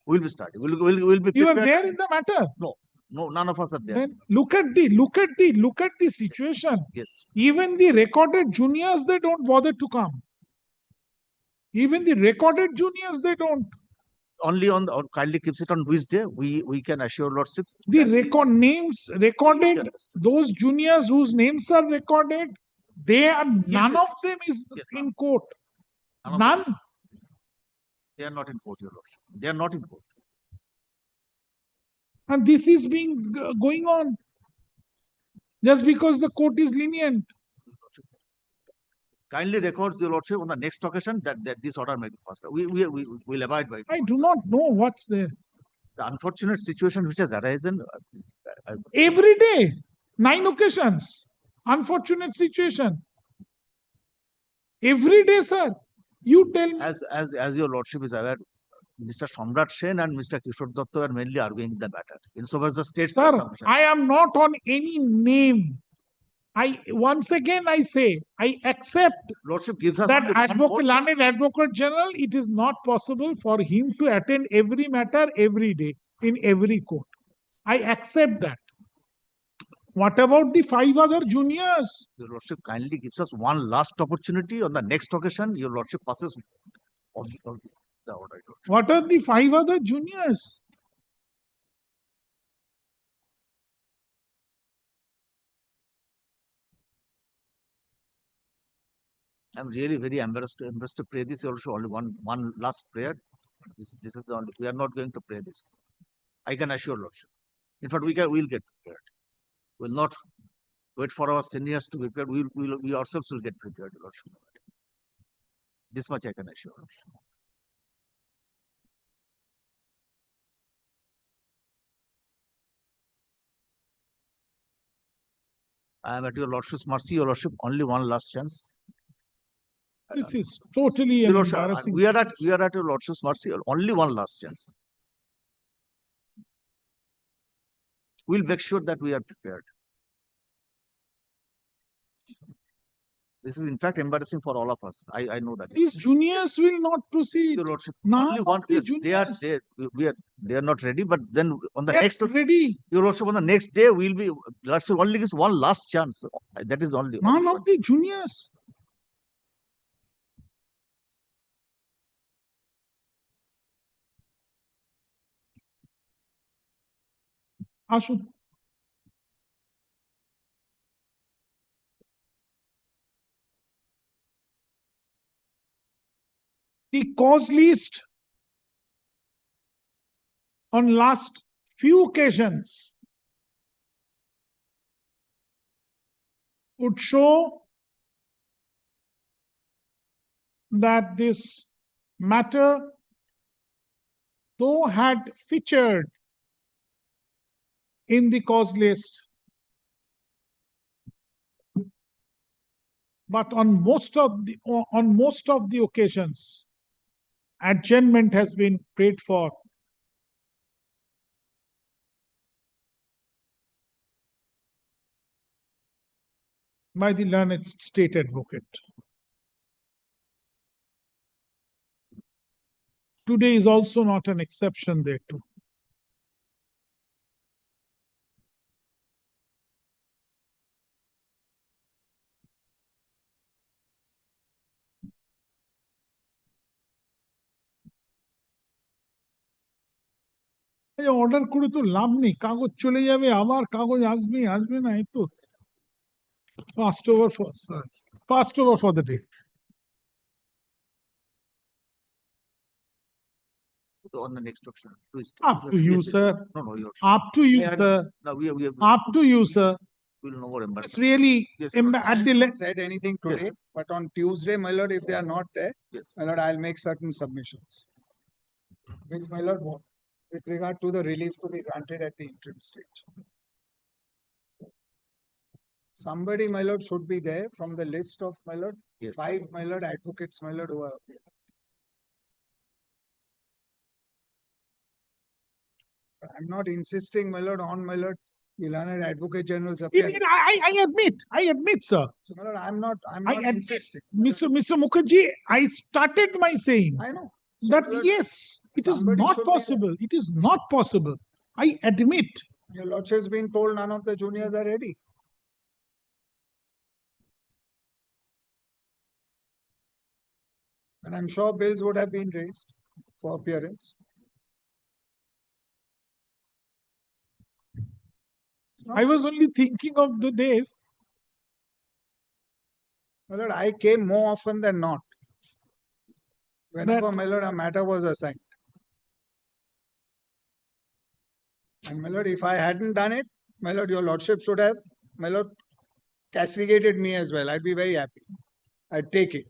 We'll be starting. We'll be. You are there in the matter. No, none of us are there. Then look at the situation. Yes. Even the recorded juniors, they don't bother to come. Even the recorded juniors, they don't. Only kindly keeps it on which day we can assure Lordship. The names recorded, those juniors whose names are recorded, none of them is in court. None. They are not in court, Your Lordship. They are not in court. And this is going on just because the court is lenient. Kindly records, Your Lordship, on the next occasion that this order may be passed. We will abide by it. I do not know what's there. The unfortunate situation which has arisen. Every day, 9 occasions. Unfortunate situation. Every day, sir. You tell me. As Your Lordship is aware, Mr. Samrat Sen and Mr. Kishore Datta are mainly arguing the matter. Insofar as the states. Sir, I am not on any name. Once again I say, I accept Lordship gives us that learned advocate general, it is not possible for him to attend every matter every day in every court. I accept that. What about the 5 other juniors? Your Lordship kindly gives us one last opportunity on the next occasion. Your Lordship passes the order. What are the 5 other juniors? I'm really very embarrassed to pray this also. Only one last prayer. This is the only. We are not going to pray this. I can assure Lordship. In fact, we'll get prepared. We'll not wait for our seniors to be prepared. We ourselves will get prepared, Lordship. This much I can assure. I am at your Lordship's mercy, your Lordship. Only one last chance. This is totally Your Lordship, embarrassing. we are at your Lordship's mercy. Only one last chance. We'll make sure that we are prepared. This is in fact embarrassing for all of us. I know that. These juniors will not proceed. Your Lordship, None only of one. the Yes, they are not ready. But then on the They're next ready. Your Lordship, on the next day we'll be. Lordship only gives one last chance. That is only. None of the juniors. Ashun. The cause list on last few occasions would show that this matter, though had featured in the cause list, but on most of the occasions, adjournment has been prayed for. By the learned state advocate. Today is also not an exception there too. Order করে তো লাভ নেই, কাগজ চলে যাবে, আবার কাগজ আসবে না, এই তো passed over for the day. On the next option. Up to you, sir. No, Up to you, sir. No, Up to you, sir. We'll know more embarrassing. It's really at the said anything today, but on Tuesday, my lord, if they are not there, my lord, I'll make certain submissions. Which, my lord, what? With regard to the relief to be granted at the interim stage. Somebody, my lord, should be there from the list of, my lord, 5, my lord, advocates, my lord, who are there. I'm not insisting, my lord, on, my lord, the learned advocate general's appearance. I admit, sir. So, my lord, I'm not insisting. Mr. Mukherjee, I started by saying I know. that my lord, yes, it is somebody not should be there. possible. It is not possible. I admit. Your lordship has been told none of the juniors are ready. And I'm sure bills would have been raised for appearance. I was only thinking of the days. My lord, I came more often than not. Whenever, my lord, a matter was assigned. And my lord, if I hadn't done it, my lord, your lordship should have, my lord, castigated me as well. I'd be very happy. I'd take it.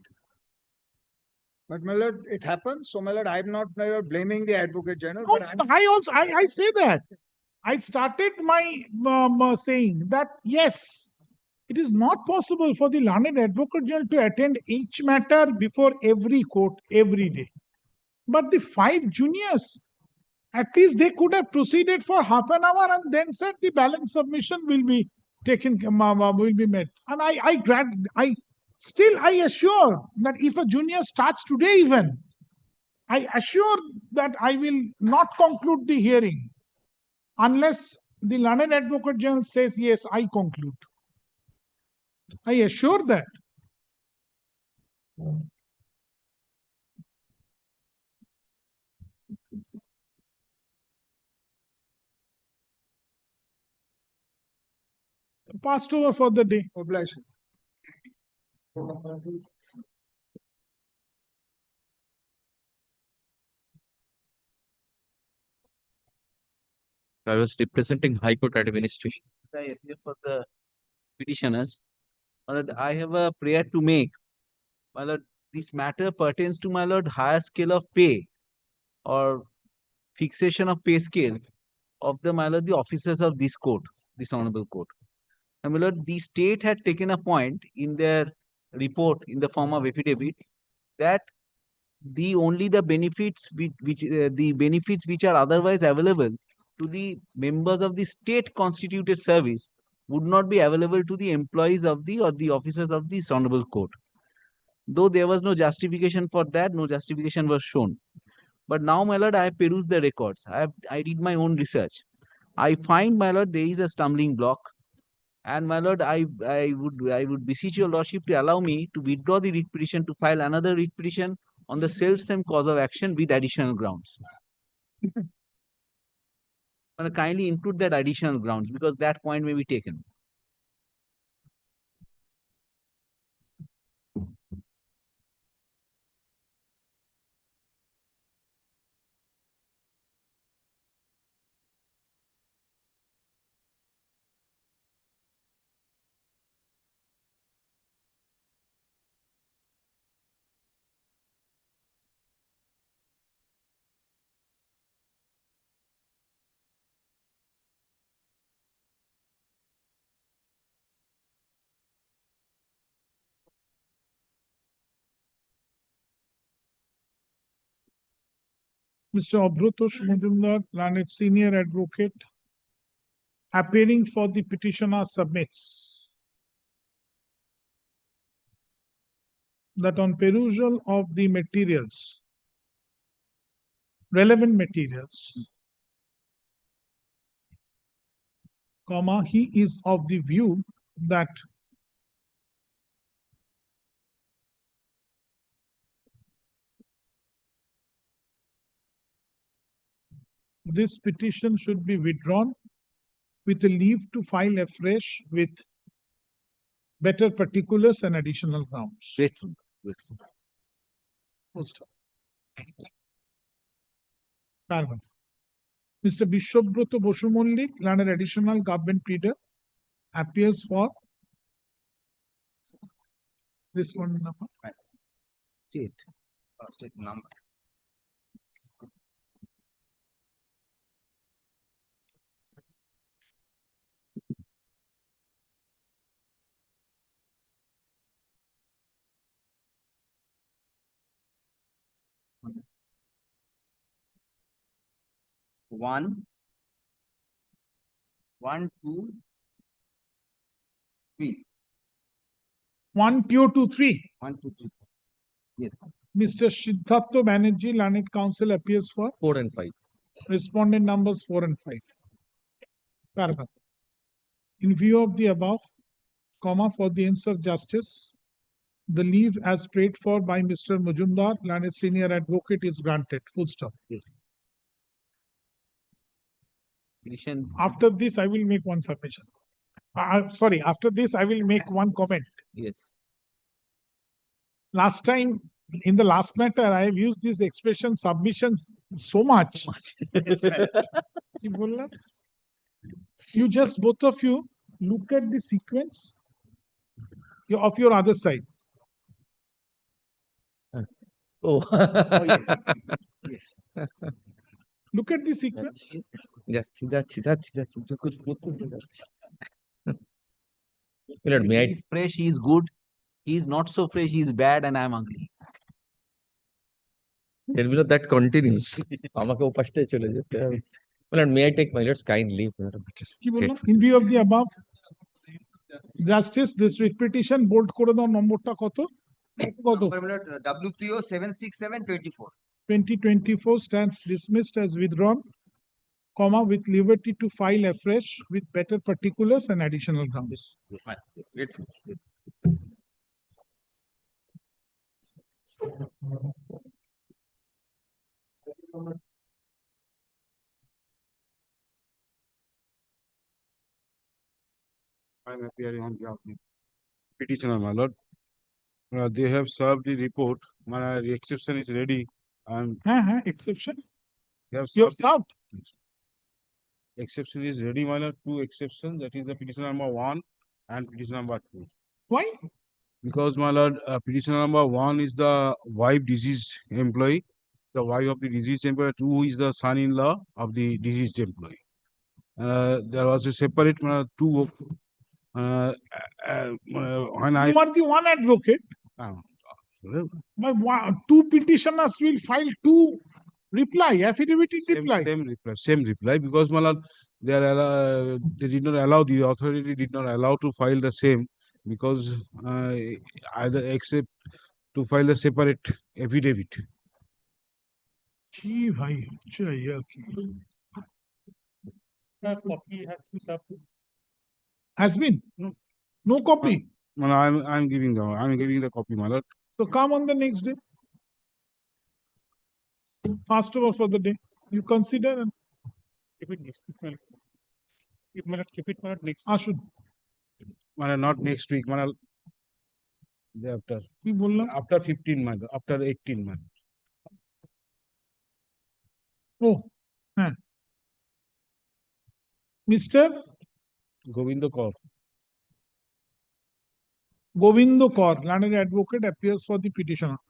But my lord, it happens. So, my lord, I'm not, my lord, blaming the advocate general. No, But I say that. I started my saying that yes, it is not possible for the learned advocate general to attend each matter before every court every day. But the 5 juniors, at least they could have proceeded for half an hour and then said the balance submission will be taken, will be made. And I assure that if a junior starts today even, I assure that I will not conclude the hearing unless the learned advocate general says, yes, I conclude. I assure that. passed over for the day. Obligation. I was representing High Court Administration. I appear for the petitioners. My lord, I have a prayer to make. My lord, this matter pertains to, my lord, higher scale of pay or fixation of pay scale of the, my lord, the officers of this court, this honorable court. And my lord, the state had taken a point in their report in the form of affidavit that only the benefits which are otherwise available to the members of the state constituted service would not be available to the employees of the officers of this honorable court. Though there was no justification for that, no justification was shown. But now, my lord, I have perused the records. I did my own research. I find, my lord, there is a stumbling block. And my lord, I would beseech your lordship to allow me to withdraw the writ petition to file another writ petition on the self-same cause of action with additional grounds. Kindly include that additional grounds because that point may be taken. Mr. Abrutosh Mujumdar, learned senior advocate, appearing for the petitioner submits that on perusal of the materials, relevant materials, he is of the view that this petition should be withdrawn with a leave to file afresh with better particulars and additional grounds. Grateful. Full stop. Paragraph. Mr. Bishobroto Bosu Mollik, learned additional government pleader, appears for this one number. State number. One, 2, 3. 1, 2, 2, 3. 1, 2, 3. Yes. Mr. Siddhartha Banerjee, learned counsel, appears for 4 and 5. Respondent numbers 4 and 5. Paragraph. In view of the above, for the ends of justice, the leave as prayed for by Mr. Mujumdar, learned senior advocate, is granted. Full stop. Yes. After this, I will make one submission. Sorry, after this, I will make one comment. Yes. Last time, in the last matter, I have used this expression submissions so much. You just, both of you, look at the sequence of your other side. Oh, yes. Yes. Look at the sequence. May I? He's fresh, he's good. He's not so fresh, he's bad, and I'm ugly. That continues. আমাকে উপাসটাই চলে যেতে হবে। May I take my lord's kind leave? In view of the above, justice, this writ petition, bold করে দাও নম্বরটা কত? WPO 76724. 2024 stands dismissed as withdrawn, with liberty to file afresh with better particulars and additional grounds. Grateful. I'm appearing on behalf of the petitioner, my lord. They have served the report. My exception is ready, and exception. they have You have served. served. Exception is ready, my lord. Two exceptions. That is the petition number 1 and petition number 2. Why? Because, my lord, petition number 1 is the wife deceased employee, the wife of the deceased employee. 2 is the son-in-law of the deceased employee. There was a separate two. When I You are the one advocate. But two petitioners will file two reply, affidavit in reply. same reply, because, my lord, they did not allow, the authority did not allow to file the same, because either except to file a separate affidavit. কি ভাই হচ্ছে ইয়া কি? Has been? No copy. Well, I'm giving the copy, my lord. So come on the next day. Fast over for the day. You consider and keep it next week. Keep it next. Ashun. Not next week, day after. কি বললাম? After 15 months, after 18 months. Oh, হ্যাঁ। Mr. Govindo Kaur. Govindo Kaur, learned advocate, appears for the petitioner.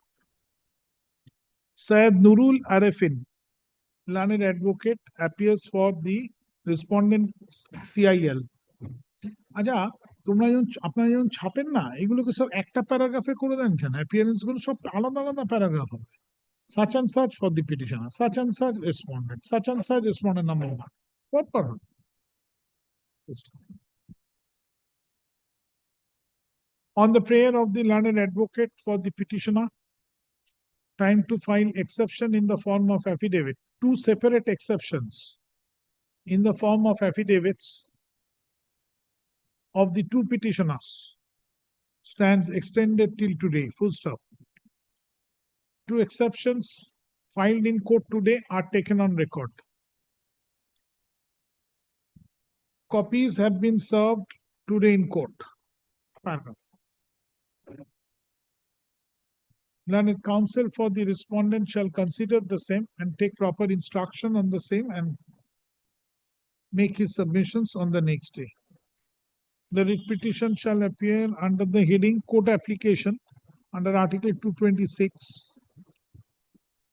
Syed Nurul Arefin, learned advocate, appears for the respondent CIL. আচ্ছা, তোমরা যখন আপনারা যখন ছাপেন না, এগুলোকে সব একটা প্যারাগ্রাফে করে দেন কেন? অ্যাপিয়ারেন্স গুলো সব আলাদা আলাদা প্যারাগ্রাফ হবে। Such and such for the petitioner, such and such respondent, such and such respondent number 1. What problem? On the prayer of the learned advocate for the petitioner, time to file exception in the form of affidavit. Two separate exceptions in the form of affidavits of the two petitioners stands extended till today, full stop. Two exceptions filed in court today are taken on record. Copies have been served today in court. Paragraph. Learned counsel for the respondent shall consider the same and take proper instruction on the same and make his submissions on the next day. The writ petition shall appear under the heading court application under Article 226.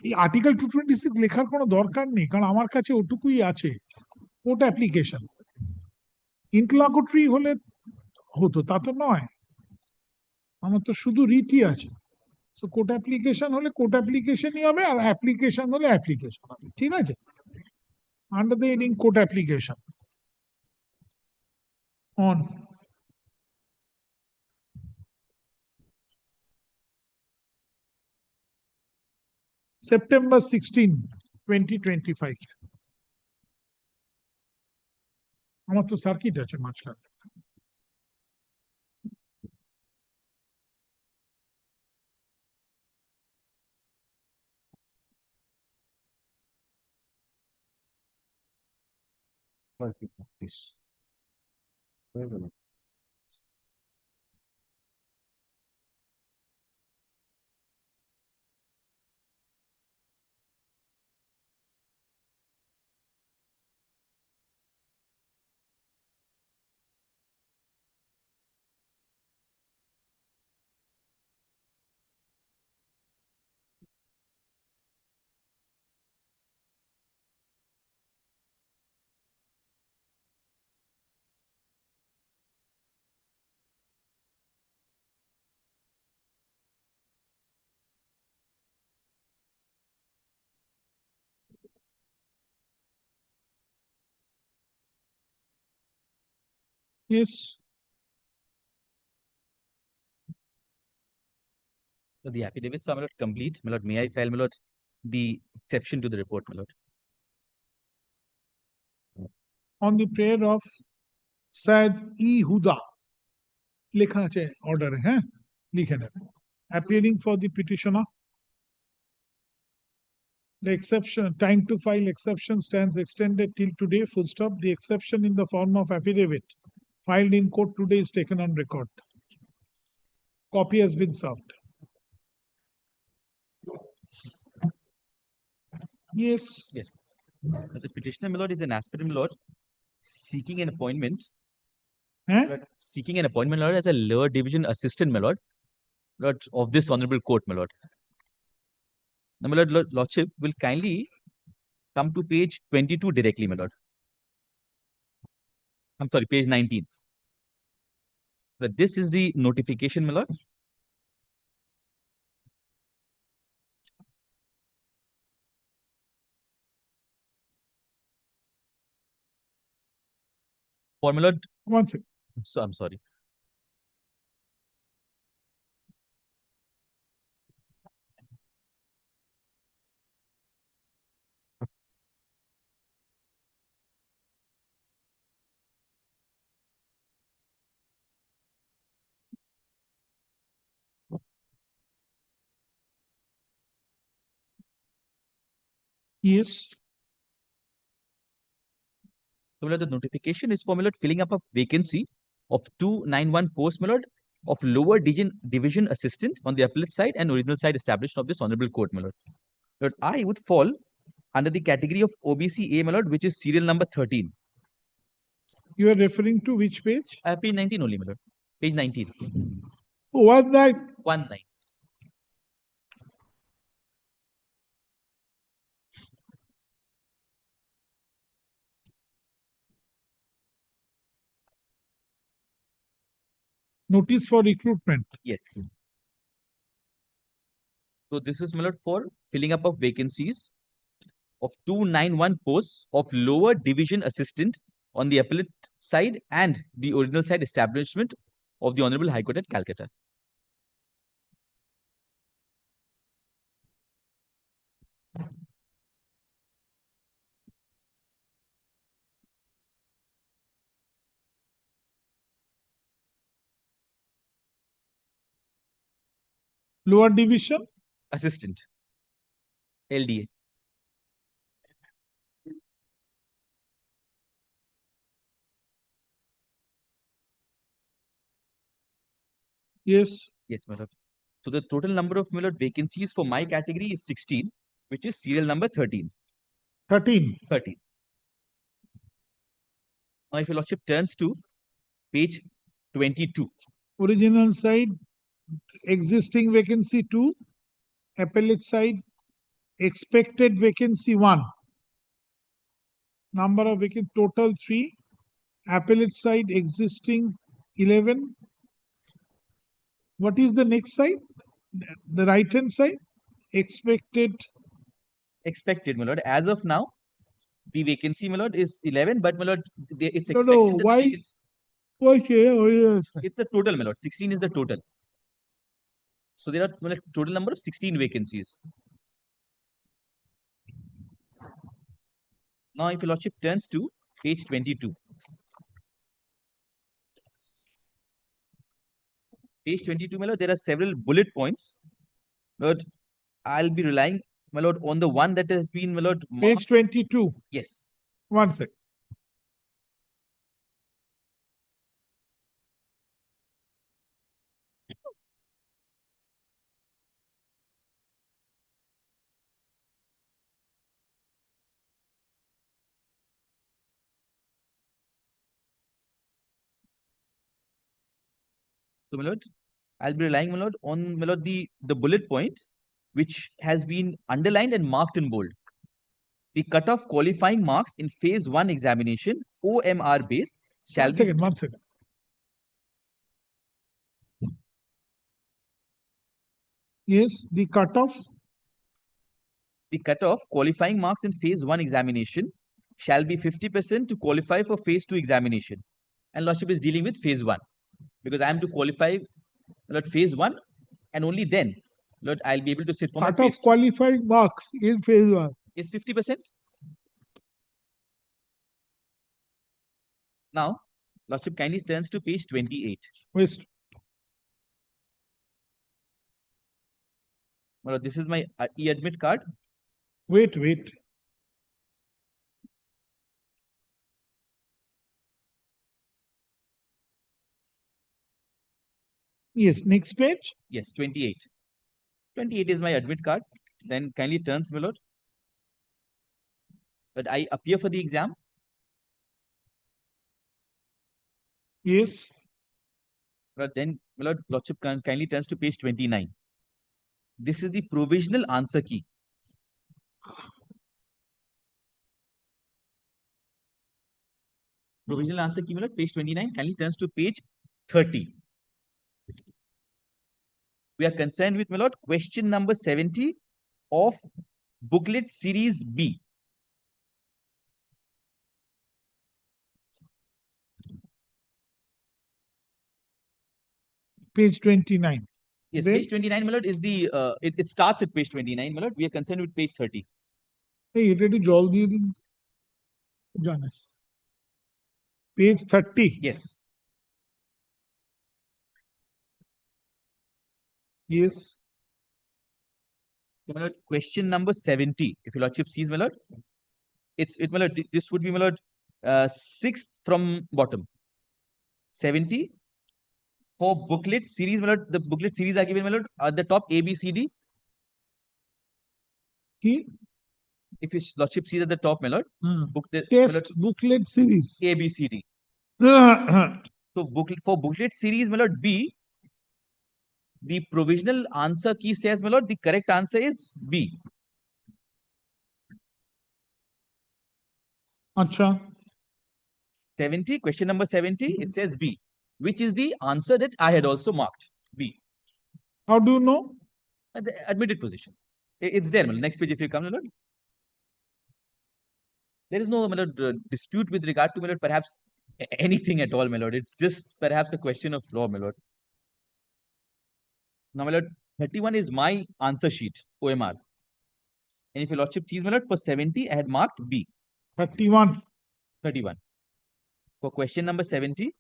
এই article 226 লেখার কোনো দরকার নেই, কারণ আমার কাছে ওটুকুই আছে, court application. ইন্টারলকুটরি হলে হতো, তা তো নয়, আমার তো শুধু রিটই আছে। সো কোর্ট অ্যাপ্লিকেশন হলে কোর্ট অ্যাপ্লিকেশনই হবে, আর অ্যাপ্লিকেশন হলে অ্যাপ্লিকেশন হবে, ঠিক আছে? Under the heading court application on September 16, 2025. আমার তো সার্কিট আছে মাঝখানে। Yes. So the affidavits are, my lord, complete. My lord, may I file, my lord, the exception to the report, my lord? On the prayer of Syed E. Huda, লেখা আছে অর্ডারে, হ্যাঁ লিখে নেবেন, appearing for the petitioner. The exception, time to file exception stands extended till today, full stop. The exception in the form of affidavit filed in court today is taken on record. Copy has been served. Yes. Yes. The petitioner, my lord, is an aspirant, my lord, seeking an appointment. Seeking an appointment, my lord, as a lower division assistant, my lord, of this honorable court, my lord. Now, my lordship will kindly come to page 22 directly, my lord. I'm sorry, page 19. But this is the notification, my lord. For my lord. One second. So I'm sorry. Yes. So, my lord, the notification is for my lord filling up a vacancy of 291 post, my lord, of lower division assistant on the appellate side and original side established of this honorable court, my lord. Lord, I would fall under the category of OBC A, my lord, which is serial number 13. You are referring to which page? Page 19 only, my lord. Page 19. 19. 19. Notice for recruitment. Yes. So this is, my lord, for filling up of vacancies of 291 posts of lower division assistant on the appellate side and the original side establishment of the Honorable High Court at Calcutta. Lower division? Assistant. LDA. Yes. Yes, my lord. So the total number of, my lord, vacancies for my category is 16, which is serial number 13. 13. 13. Now, if your lordship turns to page 22. Original side, existing vacancy 2, appellate side, expected vacancy 1. Number of vacant total 3, appellate side existing 11. What is the next side? The right hand side? Expected. Expected, my lord. As of now, the vacancy, my lord, is 11, but my lord, it's expected. No, that why? Okay, oh yes. It's the total, my lord. 16 is the total. So there are, my lord, total number of 16 vacancies. Now, if your lordship turns to page 22. Page 22, my lord, there are several bullet points. Lord, I'll be relying, my lord, on the one that has been, my lord, marked. Page 22. Yes. One sec. So, my lord, I'll be relying, my lord, on, my lord, the bullet point, which has been underlined and marked in bold. The cutoff qualifying marks in phase 1 examination, OMR based, shall be. One second. Yes, the cutoff. The cutoff qualifying marks in phase 1 examination shall be 50% to qualify for phase 2 examination. And lordship is dealing with phase 1. Because I am to qualify, Lord, phase 1, and only then, Lord, I'll be able to sit for my phase Cutoff 2. qualifying marks in phase 1 is 50%. Now, lordship kindly turns to page 28. West. Well, this is my e-admit card. Wait. Yes, next page. Yes, 28. 28 is my admit card. Then kindly turns, my lord. That I appear for the exam. Yes. But then, my lord, lordship kindly turns to page 29. This is the provisional answer key. Provisional answer key, my lord, page 29, kindly turns to page 30. We are concerned with, my lord, question number 70 of booklet series B. Page 29. Yes, Where- page 29, my lord, is the, it starts at page 29, my lord. We are concerned with page 30. Hey, এটা একটু জল দিয়ে দিন জানাস page 30. Yes. Yes. My lord, question number 70, if your lordship sees, my lord, my lord, this would be, my lord, sixth from bottom. 70 for booklet series, my lord. The booklet series are given, my lord, at the top A, B, C, D. If your lordship sees at the top, my lord, Test booklet series. A, B, C, D. So for booklet series, my lord, B, the provisional answer key says, my lord, the correct answer is B. Acha. 70, question number 70, it says B, which is the answer that I had also marked, B. How do you know? At the admitted position. It's there, my lord. Next page, if you come, my lord. There is no, my lord, dispute with regard to, my lord, perhaps anything at all, my lord. It's just perhaps a question of law, my lord. Now, my lord, 31 is my answer sheet, OMR. And if your lordship sees, my lord, for 70, I had marked B. 31. 31. For question number 70,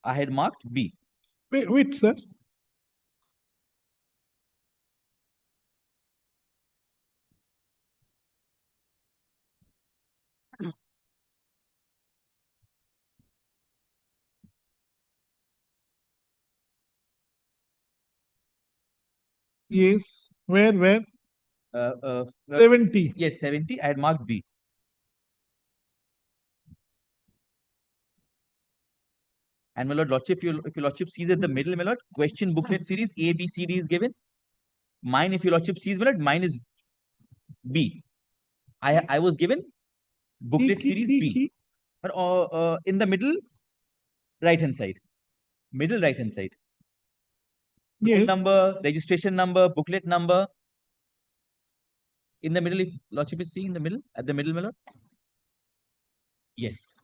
I had marked B. Wait, sir. Yes. Where? 70. Yes, 70. I had marked B. And my lord, lordship, if your lordship sees at the middle, my lord, question booklet series A, B, C, D is given. Mine, if your lordship sees, my lord, mine is B. I was given booklet series B. But in the middle, right hand side. Middle right hand side. Roll number, registration number, booklet number. In the middle, if lordship is seeing in the middle, at the middle, my lord. Yes,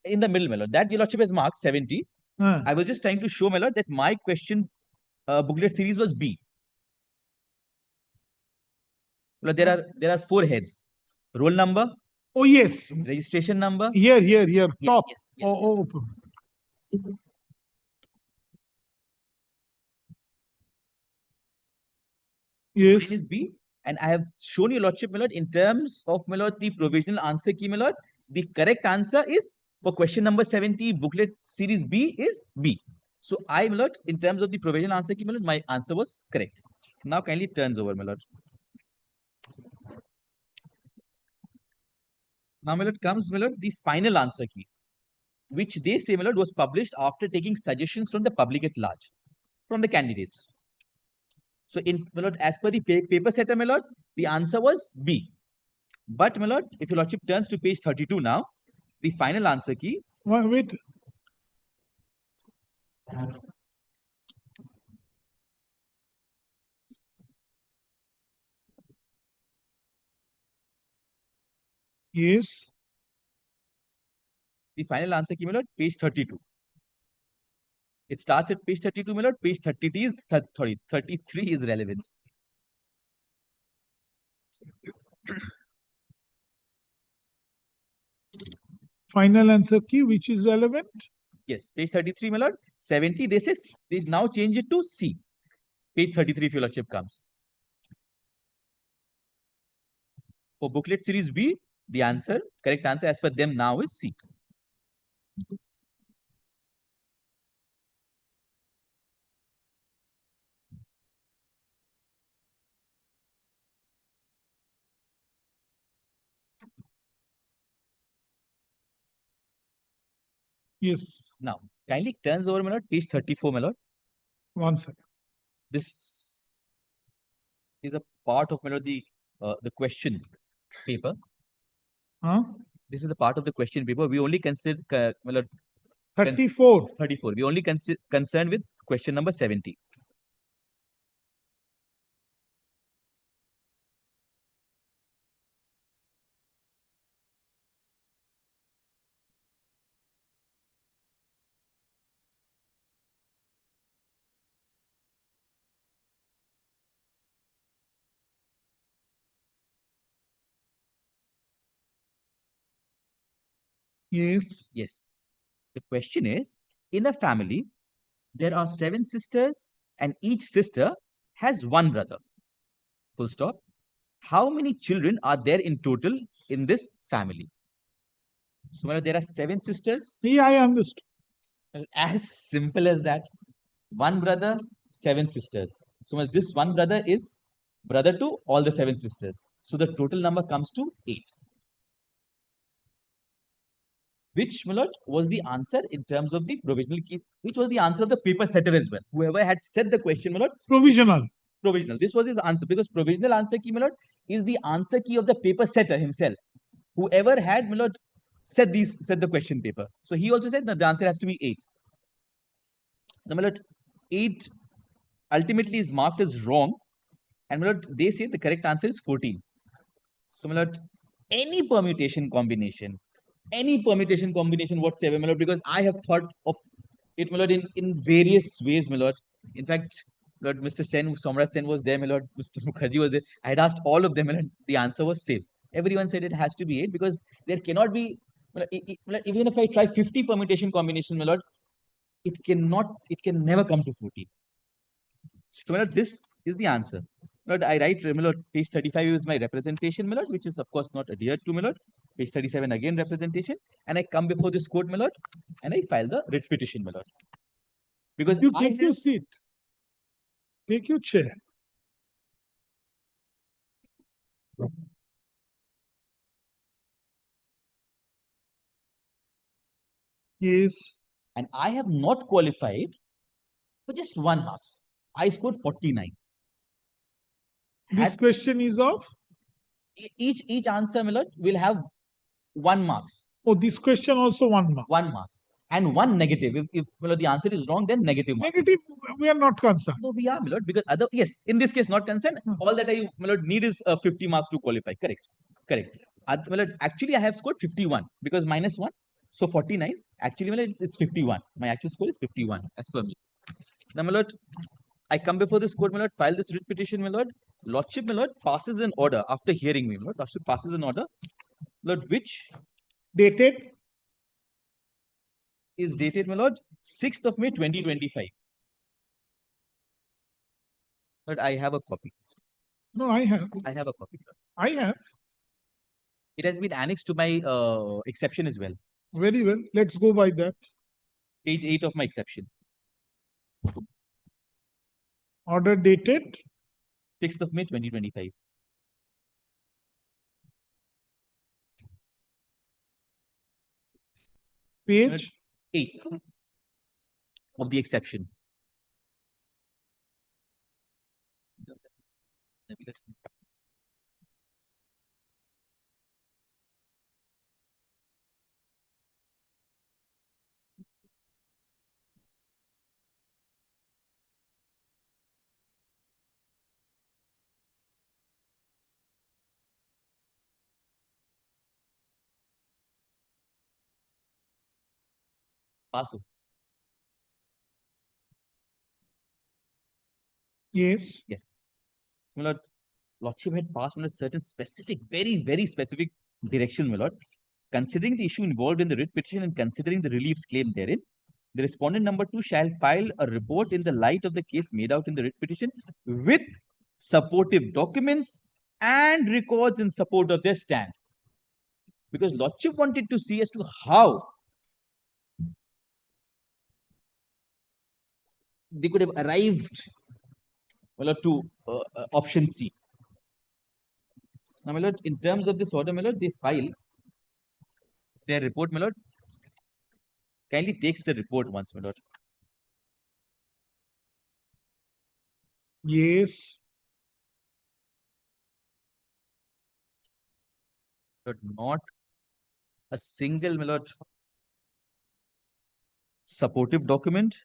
in the middle, my lord. That your lordship has marked 70. I was just trying to show, my lord, that my question booklet series was B. Well, there are 4 heads. Roll number. Oh yes. Registration number. Here. Yes, Top. yes. Yes. Mine is B, and I have shown you, lordship, my lord, in terms of, my lord, the provisional answer key, my lord. The correct answer is for question number 70, booklet series B is B. So I, my lord, in terms of the provisional answer key, my lord, my answer was correct. Now kindly turns over, my lord. Now, my lord, comes, my lord, the final answer key, which they say, my lord, was published after taking suggestions from the public at large, from the candidates. So, my lord, as per the paper setter, my lord, the answer was B. But, my lord, if your lordship turns to page 32 now, the final answer key. Wait. Yes. The final answer key, my lord, page 32. It starts at page 32, my lord. Page 33 is relevant. Final answer key, which is relevant? Yes, page 33, my lord. 70, they now change it to C. Page 33, if your lordship comes. For booklet series B, the correct answer as per them now is C. Yes, Now, kindly turns over, my lord, page 34, my lord. 1 second. This is a part of, my lord, the question paper. Huh? This is a part of the question paper. We only consider, my lord, 34. 34. We only concerned with question number 70. Yes. Yes. The question is, in a family, there are 7 sisters and each sister has 1 brother. Full stop. How many children are there in total in this family? So, my lord, there are 7 sisters. Yeah, I understood. As simple as that. 1 brother, 7 sisters. So, this 1 brother is brother to all the 7 sisters. So, the total number comes to 8. Which, my lord, was the answer in terms of the provisional key, which was the answer of the paper setter as well. Whoever had said the question, my lord. Provisional. Provisional. This was his answer, because provisional answer key, my lord, is the answer key of the paper setter himself. Whoever had, my lord, said the question paper. So he also said that the answer has to be 8. Now, my lord, 8 ultimately is marked as wrong, and my lord, they say the correct answer is 14. So, my lord, any permutation combination whatsoever, my lord, because I have thought of it, my lord, in various ways, my lord. In fact, Lord, Mr. Sen, Somraj Sen was there, my lord, Mr. Mukherjee was there. I had asked all of them, my lord, the answer was same. Everyone said it has to be 8, because there cannot be, my lord, even if I try 50 permutation combinations, my lord, it can never come to 14. So, my lord, this is the answer. My lord, I write, my lord, page 35 is my representation, my lord, which is of course not adhered to, my lord. Page 37 again representation, and I come before this court, my lord, and I file the writ petition, my lord. Because you take your seat. Take your chair. Yes. And I have not qualified for just 1 mark. I scored 49. This question is of? Each answer, my lord, will have 1 marks. Oh, this question also 1 mark. 1 marks. And 1 negative. If my lord, the answer is wrong, then negative mark. Negative, we are not concerned. No, we are, my lord, because yes, in this case, not concerned. All that I, my lord, need is 50 marks to qualify. Correct. Correct. My lord, actually, I have scored 51 because minus 1. So 49. Actually, my lord, it's 51. My actual score is 51 as per me. Now, my lord, I come before this court, my lord, file this writ petition, my lord. Lordship, my lord, passes an order after hearing me, my lord. Lordship passes an order, lord, which dated is dated, my lord, 6th of May 2025. But I have a copy. No, I have. I have a copy. I have. It has been annexed to my exception as well. Very well. Let's go by that. Page 8 of my exception. Order dated 6th of May 2025. Page 8 of the exception. Pasu. Yes. Yes. My lord, Lordship had passed on a certain specific, very, very specific direction, my lord. Considering the issue involved in the writ petition and considering the reliefs claimed therein, the respondent number 2 shall file a report in the light of the case made out in the writ petition with supportive documents and records in support of their stand. Because Lordship wanted to see as to how they could have arrived, my lord, to option C. Now, my lord, in terms of this order, my lord, they file their report, my lord, kindly takes the report once, my lord. Yes. But not a single, my lord, supportive document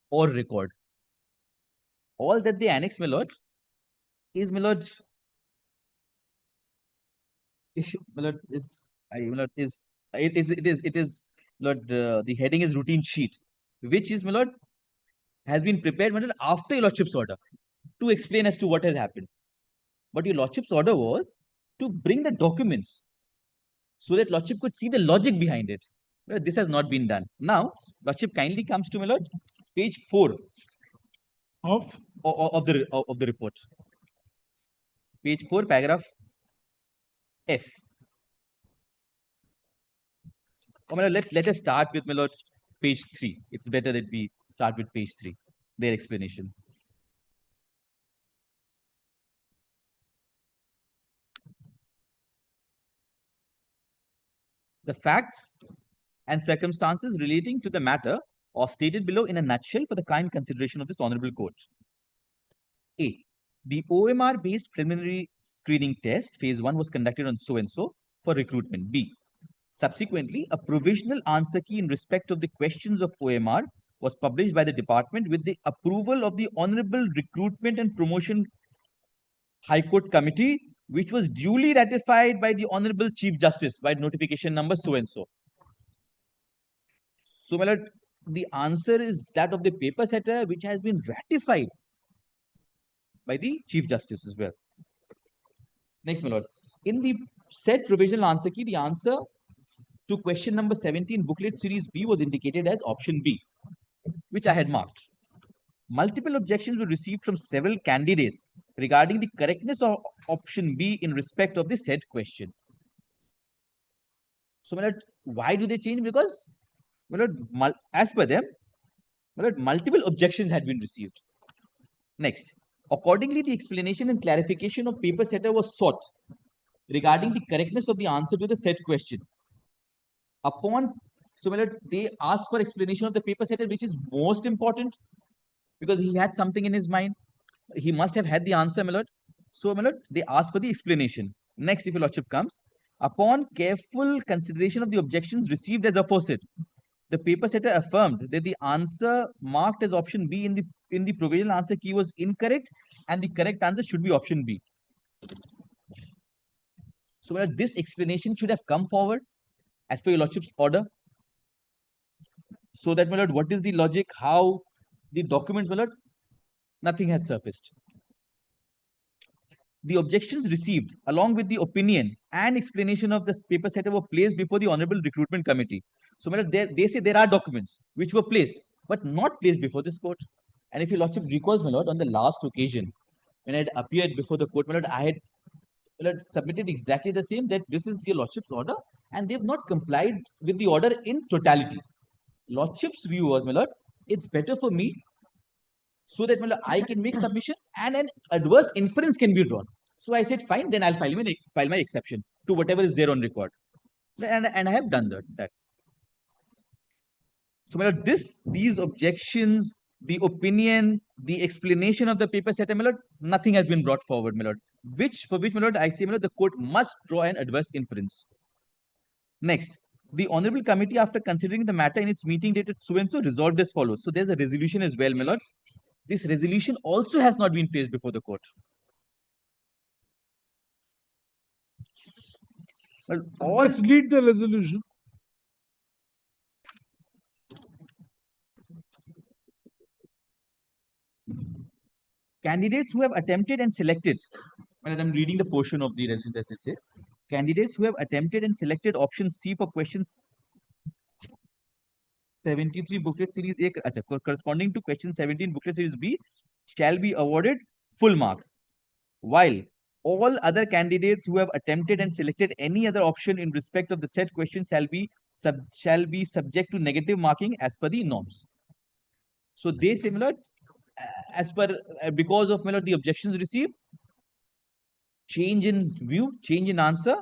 or record. All that they annex, my lord, is, my lord, my lord, is, my lord, is, it is, Lord, the heading is routine sheet, which is, my lord, has been prepared, my lord, after your lordship's order to explain as to what has happened. But your lordship's order was to bring the documents so that lordship could see the logic behind it. Well, this has not been done. Now, lordship kindly comes to, my lord, page 4 of the report. Page 4, paragraph F. Oh, my lord, let us start with, my lord, page 3. It's better that we start with page 3, their explanation. The facts and circumstances relating to the matter are stated below in a nutshell for the kind consideration of this honorable court. A. The OMR-based preliminary screening test, phase 1, was conducted on so-and-so for recruitment. B. Subsequently, a provisional answer key in respect of the questions of OMR was published by the department with the approval of the Honorable Recruitment and Promotion High Court Committee, which was duly ratified by the Honorable Chief Justice by notification number so-and-so. So, my lord, the answer is that of the paper setter, which has been ratified by the Chief Justice as well. Next, my lord, in the said provisional answer key, the answer to question number 17, booklet series B, was indicated as option B, which I had marked. Multiple objections were received from several candidates regarding the correctness of option B in respect of the said question. So, my lord, why do they change? Because, my lord, as per them, my lord, multiple objections had been received. Next, accordingly, the explanation and clarification of paper setter was sought regarding the correctness of the answer to the said question. Upon, so my lord, they asked for explanation of the paper setter, which is most important because he had something in his mind. He must have had the answer, my lord. So, my lord, they asked for the explanation. Next, if your lordship comes, upon careful consideration of the objections received as aforesaid, the paper setter affirmed that the answer marked as option B in the provisional answer key was incorrect, and the correct answer should be option B. So, my lord, this explanation should have come forward as per your lordship's order, so that, my lord, what is the logic, how the documents, my lord, nothing has surfaced. The objections received, along with the opinion and explanation of the paper setter, were placed before the Honorable Recruitment Committee. So, my lord, they say there are documents which were placed, but not placed before this court. And if your lordship recalls, my lord, on the last occasion, when I had appeared before the court, my lord, I had, my lord, submitted exactly the same, that this is your lordship's order, and they have not complied with the order in totality. Lordship's view was, my lord, it's better for me so that, my lord, I can make submissions and an adverse inference can be drawn. So I said, fine, then I'll file my exception to whatever is there on record. And I have done that. So, my lord, these objections, the opinion, the explanation of the paper setter, my lord, nothing has been brought forward, my lord. For which, my lord, I say, my lord, the court must draw an adverse inference. Next, the Honorable Committee, after considering the matter in its meeting dated so-and-so, resolved as follows. So there's a resolution as well, my lord. This resolution also has not been placed before the court. Well, let's read the resolution. Candidates who have attempted and selected, well, I'm reading the portion of the resolution that it says. Candidates who have attempted and selected option C for questions 73 booklet series A, corresponding to question 17 booklet series B, shall be awarded full marks, while all other candidates who have attempted and selected any other option in respect of the said question shall be subject to negative marking as per the norms. So they similar as per because of, my lord, the objections received, change in view, change in answer,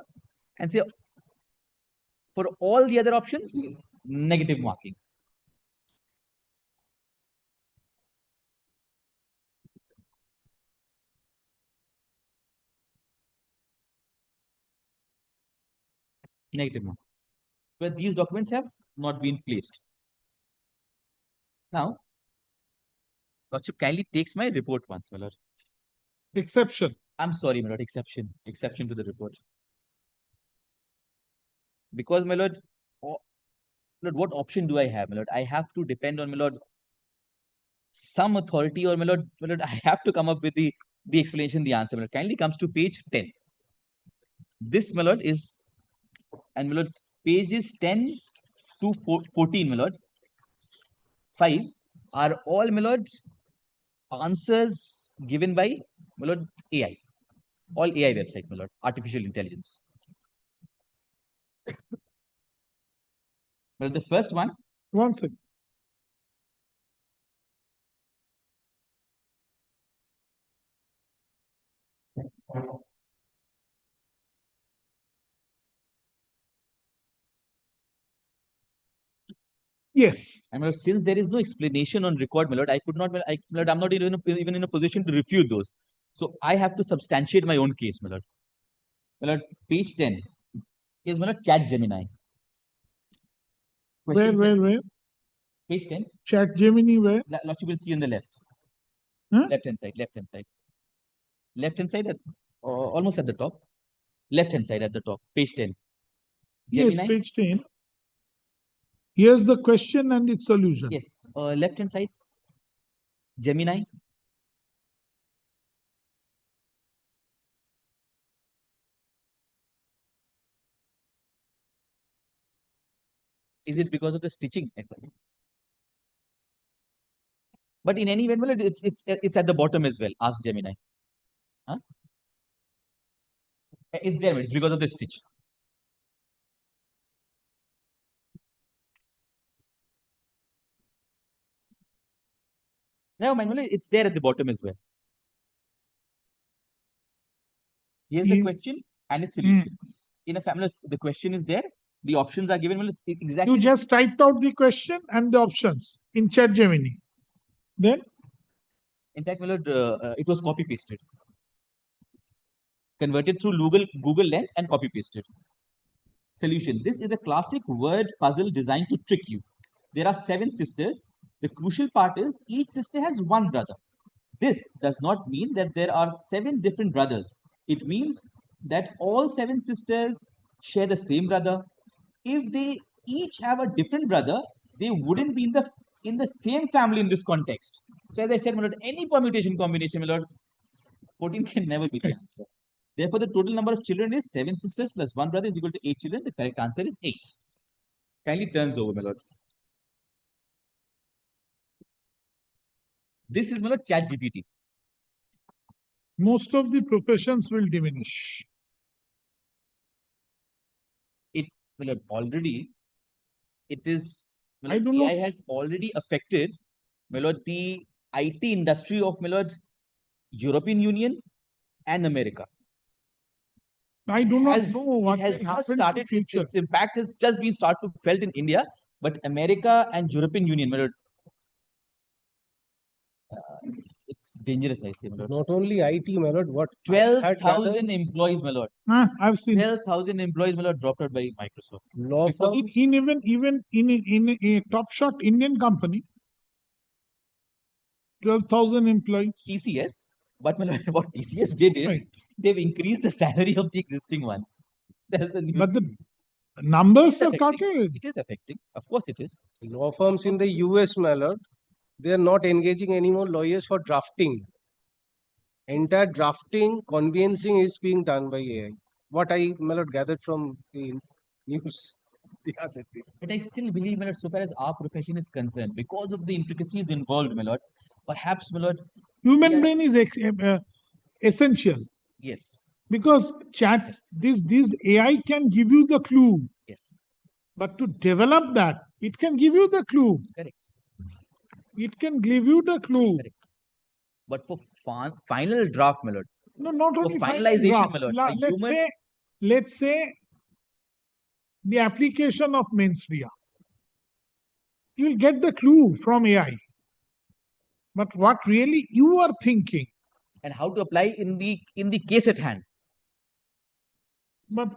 and say for all the other options negative marking. Negative mark. Where these documents have not been placed. Now, Lordship kindly takes my report once, my lord. Exception. I'm sorry, my lord, exception. Exception to the report. Because, my lord, Lord, what option do I have, my lord? I have to depend on, my lord, some authority, or my lord, I have to come up with the explanation, the answer. My lord, kindly comes to page 10. This, my lord, is, and my lord, pages 10 to 14, my lord, 5 are all, my lord, answers given by, my lord, AI. All AI website, my lord, artificial intelligence. Well, the first one. One second. Yes. And my lord, since there is no explanation on record, my lord, I could not, my lord, I'm not even in a position to refute those. So I have to substantiate my own case, my lord. My lord, page 10 is, my lord, Chat Gemini. Where? Page 10. Chat Gemini, where? Lord, you will see on the left. Huh? Left-hand side, left-hand side. Left-hand side, at, almost at the top. Left-hand side at the top, page 10. Yes, Gemini. page 10. Here's the question and its solution. Yes, left-hand side. Gemini. Is it because of the stitching? But in any event, well, it's at the bottom as well. Ask Gemini. Huh? It's there, it's because of the stitch. No, manually, it's there at the bottom as well. Here's the question and its solution. In a family, the question is there. The options are given. Well, exactly. You just typed out the question and the options in Chat Gemini. Then? In fact, my lord, it was copy pasted. Converted through Google Lens and copy pasted. Solution. This is a classic word puzzle designed to trick you. There are 7 sisters. The crucial part is each sister has one brother. This does not mean that there are 7 different brothers. It means that all 7 sisters share the same brother. If they each have a different brother, they wouldn't be in the same family in this context. So as I said, my lord, any permutation combination, my lord, 14 can never be the answer. Therefore, the total number of children is 7 sisters plus 1 brother is equal to 8 children. The correct answer is 8. Kindly turns over, my lord. This is, my lord, Chat GPT. Most of the professions will diminish. It will already, it is, I don't AI has already affected, my lord, the IT industry of, my lord, European Union and America. I do not know what it has will just happen started. in future. Its impact has just been started to felt in India, but America and European Union, my lord, it's dangerous, I say, my lord. Not only IT, my lord, what? 12,000 employees, my lord. I've seen 12,000 employees, my lord, dropped out by Microsoft. Law in even in a top shot Indian company, 12,000 employees. TCS, but my lord, what TCS did is they've increased the salary of the existing ones. That's the news. But the numbers are It is affecting. Of course, it is. Law firms in the US, my lord, they are not engaging any more lawyers for drafting. Entire drafting, conveyancing is being done by AI. What I, my lord, gathered from the news the other day. But I still believe, my lord, so far as our profession is concerned, because of the intricacies involved, my lord, perhaps, my lord, Human brain is essential. Yes. Because this AI can give you the clue. Yes. But to develop that, it can give you the clue. Correct. It can give you the clue. Correct. But for final draft, my lord. No, not only finalization, final my lord. Let's say the application of mens rea. you will get the clue from AI. But what really you are thinking, and how to apply in the case at hand. but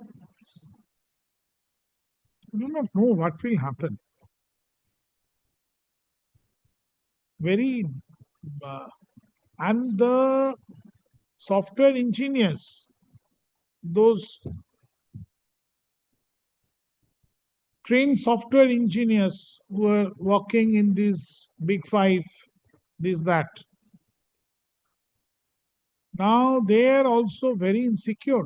you do not know what will happen. Very, and the software engineers, those trained software engineers who are working in these big five, this, that. Now they are also very insecure.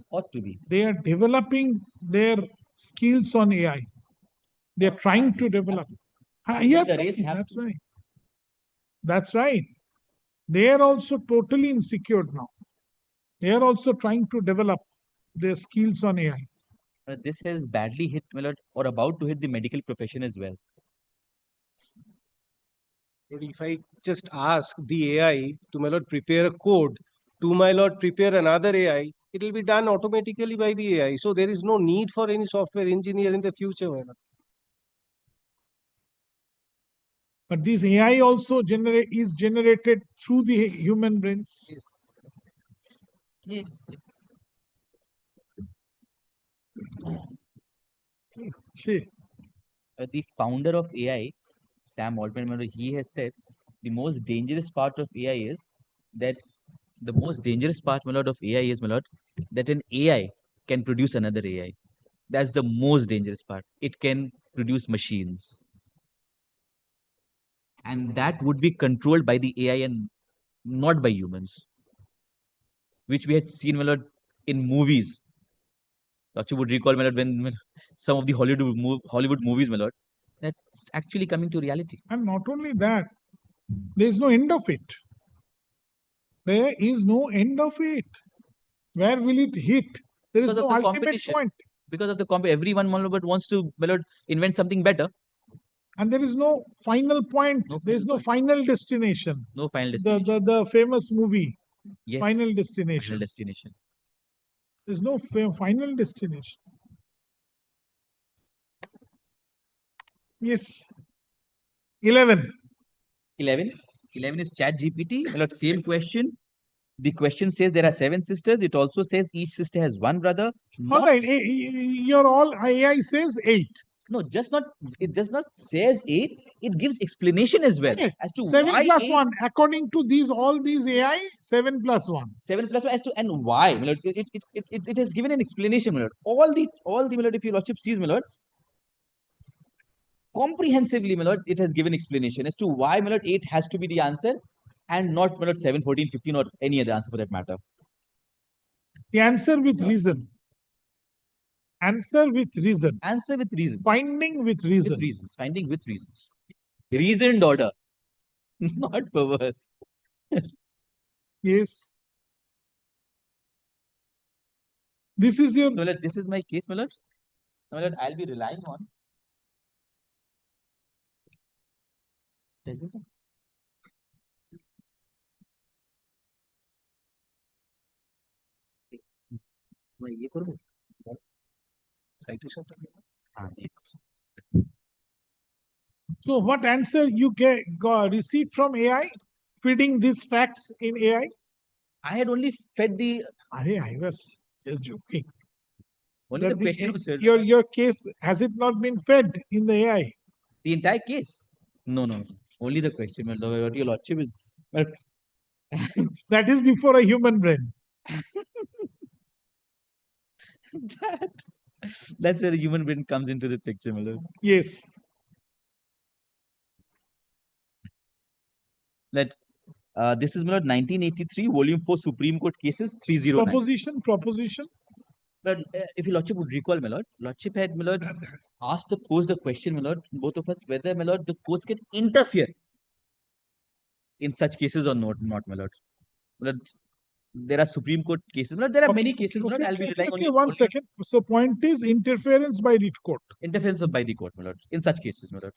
Ought to be. They are developing their skills on AI. They are trying to develop. Yes, The race has that's to. right. That's right. They are also totally insecure now. They are also trying to develop their skills on AI. This has badly hit, my lord, or about to hit the medical profession as well. But if I just ask the AI to, my lord, prepare a code, to, my lord, prepare another AI, it will be done automatically by the AI. So there is no need for any software engineer in the future, my lord. But this AI also is generated through the human brains. Yes. Yes. See. The founder of AI, Sam Altman, he has said the most dangerous part of AI is that the most dangerous part, my lord, of AI is, my lord, that an AI can produce another AI. That's the most dangerous part. It can produce machines. And that would be controlled by the AI and not by humans, which we had seen, my lord, in movies. You would recall, my lord, when some of the Hollywood movies, my lord, that's actually coming to reality. And not only that, there is no end of it. There is no end of it. Where will it hit? There is Because of no the ultimate competition. point. Because of the everyone, my lord, wants to, my lord, invent something better. And there is no final point. There is no final destination. No final destination. The famous movie, Yes. Final Destination. Final destination. There's no final destination. Yes. 11. 11. 11 is Chat GPT. My lord, same question. The question says there are 7 sisters. It also says each sister has 1 brother. All right. Your all AI says 8. No, it just not says 8. It gives explanation as well Okay. as to 7 why plus 8. 1. According to all these AI, 7 plus 1. 7 plus 1 as to and why. My lord, it has given an explanation, my lord. All the my lord, if your lordship sees, my lord, comprehensively, my lord, it has given explanation as to why, my lord, 8 has to be the answer and not, my lord, 7, 14, 15 or any other answer for that matter. The answer with reason. Answer with reason. Answer with reason. Finding with reason. With reasons. Finding with reasons. Reasoned order. Not perverse. Yes. This is your. So, this is my case, my lord. My lord, I'll be relying on. So what answer you received from AI, feeding these facts in AI? I had only fed the. I was just joking. Only the question was said. Your case, has it not been fed in the AI? The entire case? No. Only the question. What your lordship is. That is before a human brain. That's where the human brain comes into the picture, my lord. Yes. This is, my lord, 1983, Volume 4, Supreme Court Cases 309. Proposition. But if your lordship would recall, my lordship had, my lord, posed the question, my lord, both of us, whether, my lord, the courts can interfere in such cases or not, my lord. My lord, there are Supreme Court cases, my lord, there are many cases, my lord. I'll be relying Okay, only one second. So point is interference by the court. Interference by the court, my lord, in such cases, my lord.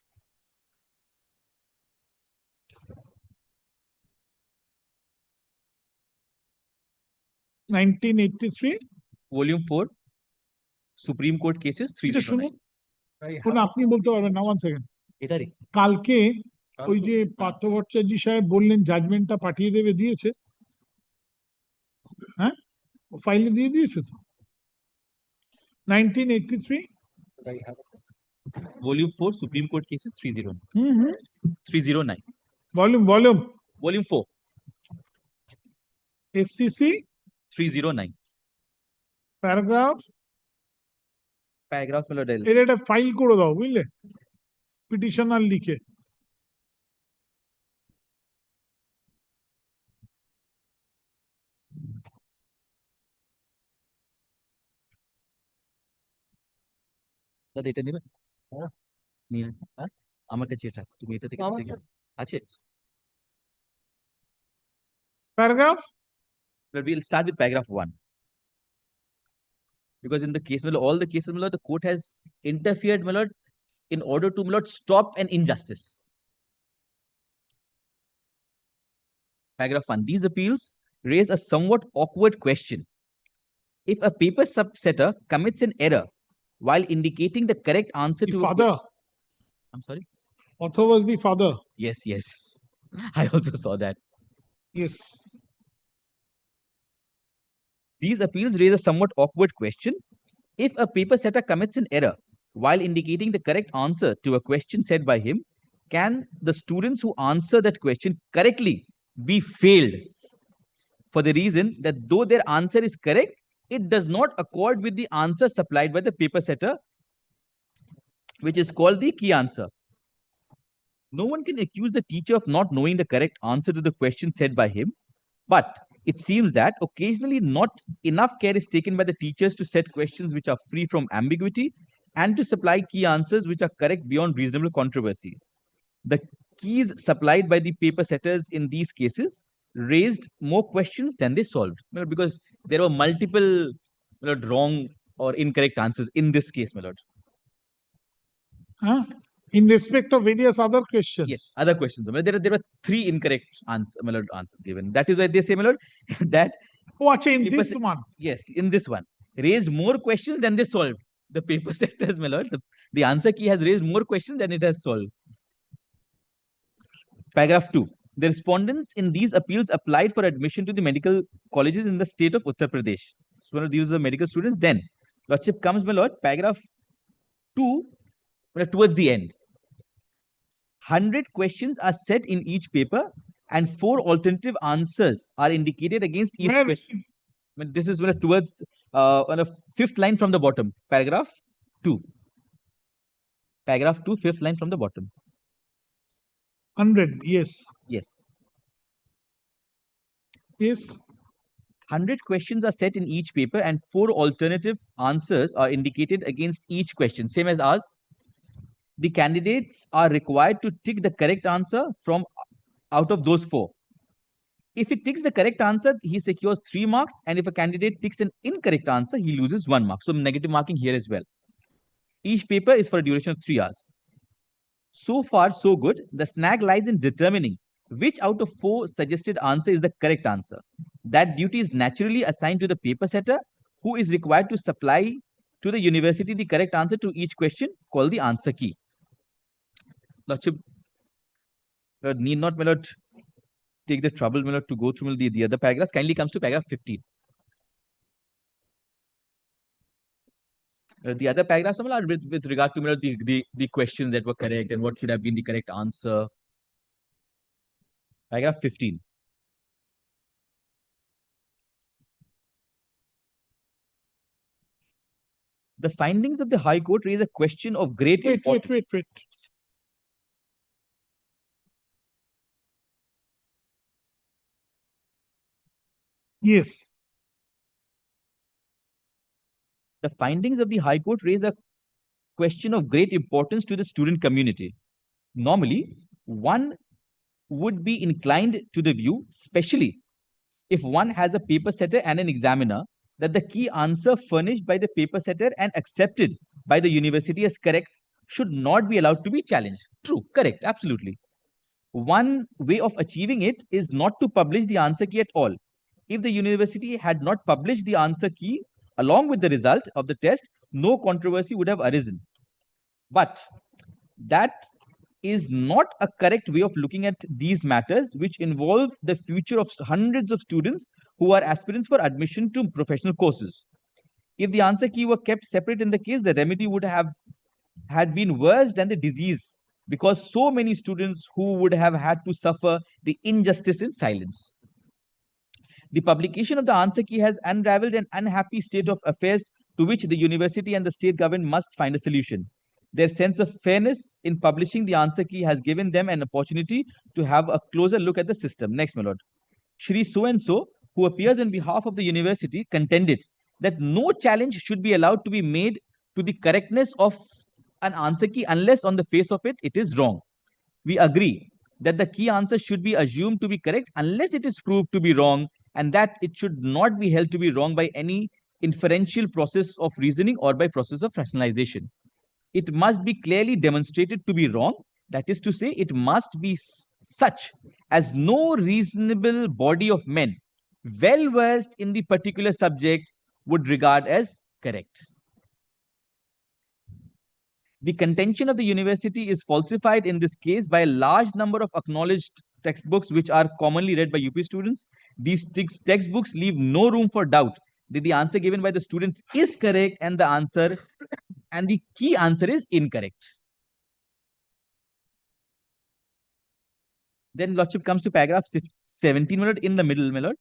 (1983) Volume 4, Supreme Court Cases 309. কোন আপনি বলতে পারবেন না, 1 second. এটারই কালকে ওই যে পার্থ ভট্টাচার্য সাহেব বললেন জাজমেন্টটা পাঠিয়ে দেবে, দিয়েছে? হ্যাঁ, ফাইলে দিয়ে দিয়েছে তো 1983। Volume 4 Supreme Court cases 309. হুম হুম 309. Volume Volume 4 SCC 309. Paragraph, Paragraphs Melody. এর একটা ফাইল করে দাও, বুঝলে, পিটিশনার লিখে। দাদা এটা নেবে? নিয়ে হ্যাঁ আমার কাছে এটা তুমি এটা থেকে আছে। Paragraph, But we'll start with paragraph 1. Because in the case, my lord, all the cases, my lord, the court has interfered, my lord, in order to, my lord, stop an injustice. Paragraph 1. These appeals raise a somewhat awkward question. If a paper subsetter commits an error while indicating the correct answer the to father, I'm sorry? author was the father. Yes, yes. I also saw that. Yes. These appeals raise a somewhat awkward question. If a paper setter commits an error while indicating the correct answer to a question said by him, can the students who answer that question correctly be failed for the reason that though their answer is correct, it does not accord with the answer supplied by the paper setter, which is called the key answer. No one can accuse the teacher of not knowing the correct answer to the question said by him, but it seems that occasionally not enough care is taken by the teachers to set questions which are free from ambiguity and to supply key answers which are correct beyond reasonable controversy. The keys supplied by the paper setters in these cases raised more questions than they solved, because there were multiple, my lord, wrong or incorrect answers in this case, my lord. Huh? In respect of various other questions. Yes, other questions. My lord, there were 3 incorrect my lord, answers given. That is why they say, my lord, that in this one. Yes, in this one. Raised more questions than they solved. The paper setters, my lord, the answer key has raised more questions than it has solved. Paragraph 2. The respondents in these appeals applied for admission to the medical colleges in the state of Uttar Pradesh. So, these are medical students. Then, Lordship comes, my lord, paragraph 2, towards the end. 100 questions are set in each paper and 4 alternative answers are indicated against each question. This is towards on the 5th line from the bottom, paragraph 2. Paragraph 2, 5th line from the bottom. 100, yes. Yes. Yes. 100 questions are set in each paper and 4 alternative answers are indicated against each question. Same as ours. The candidates are required to tick the correct answer from out of those 4. If he ticks the correct answer, he secures 3 marks. And if a candidate ticks an incorrect answer, he loses 1 mark. So negative marking here as well. Each paper is for a duration of 3 hours. So far, so good. The snag lies in determining which out of 4 suggested answer is the correct answer. That duty is naturally assigned to the paper setter, who is required to supply to the university the correct answer to each question, called the answer key. Lordship, need not, my lord, take the trouble, my lord, to go through the other paragraphs. Kindly comes to paragraph 15. The other paragraphs are with regard to, my lord, the questions that were correct and what should have been the correct answer. Paragraph 15. The findings of the High Court raise a question of great importance. Wait. Yes. The findings of the High Court raise a question of great importance to the student community. Normally, one would be inclined to the view, especially if one has a paper setter and an examiner, that the key answer furnished by the paper setter and accepted by the university as correct should not be allowed to be challenged. True, correct, absolutely. One way of achieving it is not to publish the answer key at all. If the university had not published the answer key along with the result of the test, no controversy would have arisen. But that is not a correct way of looking at these matters, which involve the future of hundreds of students who are aspirants for admission to professional courses. If the answer key were kept separate in the case, the remedy would have had been worse than the disease, because so many students who would have had to suffer the injustice in silence. The publication of the answer key has unraveled an unhappy state of affairs to which the university and the state government must find a solution. Their sense of fairness in publishing the answer key has given them an opportunity to have a closer look at the system. Next, my lord. Shri So-and-so, who appears on behalf of the university, contended that no challenge should be allowed to be made to the correctness of an answer key unless on the face of it, it is wrong. We agree that the key answer should be assumed to be correct unless it is proved to be wrong, and that it should not be held to be wrong by any inferential process of reasoning or by process of rationalization. It must be clearly demonstrated to be wrong. That is to say, it must be such as no reasonable body of men well versed in the particular subject would regard as correct. The contention of the university is falsified in this case by a large number of acknowledged textbooks which are commonly read by UP students. These textbooks leave no room for doubt that the answer given by the students is correct and the key answer is incorrect. Then Lordship comes to paragraph 17, my lord, in the middle, my lord.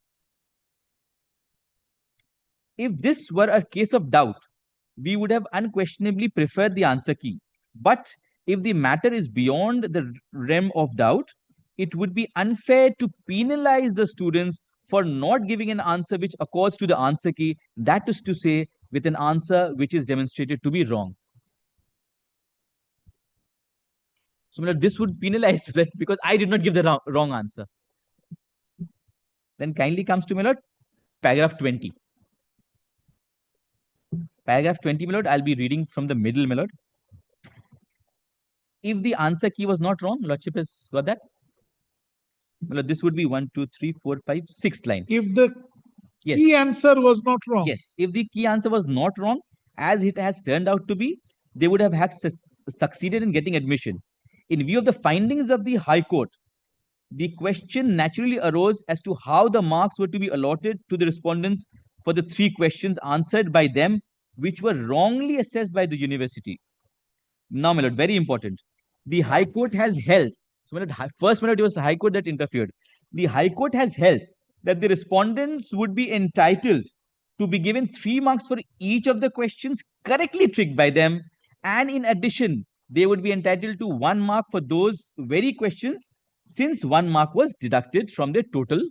If this were a case of doubt, we would have unquestionably preferred the answer key. But if the matter is beyond the realm of doubt, it would be unfair to penalize the students for not giving an answer which accords to the answer key, that is to say, with an answer which is demonstrated to be wrong. So, this would penalize because I did not give the wrong answer. Then kindly comes to, my lord, paragraph 20. Paragraph 20, my lord, I'll be reading from the middle, my lord. If the answer key was not wrong, Lordship has got that. My lord, this would be 1, 2, 3, 4, 5, 6th line. If the key answer was not wrong. Yes, if the key answer was not wrong, as it has turned out to be, they would have had succeeded in getting admission. In view of the findings of the High Court, the question naturally arose as to how the marks were to be allotted to the respondents for the 3 questions answered by them, which were wrongly assessed by the university. Now, my lord, very important. The High Court has held, so my lord, first, my lord, it was the High Court that interfered. The High Court has held that the respondents would be entitled to be given 3 marks for each of the questions correctly tricked by them, and in addition, they would be entitled to 1 mark for those very questions, since 1 mark was deducted from their total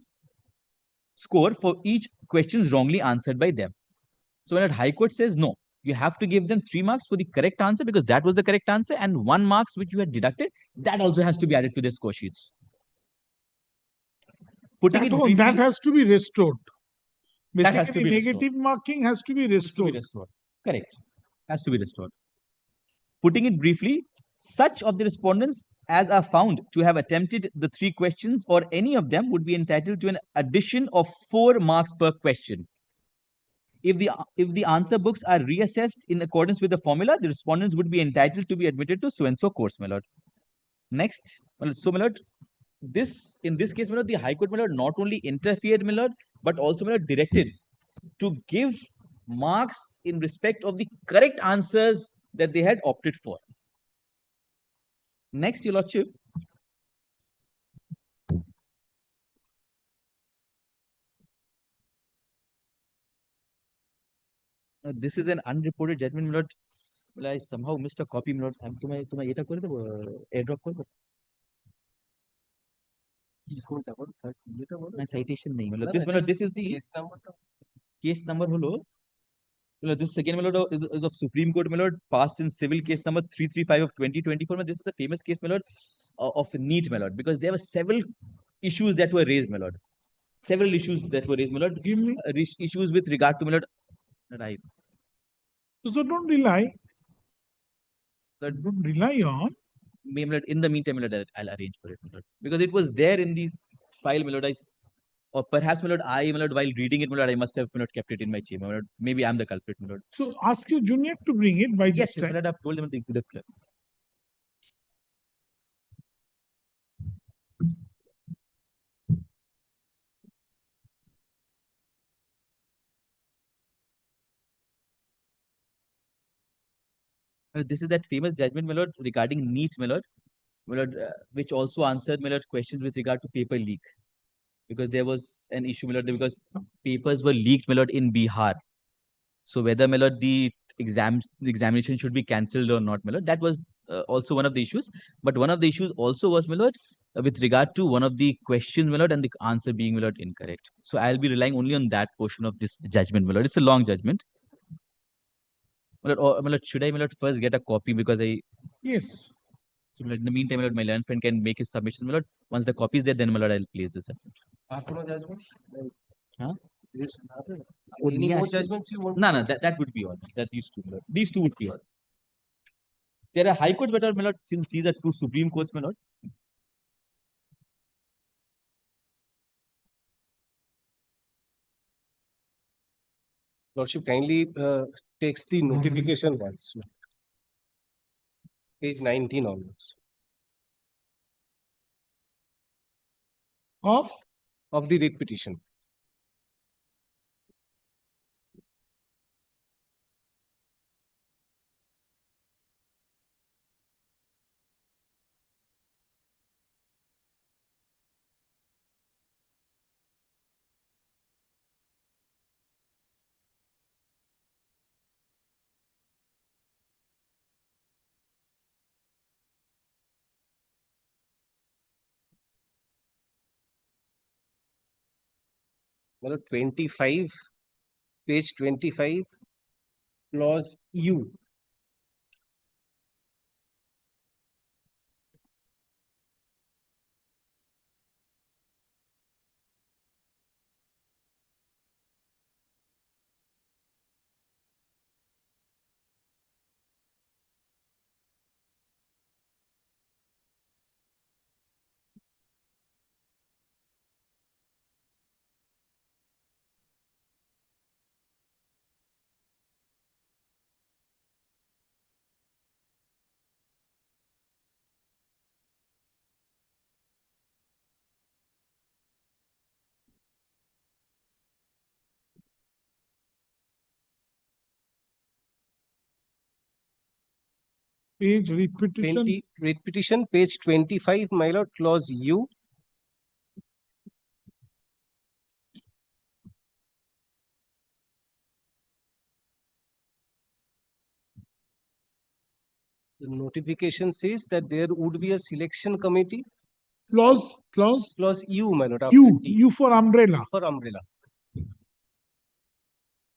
score for each question wrongly answered by them. So when the High Court says no, you have to give them 3 marks for the correct answer because that was the correct answer, and 1 marks which you had deducted, that also has to be added to their score sheets. That has to be restored. That has to Basically, be restored. negative marking has to be restored. Correct. Has to be restored. Putting it briefly, such of the respondents as are found to have attempted the 3 questions or any of them would be entitled to an addition of 4 marks per question. If the answer books are reassessed in accordance with the formula, the respondents would be entitled to be admitted to so-and-so course, my lord. Next, so my lord, in this case, my lord, the High Court, my lord, not only interfered, my lord, but also, my lord, directed to give marks in respect of the correct answers that they had opted for. Next, your lordship. This is an unreported judgment, my lord. Well, I somehow missed a copy, my lord. I'm to my airdrop call. My citation name. This is the case number. Hello. This second, my lord, is of Supreme Court, my lord, passed in civil case number 335 of 2024. This is the famous case, my lord, of NEET, my lord, because there were several issues that were raised, my lord. Several issues that were raised, my lord. Issues with regard to, my lord. Right. So don't rely. Don't rely on. In the meantime, my lord, I'll arrange for it, my lord, because it was there in this file, my lord. Or perhaps, my lord, while reading it, my lord, I must have, my lord, kept it in my chamber. My lord, maybe I'm the culprit, my lord. So ask your junior to bring it by Yes, this yes, my time. lord, I've told him the clerk. This is that famous judgment, my lord, regarding NEET, my lord, which also answered, my lord, questions with regard to paper leak. Because there was an issue, my lord, because papers were leaked, my lord, in Bihar. So whether, my lord, the examination should be cancelled or not, my lord, that was also one of the issues. But one of the issues also was, my lord, with regard to one of the questions, my lord, and the answer being, my lord, incorrect. So I'll be relying only on that portion of this judgment, my lord. It's a long judgment. My lord, or, my lord, should I, my lord, first get a copy because I... Yes. So, my lord, in the meantime, my lord, my learned friend can make his submission, my lord. Once the copy is there, then, my lord, I'll place this up. Huh? Any more judgments you want? No, that would be all. That these two, my lord. These two would be all. There are high courts, but, my lord, since these are two supreme courts, my lord. Lordship kindly takes the notification once. Page 19 onwards. Of the writ petition. Well, 25, page 25, clause U. Page repetition. Writ petition, page 25, my lord, clause U. The notification says that there would be a selection committee. Clause U, my lord. U for umbrella. For umbrella.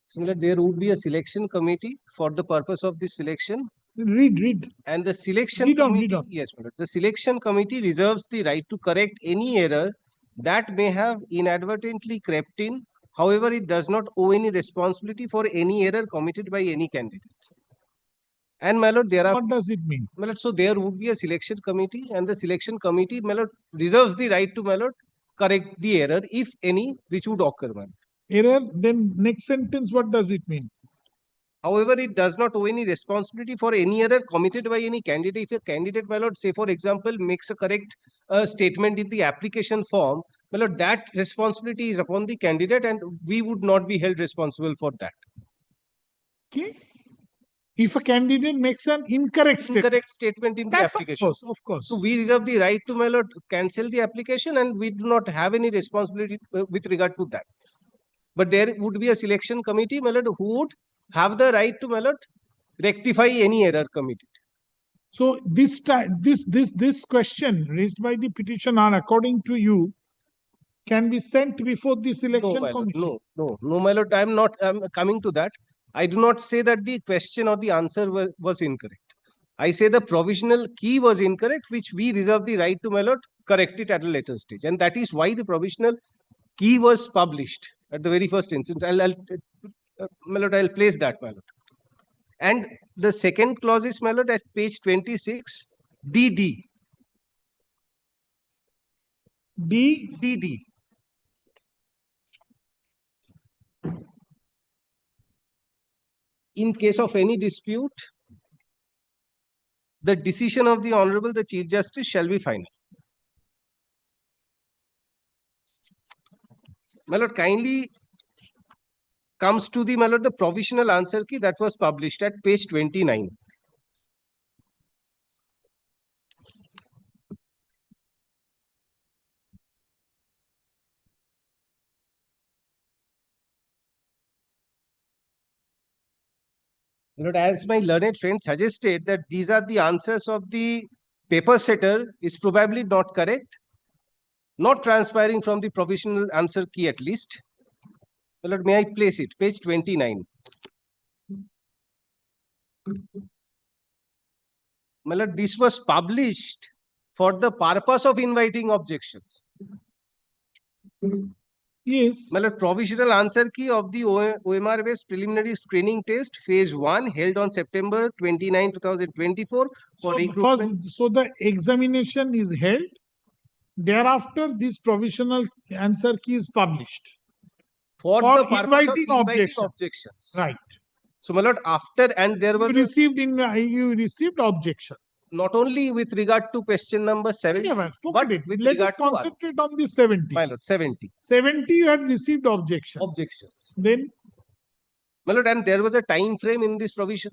Similarly, there would be a selection committee for the purpose of this selection. Read. And the selection Read on, committee, read on. yes, my lord. The selection committee reserves the right to correct any error that may have inadvertently crept in. However, it does not owe any responsibility for any error committed by any candidate. And, my lord, there are... What does it mean? My lord, so there would be a selection committee, and the selection committee, my lord, reserves the right to, my lord, correct the error, if any, which would occur, my lord. Error, then next sentence, what does it mean? However, it does not owe any responsibility for any error committed by any candidate. If a candidate, my lord, say for example, makes a correct statement in the application form, my lord, that responsibility is upon the candidate, and we would not be held responsible for that. Okay. If a candidate makes an incorrect statement in the That's application. Of course. So we reserve the right to, my lord, cancel the application, and we do not have any responsibility with regard to that. But there would be a selection committee, my lord, who would have the right to, my lord, rectify any error committed. So this question raised by the petitioner, according to you, can be sent before the selection commission. No, my lord, I'm coming to that. I do not say that the question or the answer was incorrect. I say the provisional key was incorrect, which we reserve the right to, my lord, correct it at a later stage. And that is why the provisional key was published at the very first instance. My lord, I'll place that, my lord. And the second clause is, my lord, at page 26, DD. DD. in case of any dispute, the decision of the Honorable the Chief Justice shall be final. My lord, kindly comes to the, my lord, the provisional answer key that was published at page 29. My lord, as my learned friend suggested that these are the answers of the paper setter is probably not correct, not transpiring from the provisional answer key at least. My lord, may I place it? Page 29. My lord, this was published for the purpose of inviting objections. Yes. My lord, provisional answer key of the OMR based preliminary screening test phase 1 held on September 29, 2024 for recruitment. So the examination is held. Thereafter, this provisional answer key is published. For the purpose of inviting objection. objections. Right. So, my lord, after and there was you received objection. Not only with regard to question number 70, but with Let us regard to concentrate on the 70. my lord, 70. 70 you had received objection. Objections. Then, my lord, and there was a time frame in this provision.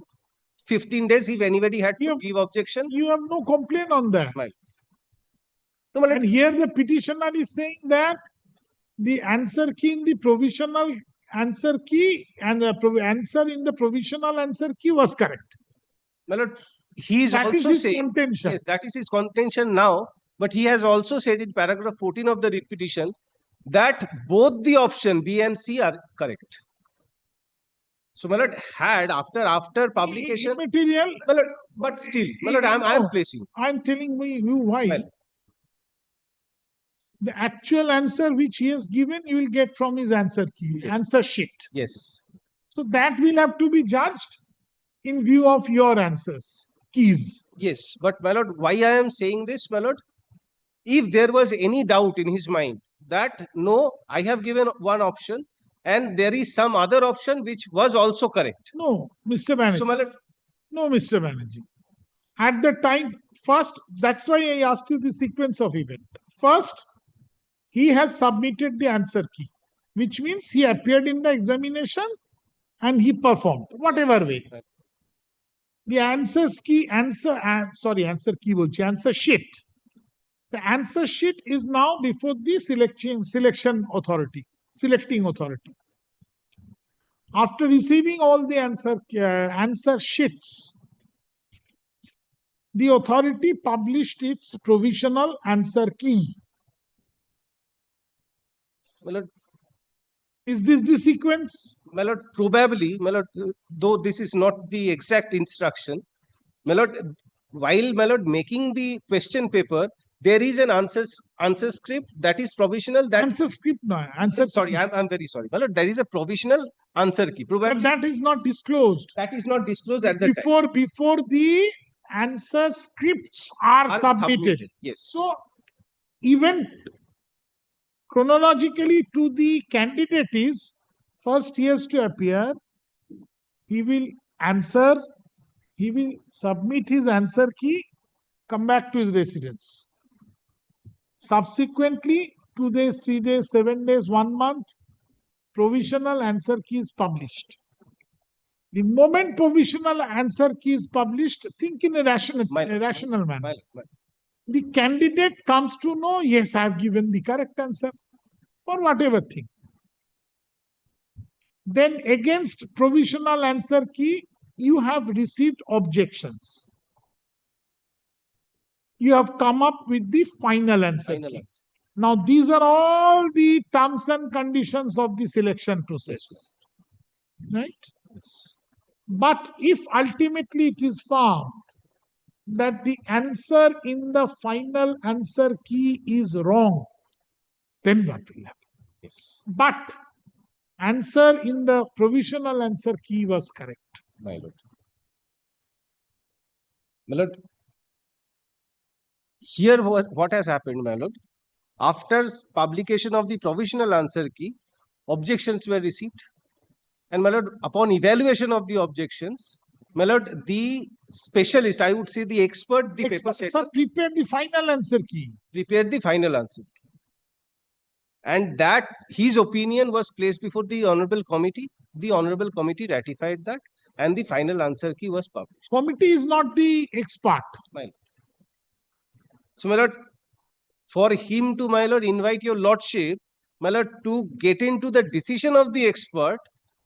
15 days if anybody had to give objection. You have no complaint on that. My lord. And here the petitioner is saying that the answer key in the provisional answer key and the answer in the provisional answer key was correct. My lord, he is that also is his saying, contention. yes, that is his contention now, but he has also said in paragraph 14 of the writ petition that both the option B and C are correct. So, my lord, had after publication material, my lord, but still, my lord, I am placing. I am telling you why. The actual answer which he has given, you will get from his answer key, answer sheet. Yes. So that will have to be judged in view of your answers, keys. Yes, but my lord, why I am saying this, my lord? If there was any doubt in his mind that no, I have given one option and there is some other option which was also correct. No, Mr. Banerjee. So, my lord, no, Mr. Banerjee. At the time, first, that's why I asked you the sequence of event. First, he has submitted the answer key, which means he appeared in the examination and he performed, whatever way. The answer sheet. The answer sheet is now before the selecting authority. After receiving all the answer sheets, the authority published its provisional answer key. my lord, is this the sequence? My lord, probably, my lord, though this is not the exact instruction, my lord, while my lord making the question paper, there is an answer script that is provisional. That answer script, no, sorry, I'm very sorry, my lord. There is a provisional answer key. Probably, but that is not disclosed. That is not disclosed at the time. Before the answer scripts are submitted. Yes. So even chronologically to the candidate is first he has to appear, he will answer, he will submit his answer key, come back to his residence. Subsequently, 2 days, 3 days, 7 days, 1 month, provisional answer key is published. The moment provisional answer key is published, think in a rational manner. The candidate comes to know, yes, I have given the correct answer or whatever thing. Then against provisional answer key, you have received objections. You have come up with the final answer key. Now, these are all the terms and conditions of the selection process. Right? But if ultimately it is found that the answer in the final answer key is wrong, then what will happen? Yes. But answer in the provisional answer key was correct. My lord. My lord, here what has happened, my lord? After publication of the provisional answer key, objections were received. And my lord, upon evaluation of the objections, my lord, the specialist, I would say the expert, the paper setter, Sir, prepare the final answer key. prepared the final answer. And that his opinion was placed before the honorable committee. The honorable committee ratified that, and the final answer key was published. Committee is not the expert. My lord. So, my lord, for him to, my lord, invite your lordship, my lord, to get into the decision of the expert,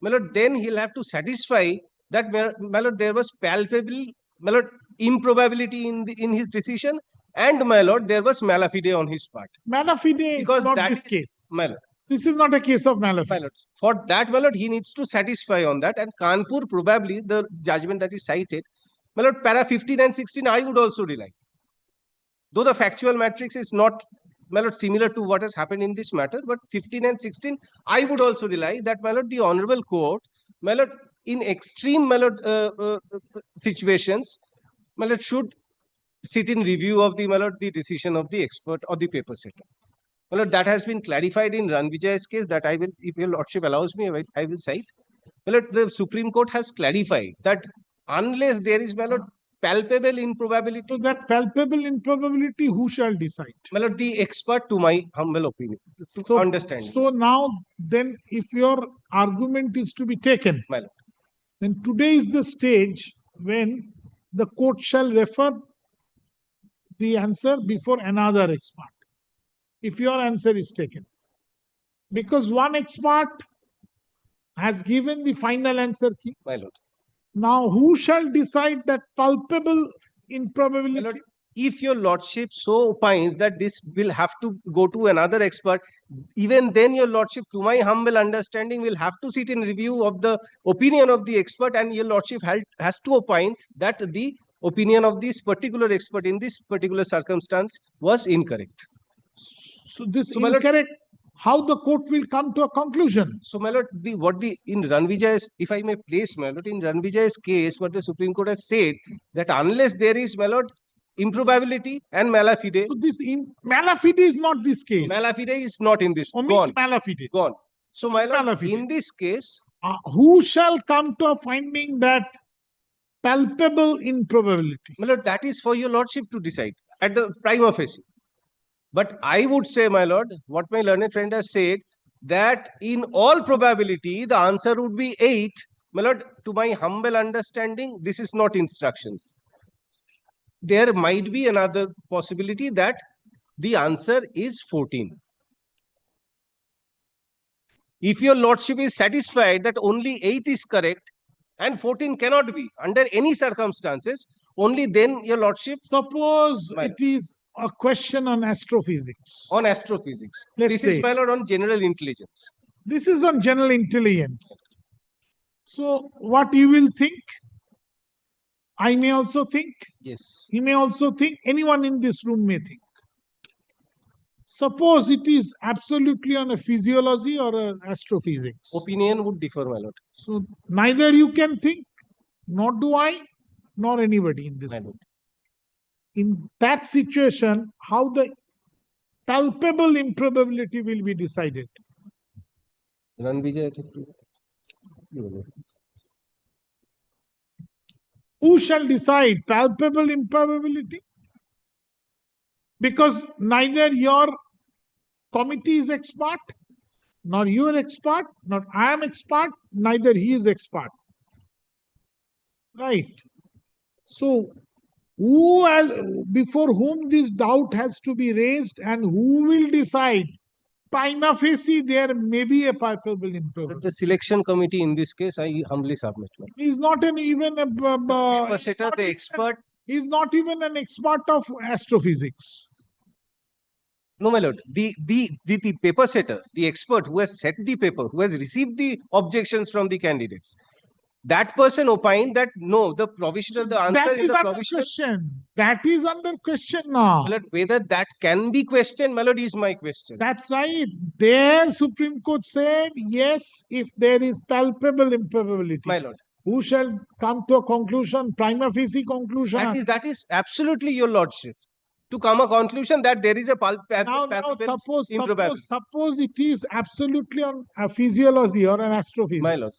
my lord, then he'll have to satisfy that, my lord, there was palpable, my lord, improbability in his decision, and my lord, there was malafide on his part. Malafide Because is not that this is- case. My lord. This is not a case of malafide. My lord, for that, my lord, he needs to satisfy on that, and Kanpur probably the judgment that is cited, my lord, para 15 and 16, I would also rely. Though the factual matrix is not, my lord, similar to what has happened in this matter, but 15 and 16, I would also rely that, my lord, the honorable court, my lord, in extreme, my lord, situations, my lord, should sit in review of the, my lord, the decision of the expert or the paper setter. My lord, that has been clarified in Ranvijay's case that I will, if your lordship allows me, I will cite. My lord, the Supreme Court has clarified that unless there is, my lord, palpable improbability. So that palpable improbability, who shall decide? My lord, the expert, to my humble opinion, to understand. So now, then, if your argument is to be taken, My lord. then today is the stage when the court shall refer the answer before another expert, if your answer is taken. Because one expert has given the final answer key. My lord. Now, who shall decide that palpable improbability? My lord, if your lordship so opines that this will have to go to another expert, even then your lordship, to my humble understanding, will have to sit in review of the opinion of the expert, and your lordship has to opine that the opinion of this particular expert in this particular circumstance was incorrect. So this So, my lord, incorrect, how the court will come to a conclusion? So, my lord, in Ranvijay's, if I may place, my lord, in Ranvijay's case, what the Supreme Court has said, that unless there is, my lord, improbability and malafide. So this malafide is not this case. Malafide is not in this. Omit Gone. malafide. Gone. So, my lord, Malafide. in this case, who shall come to a finding that palpable improbability? my lord, that is for your lordship to decide at the prima facie. But I would say, my lord, what my learned friend has said, that in all probability, the answer would be 8. My lord, to my humble understanding, this is not instructions. There might be another possibility that the answer is 14. If your lordship is satisfied that only 8 is correct and 14 cannot be under any circumstances, only then your lordship. Suppose it is a question on astrophysics. On astrophysics. Let's This is, say. my lord, on general intelligence. This is on general intelligence. So what you will think, I may also think, yes, he may also think, anyone in this room may think. Suppose it is absolutely on a physiology or an astrophysics. Opinion would differ, my lord. So neither you can think, nor do I, nor anybody in this room. In that situation, how the palpable improbability will be decided? Who shall decide palpable improbability? Because neither your committee is expert, nor you are expert, nor I am expert, neither he is expert. Right. So, before whom this doubt has to be raised, and who will decide? Prima facie, there may be a palpable improbability. The selection committee in this case, I humbly submit. He is not even expert. He is not even an expert of astrophysics. No, my lord. The paper setter, the expert who has set the paper, who has received the objections from the candidates, that person opined that no, the provisional, the answer That in is the under provisional. question. That is under question now. My lord, whether that can be questioned, my lord, is my question. That's right. There, Supreme Court said, yes, if there is palpable improbability. My lord. Who shall come to a conclusion, prima facie conclusion? That is absolutely your lordship. To come a conclusion that there is a Now suppose it is absolutely on a physiology or an astrophysics. My lord.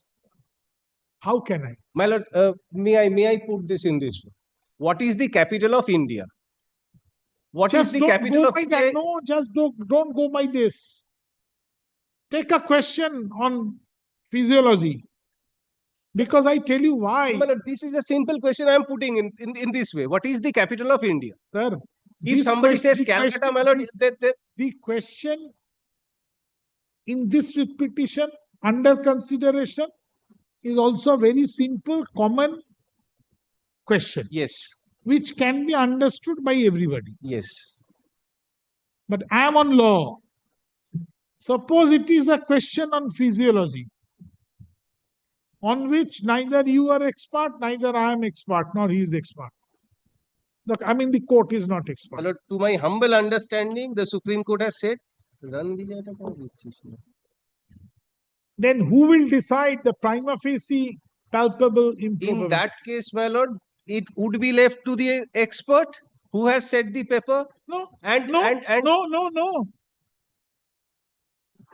How can I? My lord, may I put this in this way? What is the capital of India? What is Just the don't capital go of by India? that. No, just don't go by this. Take a question on physiology. Because I tell you why. My lord, this is a simple question I am putting in this way. What is the capital of India? Sir, If this somebody question- says the Calcutta, question my lord, is- that the question in this petition under consideration is also a very simple, common question. Yes. Which can be understood by everybody. Yes. But I am on law. Suppose it is a question on physiology, on which neither you are expert, neither I am expert, nor he is expert. The court is not expert. My lord, to my humble understanding, the Supreme Court has said, Then who will decide the prima facie palpable improbability? in that case, my lord, it would be left to the expert who has set the paper. No, and no.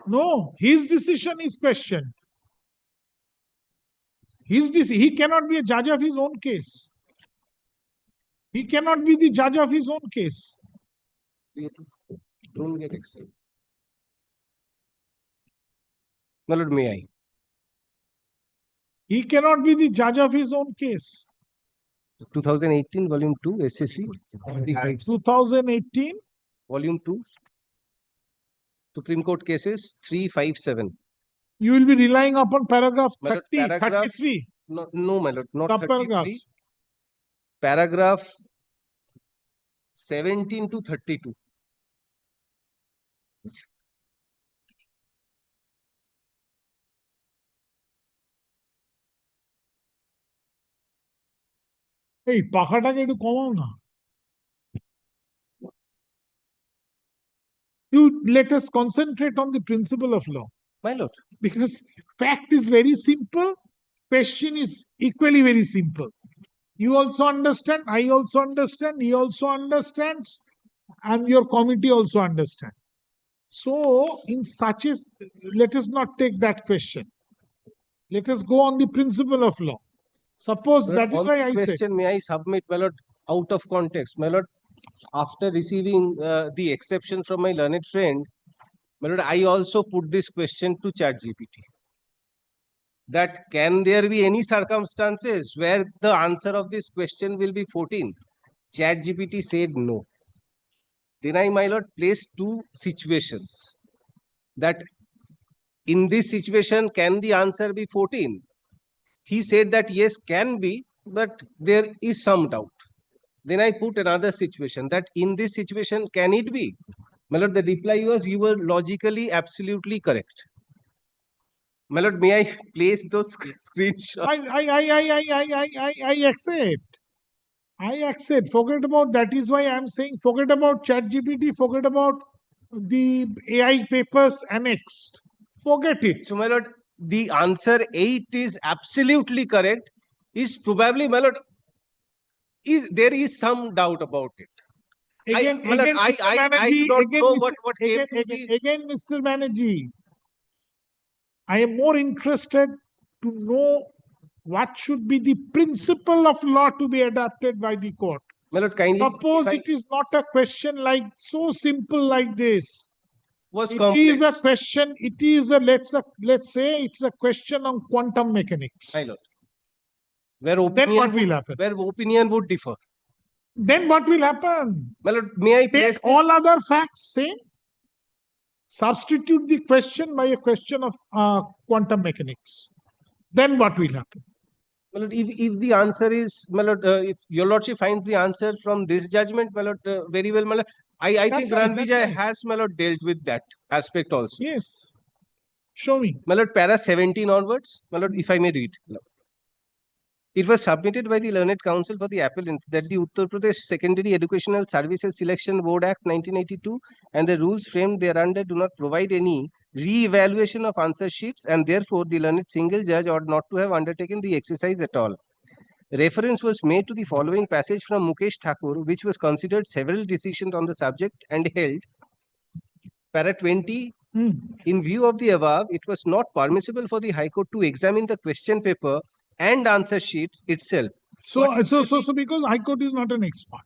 No, his decision is questioned. He cannot be a judge of his own case. He cannot be the judge of his own case. Don't get excited. My lord, may I? He cannot be the judge of his own case. 2018, volume 2, SSC. 2018, volume 2, Supreme Court cases 357. you will be relying upon paragraph My lord, 30, paragraph- 33. No, my lord, not Subparagraphs. 33. Paragraph 17 to 32. এই পাখাটাকে একটু কমাও না। You let us concentrate on the principle of law. My lord. Because fact is very simple, question is equally very simple. You also understand, I also understand, he also understands, and your committee also understand. So, in such a, let us not take that question. Let us go on the principle of law. Suppose My lord, that is on why this I said. question, may I submit, my lord, out of context? My lord, after receiving the exception from my learned friend, my lord, I also put this question to ChatGPT. That can there be any circumstances where the answer of this question will be 14? ChatGPT said no. Then I, my lord, placed two situations. That in this situation, can the answer be 14? He said that yes, can be, but there is some doubt. Then I put another situation that in this situation, can it be? My lord, the reply was, you were logically absolutely correct. My lord, may I place those screenshots? I accept. I accept. Forget about that. Is why I'm saying forget about ChatGPT, forget about the AI papers annexed. Forget it. So, my lord, the answer 8 is absolutely correct. Is probably, my lord, there is some doubt about it. Again, my lord, Mr. I Banerjee, do not again, know Mr. what came to again, Mr. Banerjee, I am more interested to know what should be the principle of law to be adopted by the court. My lord, kindly, suppose it is not a question like so simple like this. Was it complex. is a question, it is a let's say it's a question on quantum mechanics. My lord. Where Then what will happen? Where opinion would differ. Then what will happen? My lord, may I place Take all other facts same, substitute the question by a question of quantum mechanics. Then what will happen? My lord, if the answer is, my lord, if your lordship finds the answer from this judgment, my lord, very well, my lord, I think right, Ranvijay right. has, my lord, dealt with that aspect also. Yes. Show me. My lord, para 17 onwards, my lord, if I may read. It was submitted by the learned counsel for the appellant that the Uttar Pradesh Secondary Educational Services Selection Board Act 1982 and the rules framed thereunder do not provide any re-evaluation of answer sheets, and therefore the learned single judge ought not to have undertaken the exercise at all. Reference was made to the following passage from Mukesh Thakur, which was considered several decisions on the subject and held. Para 20, in view of the above, it was not permissible for the High Court to examine the question paper and answer sheets itself. So because High Court is not an expert.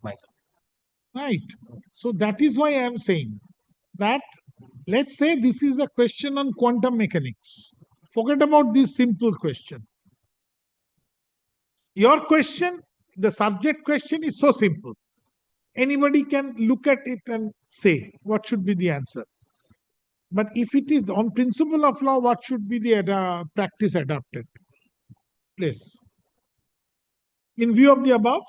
Right. So that is why I am saying that, let's say this is a question on quantum mechanics. Forget about this simple question. Your question, the subject question is so simple. Anybody can look at it and say what should be the answer. But if it is on principle of law, what should be the practice adopted? Please. In view of the above,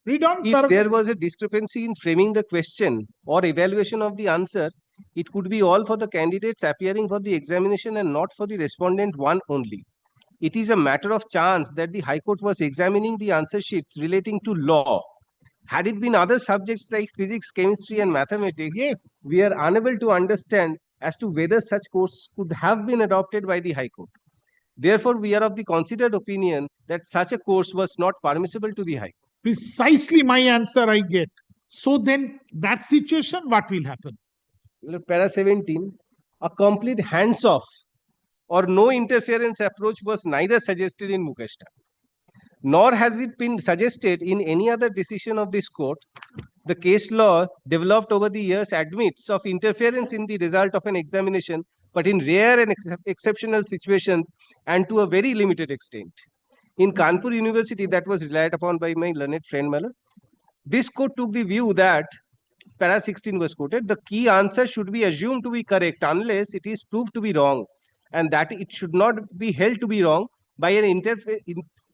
read on. If there was a discrepancy in framing the question or evaluation of the answer, it could be all for the candidates appearing for the examination and not for the respondent one only. It is a matter of chance that the High Court was examining the answer sheets relating to law. Had it been other subjects like physics, chemistry, and mathematics, we are unable to understand as to whether such course could have been adopted by the High Court. Therefore, we are of the considered opinion that such a course was not permissible to the High Court. Precisely my answer I get. So then that situation, what will happen? Para 17, a complete hands-off or no interference approach was neither suggested in Mukeshta, nor has it been suggested in any other decision of this court. The case law developed over the years admits of interference in the result of an examination, but in rare and exceptional situations and to a very limited extent. In Kanpur University, that was relied upon by my learned friend Mala, this court took the view that, para 16 was quoted, the key answer should be assumed to be correct unless it is proved to be wrong, and that it should not be held to be wrong by an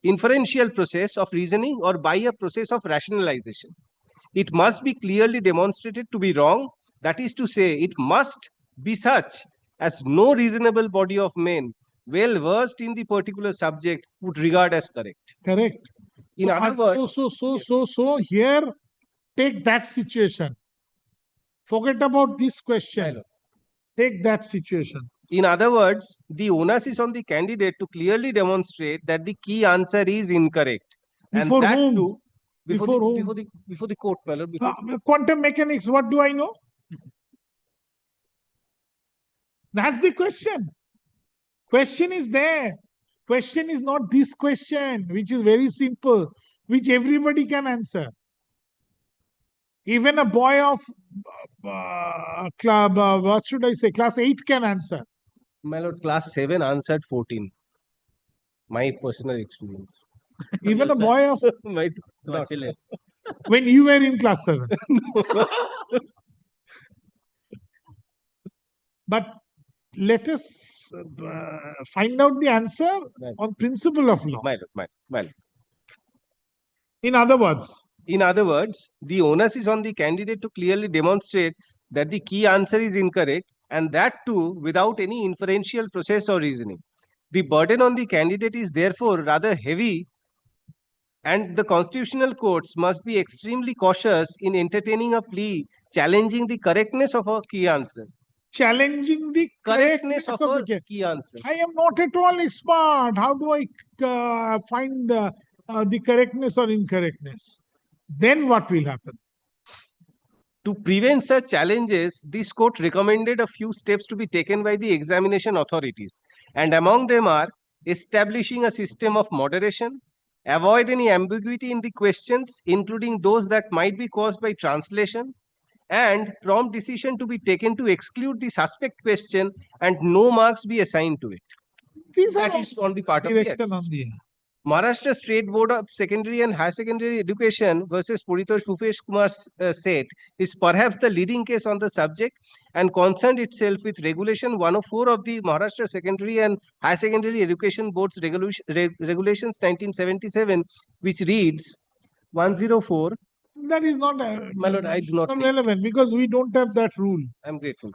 inferential process of reasoning or by a process of rationalization. It must be clearly demonstrated to be wrong, that is to say, it must be such as no reasonable body of men well versed in the particular subject would regard as correct. Correct. In other words, so here, take that situation. Forget about this question. Take that situation. In other words, the onus is on the candidate to clearly demonstrate that the key answer is incorrect. Before and that whom? too, Before whom? before the court. Quantum mechanics, what do I know? That's the question. Question is there. Question is not this question, which is very simple, which everybody can answer. Even a boy of what should I say, class 8 can answer. My lord, class 7 answered 14. My personal experience. Even a boy of my when you were in class 7. But let us find out the answer on principle of law. My lord. In other words, the onus is on the candidate to clearly demonstrate that the key answer is incorrect, and that too without any inferential process or reasoning. The burden on the candidate is therefore rather heavy, and the constitutional courts must be extremely cautious in entertaining a plea challenging the correctness of a key answer. Challenging the correctness of a key answer. I am not at all expert. How do I find the correctness or incorrectness? Then what will happen? To prevent such challenges, this court recommended a few steps to be taken by the examination authorities, and among them are establishing a system of moderation, avoid any ambiguity in the questions, including those that might be caused by translation, and prompt decision to be taken to exclude the suspect question and no marks be assigned to it. That is on the part of the Maharashtra State Board of Secondary and Higher Secondary Education versus Paritosh Bhupesh Kumar Seth is perhaps the leading case on the subject and concerned itself with Regulation 104 of the Maharashtra Secondary and Higher Secondary Education Board's Regulations 1977, which reads 104. That is not my lord, I do not relevant because we don't have that rule. I am grateful.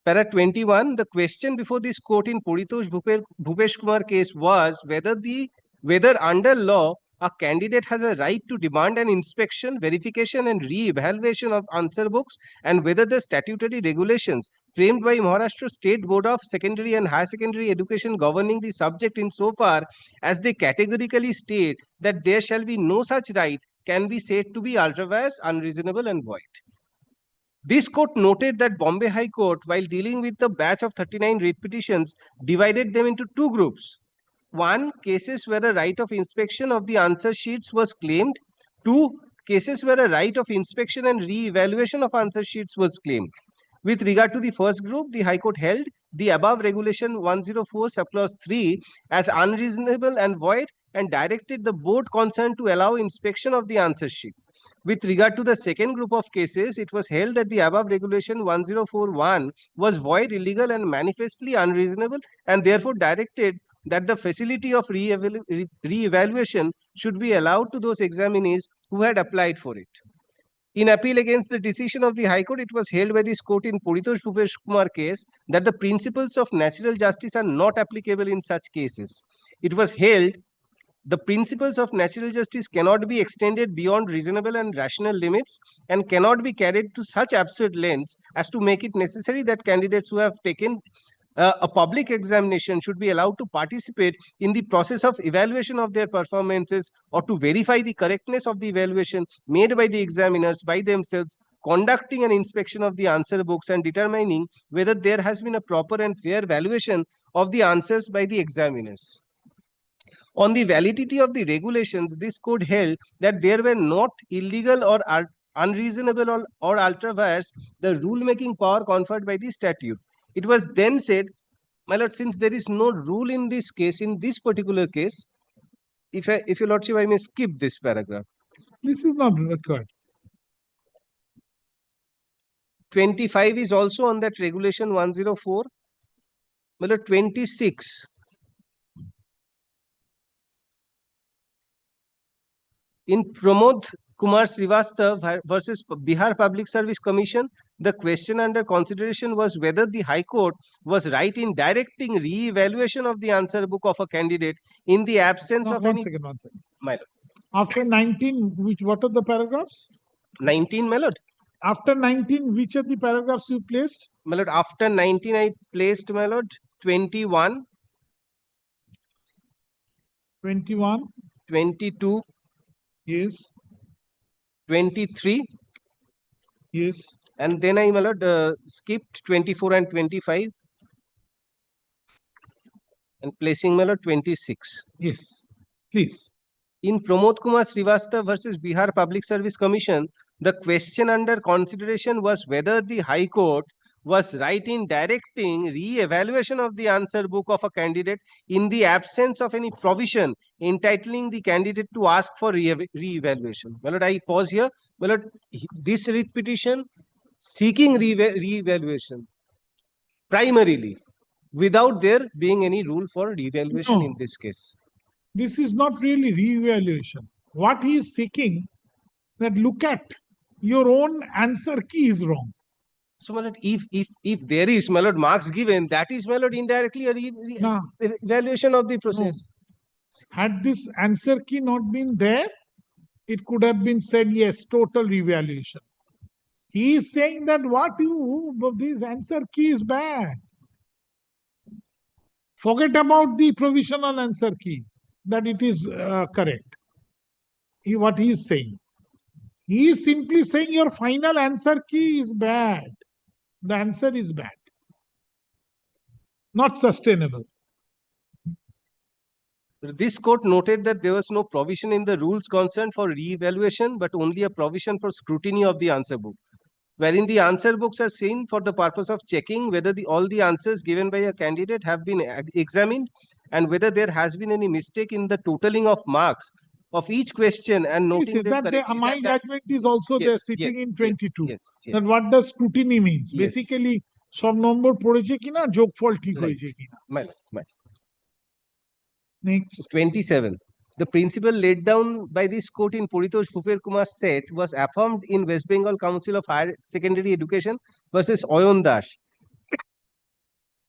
Para 21, the question before this court in Paritosh Bhupesh Kumar case was whether under law a candidate has a right to demand an inspection, verification and re-evaluation of answer books, and whether the statutory regulations framed by Maharashtra State Board of Secondary and Higher Secondary Education governing the subject insofar as they categorically state that there shall be no such right can be said to be ultra-vires, unreasonable and void. This court noted that Bombay High Court, while dealing with the batch of 39 writ petitions, divided them into two groups. One, cases where a right of inspection of the answer sheets was claimed. Two, cases where a right of inspection and re-evaluation of answer sheets was claimed. With regard to the first group, the High Court held the above Regulation 104 subclause 3 as unreasonable and void and directed the board concerned to allow inspection of the answer sheets. With regard to the second group of cases, it was held that the above Regulation 1041 was void, illegal and manifestly unreasonable, and therefore directed that the facility of re-evaluation should be allowed to those examinees who had applied for it. In appeal against the decision of the High Court, it was held by this court in Paritosh Bhupesh Kumar case that the principles of natural justice are not applicable in such cases. It was held the principles of natural justice cannot be extended beyond reasonable and rational limits and cannot be carried to such absurd lengths as to make it necessary that candidates who have taken a public examination should be allowed to participate in the process of evaluation of their performances or to verify the correctness of the evaluation made by the examiners by themselves, conducting an inspection of the answer books and determining whether there has been a proper and fair valuation of the answers by the examiners. On the validity of the regulations, this court held that there were not illegal or unreasonable or ultra vires the rule-making power conferred by the statute. It was then said, my lord, since there is no rule in this case, in this particular case, if your lordship, I may skip this paragraph. This is not required. 25 is also on that Regulation 104. My lord, 26. In Pramod Kumar Srivastav versus Bihar Public Service Commission, the question under consideration was whether the High Court was right in directing re-evaluation of the answer book of a candidate in the absence of any... One second. My lord. After 19, what are the paragraphs? 19, my lord. After 19, which are the paragraphs you placed? My lord, after 19, I placed, my lord, 21. 21. 22. Yes. 23. Yes. And then I, my lord, skipped 24 and 25. And placing, my lord, 26. Yes. Please. In Pramod Kumar Srivastav versus Bihar Public Service Commission, the question under consideration was whether the High Court was right in directing re-evaluation of the answer book of a candidate in the absence of any provision entitling the candidate to ask for re-evaluation. My lord, I pause here. My lord, this writ petition seeking re-evaluation primarily without there being any rule for re-evaluation in this case. This is not really re-evaluation. What he is seeking, that look at your own answer key is wrong. So, my lord, if there is, my lord, marks given, that is, my lord, indirectly a evaluation of the process. No. Had this answer key not been there, it could have been said, yes, total revaluation. He is saying that this answer key is bad. Forget about the provisional answer key, that it is correct. What he is saying. He is simply saying your final answer key is bad. The answer is bad. Not sustainable. This court noted that there was no provision in the rules concerned for re-evaluation, but only a provision for scrutiny of the answer book, wherein the answer books are seen for the purpose of checking whether all the answers given by a candidate have been examined and whether there has been any mistake in the totaling of marks of each question and noting them correctly. My judgment is also there sitting in 22. That what does scrutiny means? Basically, সব নম্বর পড়েছে কিনা যোগফল ঠিক হয়েছে কিনা. Next. 27. The principle laid down by this court in Paritosh Bhupesh Kumar set was affirmed in West Bengal Council of Higher Secondary Education versus Oyon Das.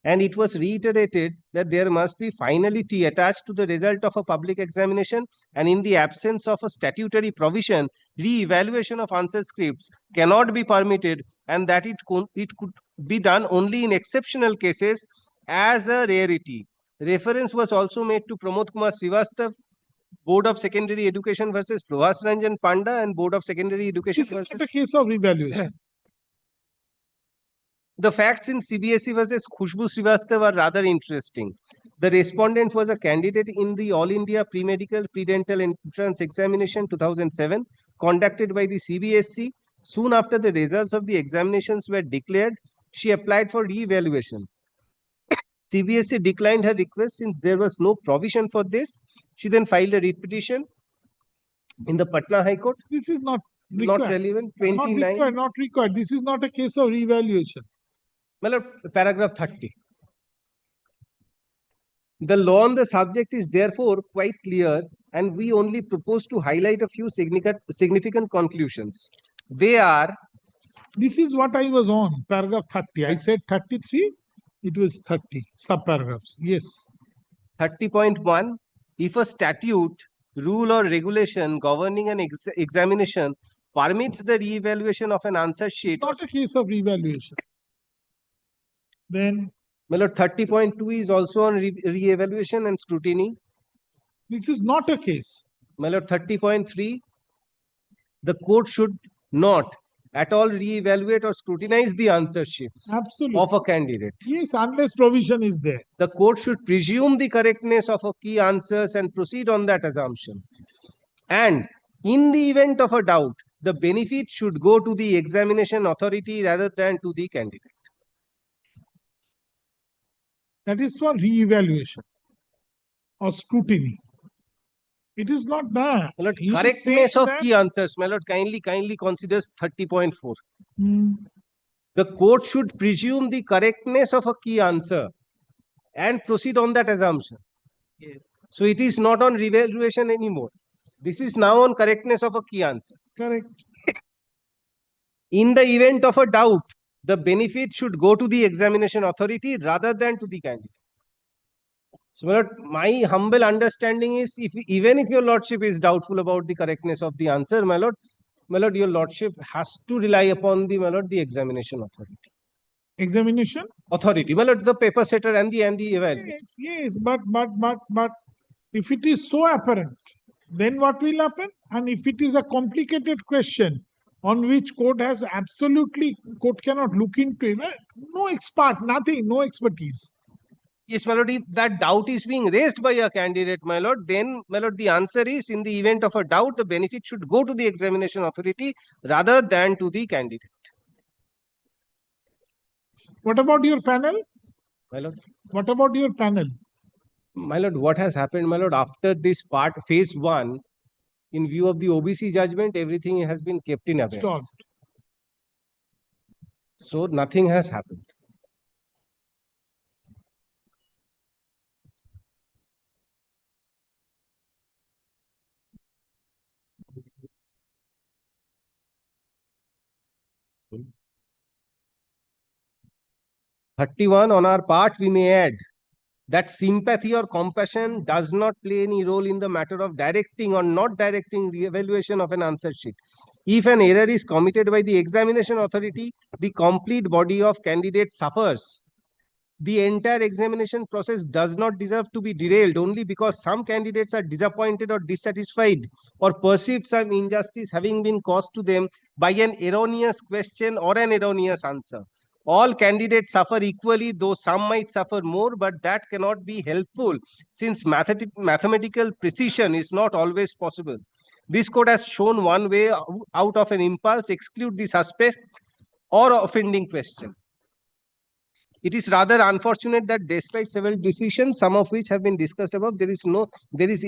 And it was reiterated that there must be finality attached to the result of a public examination, and in the absence of a statutory provision, re-evaluation of answer scripts cannot be permitted, and that it could be done only in exceptional cases as a rarity. Reference was also made to Pramod Kumar Srivastav, Board of Secondary Education versus Prabhas Ranjan Panda, and Board of Secondary Education versus... This is a case of revaluation. The facts in CBSE versus Khushbu Srivastava are rather interesting. The respondent was a candidate in the All India Pre-Medical Pre-Dental Entrance Examination 2007 conducted by the CBSE. Soon after the results of the examinations were declared, she applied for re-evaluation. CBSE declined her request since there was no provision for this. She then filed a writ petition in the Patna High Court. This is not Not required. relevant. Not 29. required, not required. This is not a case of revaluation. Well, paragraph 30. The law on the subject is therefore quite clear, and we only propose to highlight a few significant conclusions. They are. This is what I was on, paragraph 30. I said 33, it was 30 subparagraphs. Yes. 30.1. If a statute, rule, or regulation governing an examination permits the re-evaluation of an answer sheet. Not a case of revaluation. Then. Well, 30.2 is also on re-evaluation and scrutiny. This is not a case. Well, 30.3. The court should not at all re-evaluate or scrutinize the answer sheets of a candidate. Yes, unless provision is there. The court should presume the correctness of a key answers and proceed on that assumption. And in the event of a doubt, the benefit should go to the examination authority rather than to the candidate. That is for re-evaluation or scrutiny. It is not that. My lord, He is correctness saying of that- key answers. My lord, kindly considers 30.4. Hmm. The court should presume the correctness of a key answer and proceed on that assumption. Yes. So it is not on revaluation anymore. This is now on correctness of a key answer. Correct. In the event of a doubt, the benefit should go to the examination authority rather than to the candidate. So, my lord, my humble understanding is, even if your lordship is doubtful about the correctness of the answer, my lord, your lordship has to rely upon the the examination authority. Examination authority. My lord, the paper setter and the evaluator. Yes, but if it is so apparent, then what will happen? And if it is a complicated question on which court cannot look into it, no expert, nothing, no expertise. Yes, my lord, if that doubt is being raised by a candidate, my lord, then, my lord, the answer is, in the event of a doubt, the benefit should go to the examination authority rather than to the candidate. What about your panel? My lord. What about your panel? My lord, what has happened, my lord, after this phase 1, in view of the OBC judgment, everything has been kept in abeyance. Stopped. So nothing has happened. Hmm. 31, on our part, we may add that sympathy or compassion does not play any role in the matter of directing or not directing the evaluation of an answer sheet. If an error is committed by the examination authority, the complete body of candidates suffers. The entire examination process does not deserve to be derailed only because some candidates are disappointed or dissatisfied or perceived some injustice having been caused to them by an erroneous question or an erroneous answer. All candidates suffer equally, though some might suffer more, but that cannot be helpful since mathematical precision is not always possible. This court has shown one way out of an impulse, exclude the suspect or offending question. It is rather unfortunate that despite several decisions, some of which have been discussed above, there is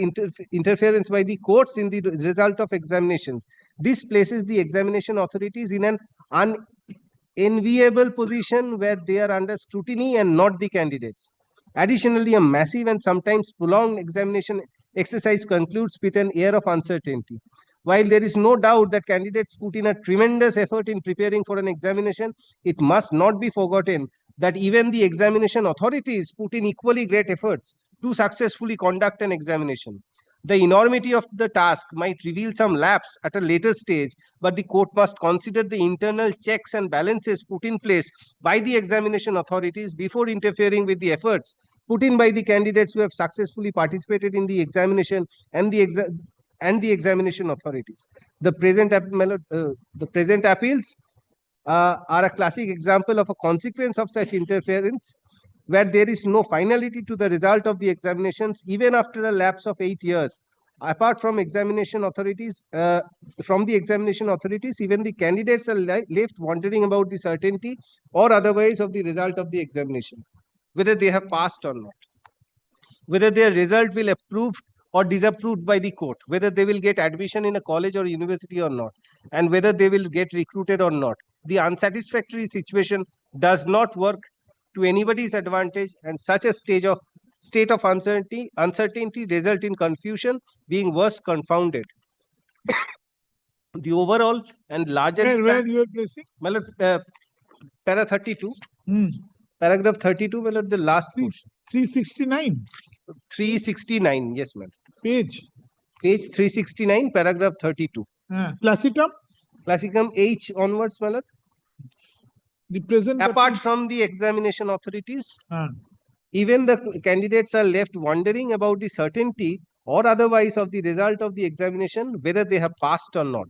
interference by the courts in the result of examinations. This places the examination authorities in an unenviable position where they are under scrutiny and not the candidates. Additionally, a massive and sometimes prolonged examination exercise concludes with an air of uncertainty. While there is no doubt that candidates put in a tremendous effort in preparing for an examination, it must not be forgotten that even the examination authorities put in equally great efforts to successfully conduct an examination. The enormity of the task might reveal some lapse at a later stage, but the court must consider the internal checks and balances put in place by the examination authorities before interfering with the efforts put in by the candidates who have successfully participated in the examination and the examination authorities. The present appeals are a classic example of a consequence of such interference, where there is no finality to the result of the examinations even after a lapse of 8 years. Apart from examination authorities, even the candidates are left wondering about the certainty or otherwise of the result of the examination, whether they have passed or not, whether their result will approved or disapproved by the court, whether they will get admission in a college or university or not, and whether they will get recruited or not. The unsatisfactory situation does not work to anybody's advantage, and such a state of uncertainty result in confusion, being worse confounded. The overall and larger where you are placing? Para 32, Hmm. paragraph 32, the last portion. 369. 369, yes, ma'am. Page 369, paragraph 32. Classicum? Classicum H onwards, my lord. Apart from the examination authorities, even the candidates are left wondering about the certainty or otherwise of the result of the examination, whether they have passed or not,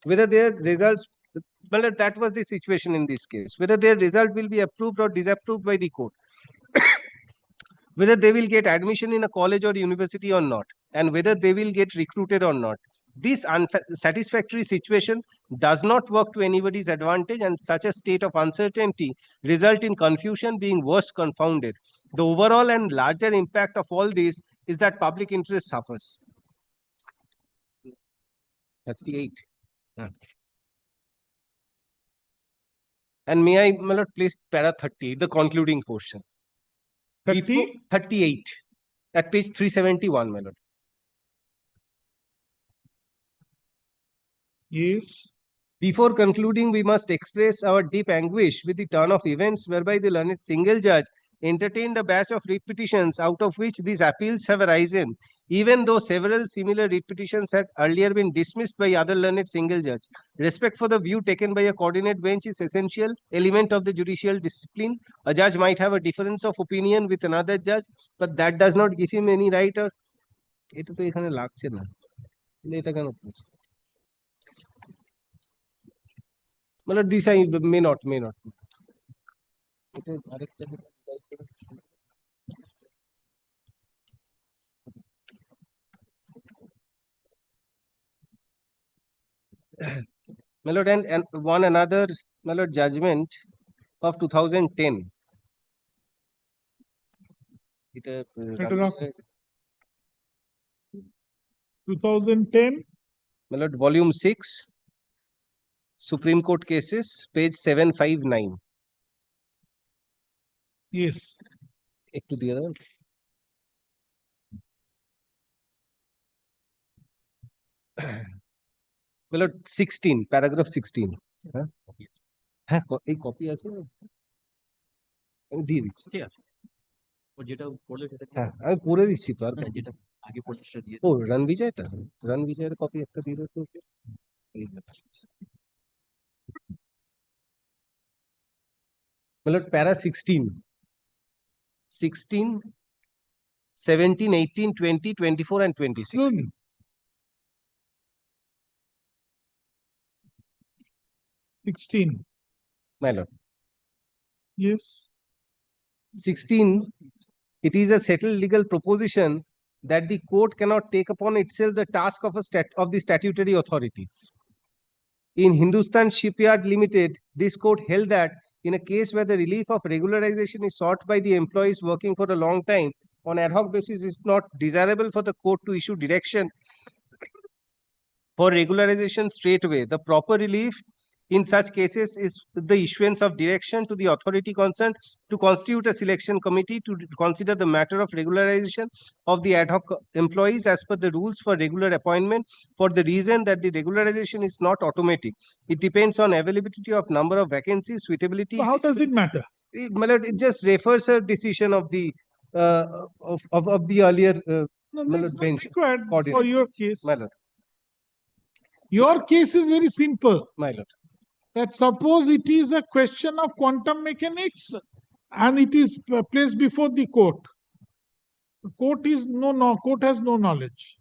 whether their results, well, that was the situation in this case, whether their result will be approved or disapproved by the court, whether they will get admission in a college or university or not, and whether they will get recruited or not. This unsatisfactory situation does not work to anybody's advantage, and such a state of uncertainty result in confusion, being worse confounded. The overall and larger impact of all this is that public interest suffers. 38. And may I, my lord, please para 38, the concluding portion. 38 at page 371, my lord. Yes. Before concluding, we must express our deep anguish with the turn of events whereby the learned single judge entertained a batch of writ petitions, out of which these appeals have arisen, even though several similar writ petitions had earlier been dismissed by other learned single judge. Respect for the view taken by a coordinate bench is essential element of the judicial discipline. A judge might have a difference of opinion with another judge, but that does not give him any right or এটা তো এখানে লাগছে না এটা কেন মানে this I may not এটা আরেকটা my lord, and one another, my lord, judgment of 2010. এটা 2010, my lord, volume 6, Supreme Court cases, page 759. Yes. একটু দিয়ে দেবেন। my lord, 16, paragraph 16. হ্যাঁ এই কপি আছে আমি দিয়ে দিচ্ছি। ঠিক আছে, ও যেটা পড়লে সেটা হ্যাঁ আমি পড়ে দিচ্ছি তো আর যেটা আগে পড়লে সেটা দিয়ে ও রণবিজয়টা রণবিজয়ের কপি একটা দিয়ে দিতে ওকে মানে প্যারা 16 17 18 20 24 and 26 16, my lord. Yes. 16, it is a settled legal proposition that the court cannot take upon itself the task of the statutory authorities. In Hindustan Shipyard Limited, this court held that in a case where the relief of regularization is sought by the employees working for a long time on ad hoc basis, is not desirable for the court to issue direction for regularization straight away. The proper relief in such cases is the issuance of direction to the authority concerned to constitute a selection committee to consider the matter of regularization of the ad hoc employees as per the rules for regular appointment, for the reason that the regularization is not automatic. It depends on availability of number of vacancies, suitability. So how does it matter? My lord, it just refers a decision of the of the earlier No, my that's lord, not bench required for coordinator. your case. My lord. Your case is very simple. My lord. That suppose it is a question of quantum mechanics and it is placed before the court. The court has no knowledge.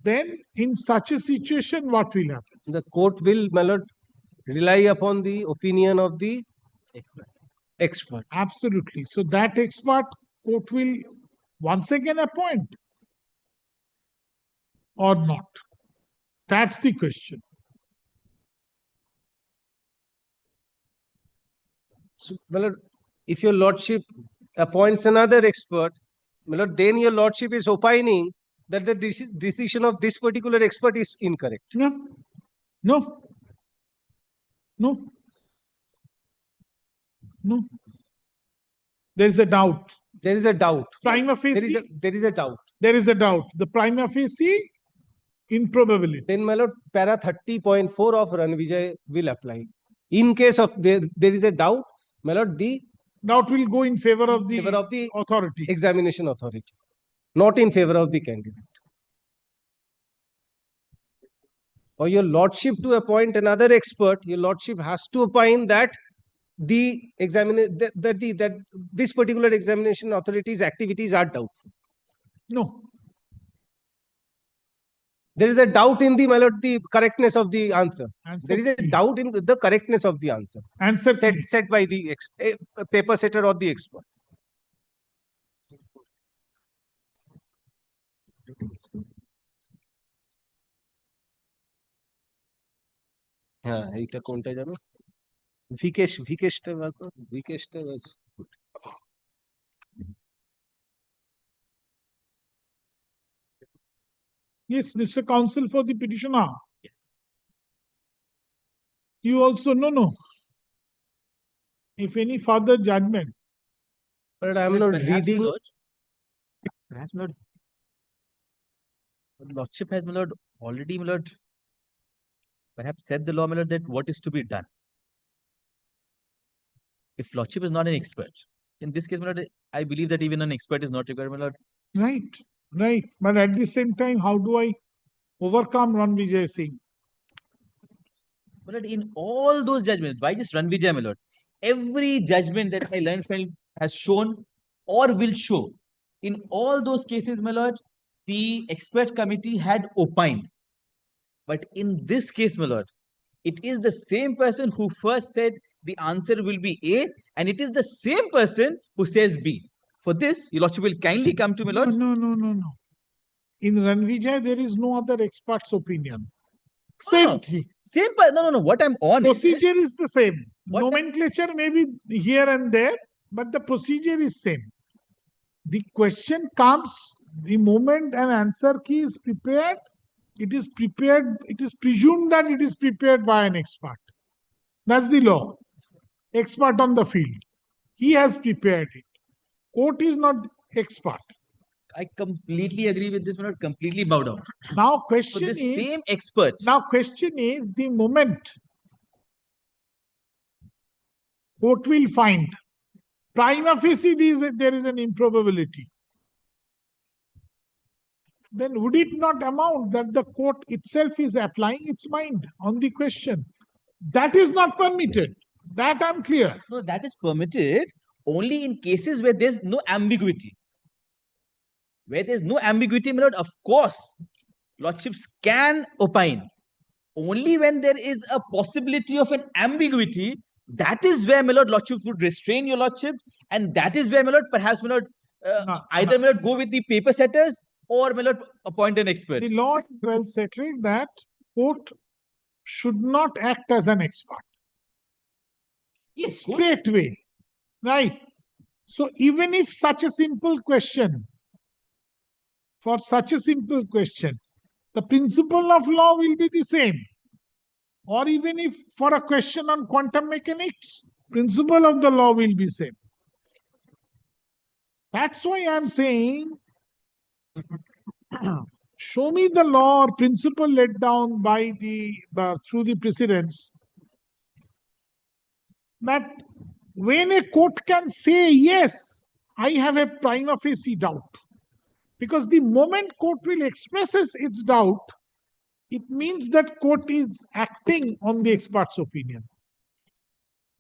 Then in such a situation, what will happen? The court will, my lord, rely upon the opinion of the expert. Absolutely. So that expert court will once again appoint or not. That's the question. So, my lord, if your lordship appoints another expert, my lord, then your lordship is opining that the decision of this particular expert is incorrect. No, no, no, no. There is a doubt. There is a doubt. Prima facie. There is a doubt. There is a doubt. The prima facie improbability. Then, my lord, para 30.4 of Ranvijay will apply. In case of there is a doubt, my lord, the doubt will go in favor of the authority. Examination authority, not in favor of the candidate. For your lordship to appoint another expert, your lordship has to opine that the that this particular examination authority's activities are doubtful. No. There is a doubt in the, my lord, the correctness of the answer. Answer There is a key. doubt in the correctness of the answer. Answer set by the paper setter or the expert. হ্যাঁ এইটা কোনটা জানো ভিকেশটা was good. Yes, Mr. Counsel for the petitioner. Yes. You also no. If any further judgment. But I am not reading. Perhaps my lord, lordship has, my lord, already, my lord, perhaps said the law, my lord, that what is to be done. If lordship is not an expert, in this case, my lord, I believe that even an expert is not required, my lord. Right, right. But at the same time, how do I overcome Ranvijay Singh? My lord, in all those judgments, by just Ranvijay, my lord, every judgment that my learned friend has shown or will show, in all those cases, my lord, the expert committee had opined. But in this case, my lord, it is the same person who first said the answer will be A, and it is the same person who says B. For this, your lordship will kindly come to, my lord. No. In Ranvijay, there is no other expert's opinion. Same thing. Same, but no. What I'm on. Procedure is the same. Nomenclature may be here and there, but the procedure is same. The question comes the moment an answer key is prepared. It is prepared. It is presumed that it is prepared by an expert. That's the law. Expert on the field. He has prepared it. Court is not expert. I completely agree with this, my lord. Completely bow down. Now question So the is same expert. Now question is the moment court will find prima facie there is an improbability. Then would it not amount that the court itself is applying its mind on the question? That is not permitted. That I'm clear. No, that is permitted only in cases where there's no ambiguity. Where there's no ambiguity, my lord, of course, lordships can opine. Only when there is a possibility of an ambiguity, that is where, my lord, lordship would restrain your lordship, and that is where, my lord, perhaps, my lord, either, my lord, go with the paper setters or, my lord, appoint an expert. The law well settled that court should not act as an expert. Yes, straightway. Right. So even if such a simple question, for such a simple question, the principle of law will be the same. Or even if for a question on quantum mechanics, principle of the law will be same. That's why I'm saying, show me the law or principle laid down by through the precedents that when a court can say, yes, I have a prima facie doubt. Because the moment court will expresses its doubt, it means that court is acting on the expert's opinion.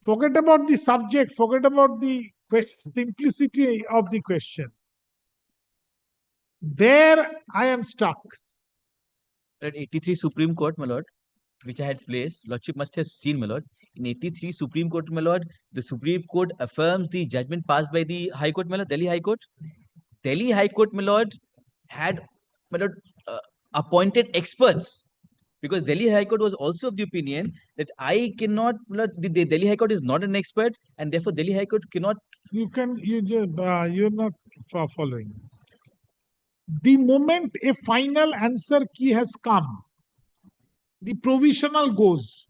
Forget about the subject, forget about the simplicity of the question. There I am stuck. At 83 Supreme Court, my lord, which I had placed, Lordship must have seen, my lord, in 83 Supreme Court, my lord, the Supreme Court affirms the judgment passed by the High Court, my lord, Delhi High Court. Delhi High Court, my lord, had, my lord, appointed experts, because Delhi High Court was also of the opinion that I cannot, my lord, the Delhi High Court is not an expert, and therefore Delhi High Court cannot. You're not following. The moment a final answer key has come, the provisional goes.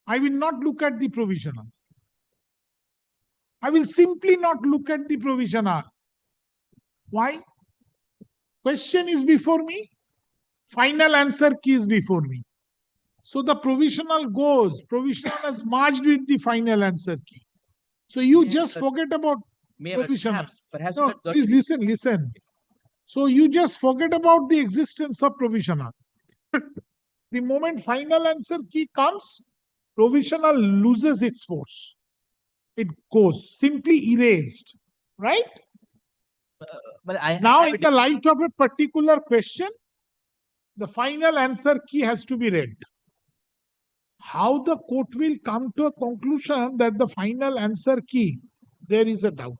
I will not look at the provisional. I will simply not look at the provisional. Why? Question is before me. Final answer key is before me. So the provisional goes. Provisional is merged with the final answer key. So you just forget about provisional. Perhaps No, please listen. So you just forget about the existence of provisional. The moment final answer key comes, provisional loses its force. It goes simply erased, right? But now, in the light of a particular question, the final answer key has to be read. How the court will come to a conclusion that the final answer key, there is a doubt.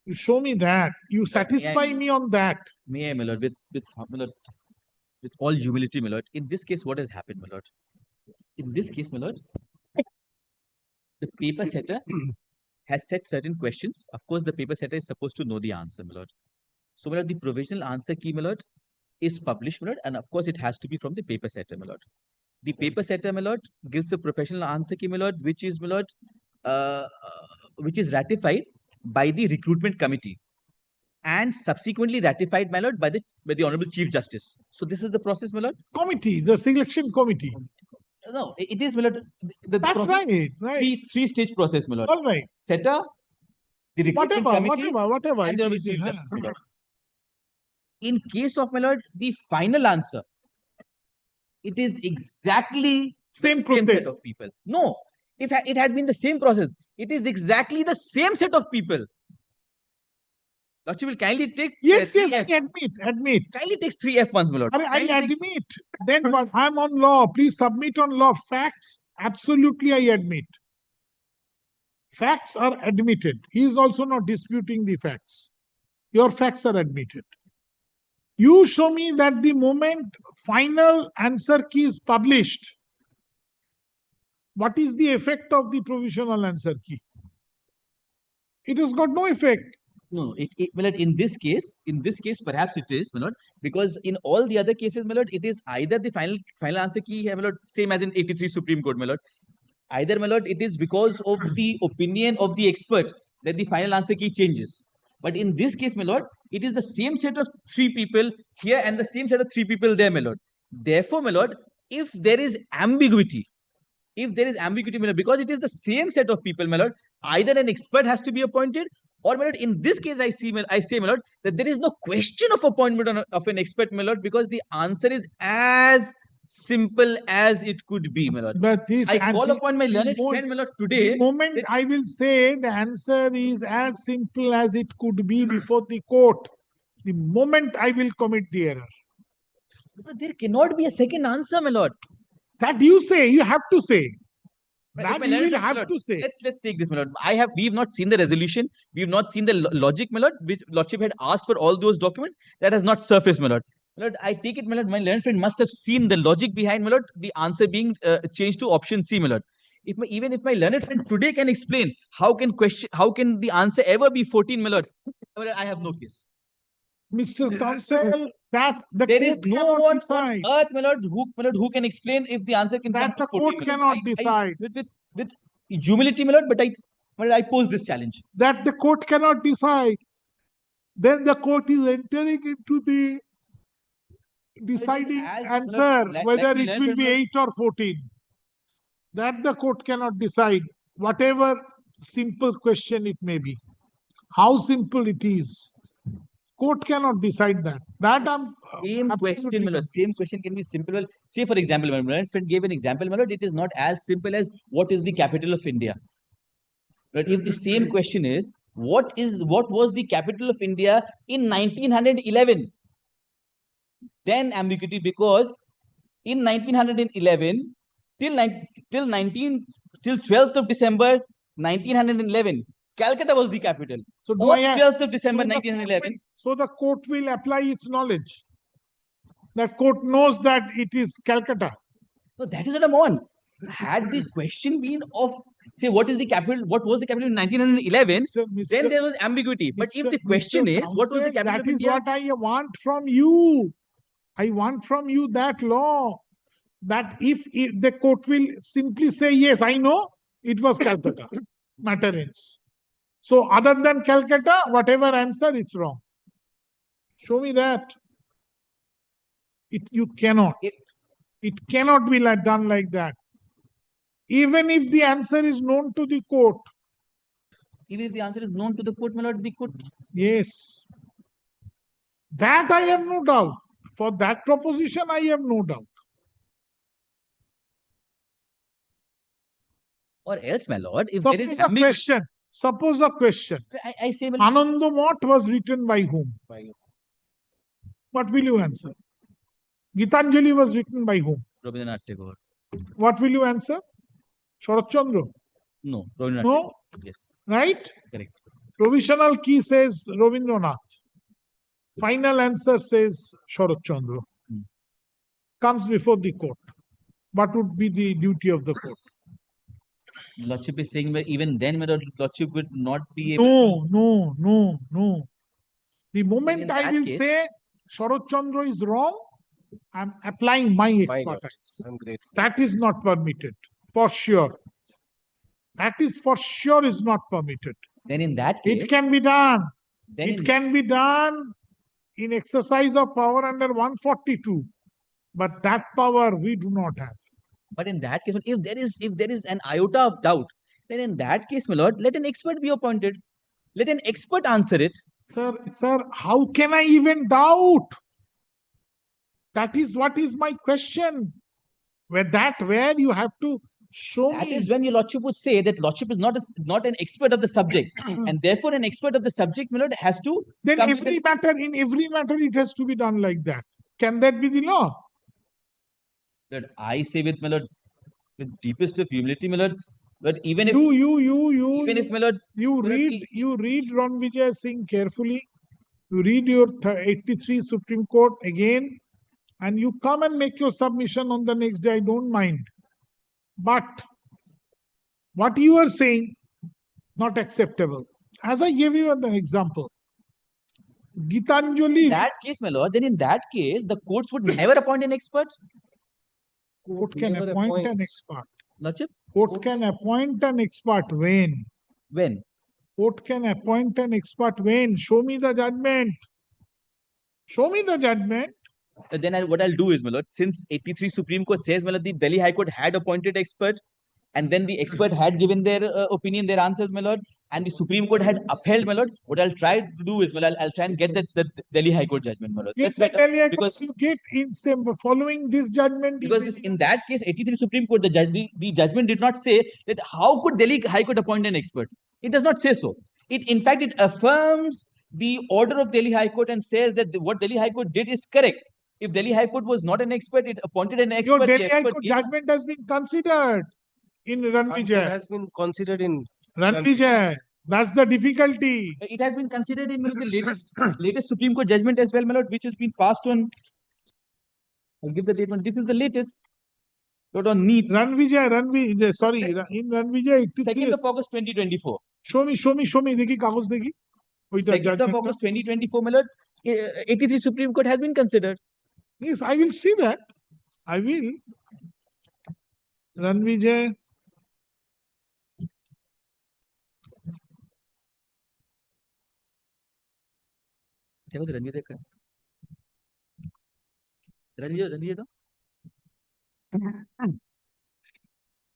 You show me that. You satisfy me on that. May I, my lord, with all humility, my lord, in this case, what has happened, my lord? In this case, my lord, the paper setter has set certain questions. Of course, the paper setter is supposed to know the answer, my lord. So, my lord, the provisional answer key, my lord, is published, my lord, and of course, it has to be from the paper setter, my lord. The paper setter, my lord, gives the professional answer key, my lord, which is, my lord, which is ratified by the recruitment committee and subsequently ratified, my lord, by the Honorable Chief Justice. So this is the process, my lord. Committee, the selection committee. No, it is, my lord. That's process, right. Three-stage process, my lord. All right. Setter, the recruitment committee, whatever. and the Honorable Chief Justice, my lord. In case of, my lord, the final answer, it is exactly same set of people. No, if it had been the same process, it is exactly the same set of people. Lordship will kindly take yes, admit. Kindly takes 3F1s, my lord. I admit. Then what? I'm on law. Please submit on law. Facts, absolutely I admit. Facts are admitted. He is also not disputing the facts. Your facts are admitted. You show me that the moment final answer key is published, what is the effect of the provisional answer key? It has got no effect. No, my lord, in this case, perhaps it is, my lord, because in all the other cases, my lord, it is either the final answer key, my lord, same as in 83 Supreme Court, my lord. Either, my lord, it is because of the opinion of the expert that the final answer key changes. But in this case, my lord, it is the same set of 3 people here and the same set of 3 people there, my lord. Therefore, my lord, if there is ambiguity, my lord, because it is the same set of people, my lord, either an expert has to be appointed, or, my lord, in this case, I say, my lord, that there is no question of appointment of an expert, my lord, because the answer is as simple as it could be, my lord. But this I call upon my learned friend, my lord, today. The moment I will say the answer is as simple as it could be before the court, the moment I will commit the error. But there cannot be a second answer, my lord. That you say, you have to say. That you will have to say. Let's take this, my lord. We've not seen the resolution. We've not seen the logic, my lord, which Lordship had asked for all those documents. That has not surfaced, my lord. My lord, I take it, my lord, my learned friend must have seen the logic behind, my lord, the answer being changed to option C, my lord. Even if my learned friend today can explain how can the answer ever be 14, my lord, I have no case. Mr. Counsel, that there is no one on earth, my lord, who can explain if the answer can come to 14. The court cannot decide. With humility, my lord, but I pose this challenge. That the court cannot decide. Then the court is entering into the deciding answer whether it will be 8 or 14. That the court cannot decide, whatever simple question it may be. How simple it is. Court cannot decide that. Same question, my lord. Same question can be simple. Say, for example, my learned friend gave an example, my lord. It is not as simple as what is the capital of India. But if the same question is what was the capital of India in 1911, then ambiguity, because in 1911 till 12th of December 1911, Calcutta was the capital. So do On I have- 12th of December so the 1911. So the court will apply its knowledge. That court knows that it is Calcutta. No, that is not a mon. Had the question been of, say, what is the capital, what was the capital in 1911, then there was ambiguity. But if the question is, what was the capital That of is India? what I want from you. I want from you that law. That if the court will simply say, yes, I know, it was Calcutta. Matter ends. So other than Calcutta, whatever answer, it's wrong. Show me that. You cannot. It cannot be done like that. Even if the answer is known to the court. Even if the answer is known to the court, my lord, the court. Yes. That I have no doubt. For that proposition, I have no doubt. Or else, my lord, if there is Suppose a question. Suppose a question. I say, Ananda Mott was written by whom? By you. What will you answer? Gitanjali was written by whom? Rabindranath Tagore. What will you answer? Sharat Chandra? No, Rabindranath No? Tagore. Yes. Right? Correct. Provisional key says Rabindranath. Final answer says Sharat Chandra. Comes before the court. What would be the duty of the court? Lordship is saying that even then, my lord, Lordship would not be able. No. The moment in I that will case- say Sharat Chandra is wrong, I'm applying my expertise. I'm grateful. That is not permitted. For sure. That is for sure is not permitted. Then in that case, It can be done. Then It in- can be done in exercise of power under 142. But that power we do not have. but in that case, if there is an iota of doubt, then in that case, my lord, let an expert be appointed. Let an expert answer it. Sir, how can I even doubt? That is what is my question. Where you have to show That me. is when your lordship would say that lordship is not an expert of the subject, and therefore an expert of the subject, my lord, has to. Then come in every matter, it has to be done like that. Can that be the law? Lord, I say with my lord, with deepest of humility, my lord, but even if Even if my lord, you read Ron Vijay Singh carefully. You read your 83 Supreme Court again, and you come and make your submission on the next day. I don't mind. But what you are saying, not acceptable. As I gave you an example, Gitanjali. in that case, my lord, then in that case, the courts would never appoint an expert. Court can Never appoint an appoints. expert. Lordship, Court can appoint an expert when? when? Court can appoint an expert when? Show me the judgment. Show me the judgment. Then what I'll do is, my lord, since 83 Supreme Court says, my lord, the Delhi High Court had appointed expert, and then the expert had given their opinion, their answers, my lord, and the Supreme Court had upheld, my lord. What I'll try to do is, well, I'll try and get the Delhi High Court judgment, my lord. Get That's the better Delhi High Court, because you get in same following this judgment. because this, in that case, 83 Supreme Court, the judgment did not say that how could Delhi High Court appoint an expert. It does not say so. In fact, it affirms the order of Delhi High Court and says that what Delhi High Court did is correct. If Delhi High Court was not an expert, it appointed an expert. Your the Delhi High expert Court gave- judgment has been considered in It Ranvijay. has been considered in Ranvijay. That's the difficulty. It has been considered in the latest Supreme Court judgment as well, my lord, which has been passed on. I'll give the date one. This is the latest. Not on need. Ranvijay, sorry, in Ranvijay 2nd of August 2024. Show me, দেখি কাগজ দেখি। ওইটা 2nd of judgment টা। August 2024, my lord, 83 Supreme Court has been considered. Yes, I will see that. I will. Ranvijay. देखो तो रणवीर देखा रणवीर तो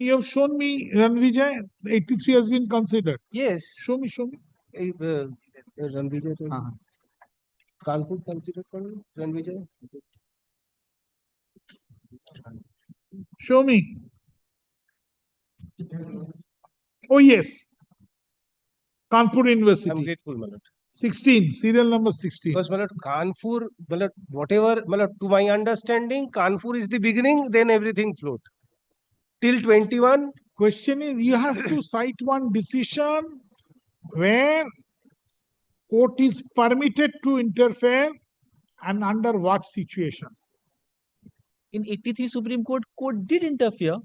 You have shown me Ranvijay, 83 has been considered. Yes. Show me. Ranvijay to Kanpur considered for Ranvijay. Show me. Oh yes. Kanpur University. I'm grateful, my lord. 16, serial number 16. Because Kanpur, whatever, to my understanding, Kanpur is the beginning, then everything flowed. Till 21. Question is, you have to cite one decision where court is permitted to interfere and under what situation. In 83 Supreme Court did interfere.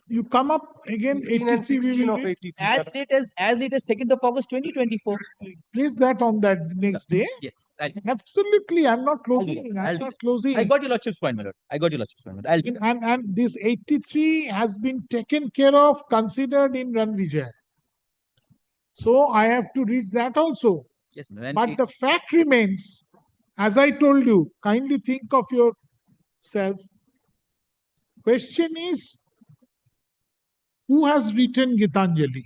You come up again 15 and 83 we 16 will of read. 83. As late as 2nd of August 2024. Place that on that next day. Yes. Absolutely, I'm not closing. I'll I'm do not it. closing. I got your lordship's point, my lord. I got your lordship's point, my lord. I'll do it. And this 83 has been taken care of, considered in Ranvijay. So I have to read that also. Yes, ma'am. But the fact remains, as I told you, kindly think of yourself. Question is, who has written Gitanjali?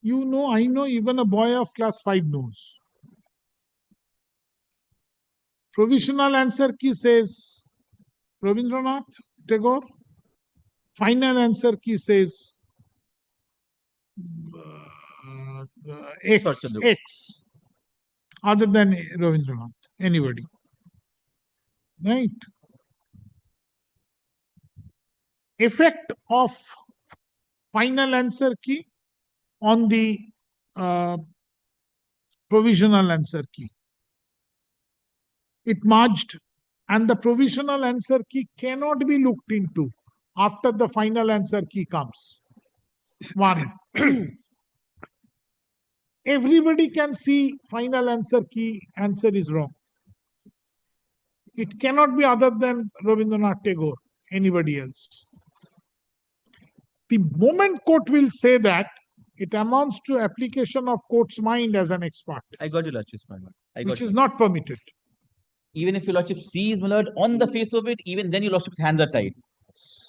You know, I know, even a boy of class 5 knows. Provisional answer key says Rabindranath Tagore. Final answer key says X. Other than Rabindranath, anybody. Right? Effect of final answer key on the provisional answer key. It merged, and the provisional answer key cannot be looked into after the final answer key comes. 1. Everybody can see final answer key, answer is wrong. It cannot be other than Rabindranath Tagore, anybody else. The moment court will say that, it amounts to application of court's mind as an expert. I got your lordship's point, my lord. Which is not permitted. Even if your lordship sees, my lord, on the face of it, even then your lordship's hands are tied.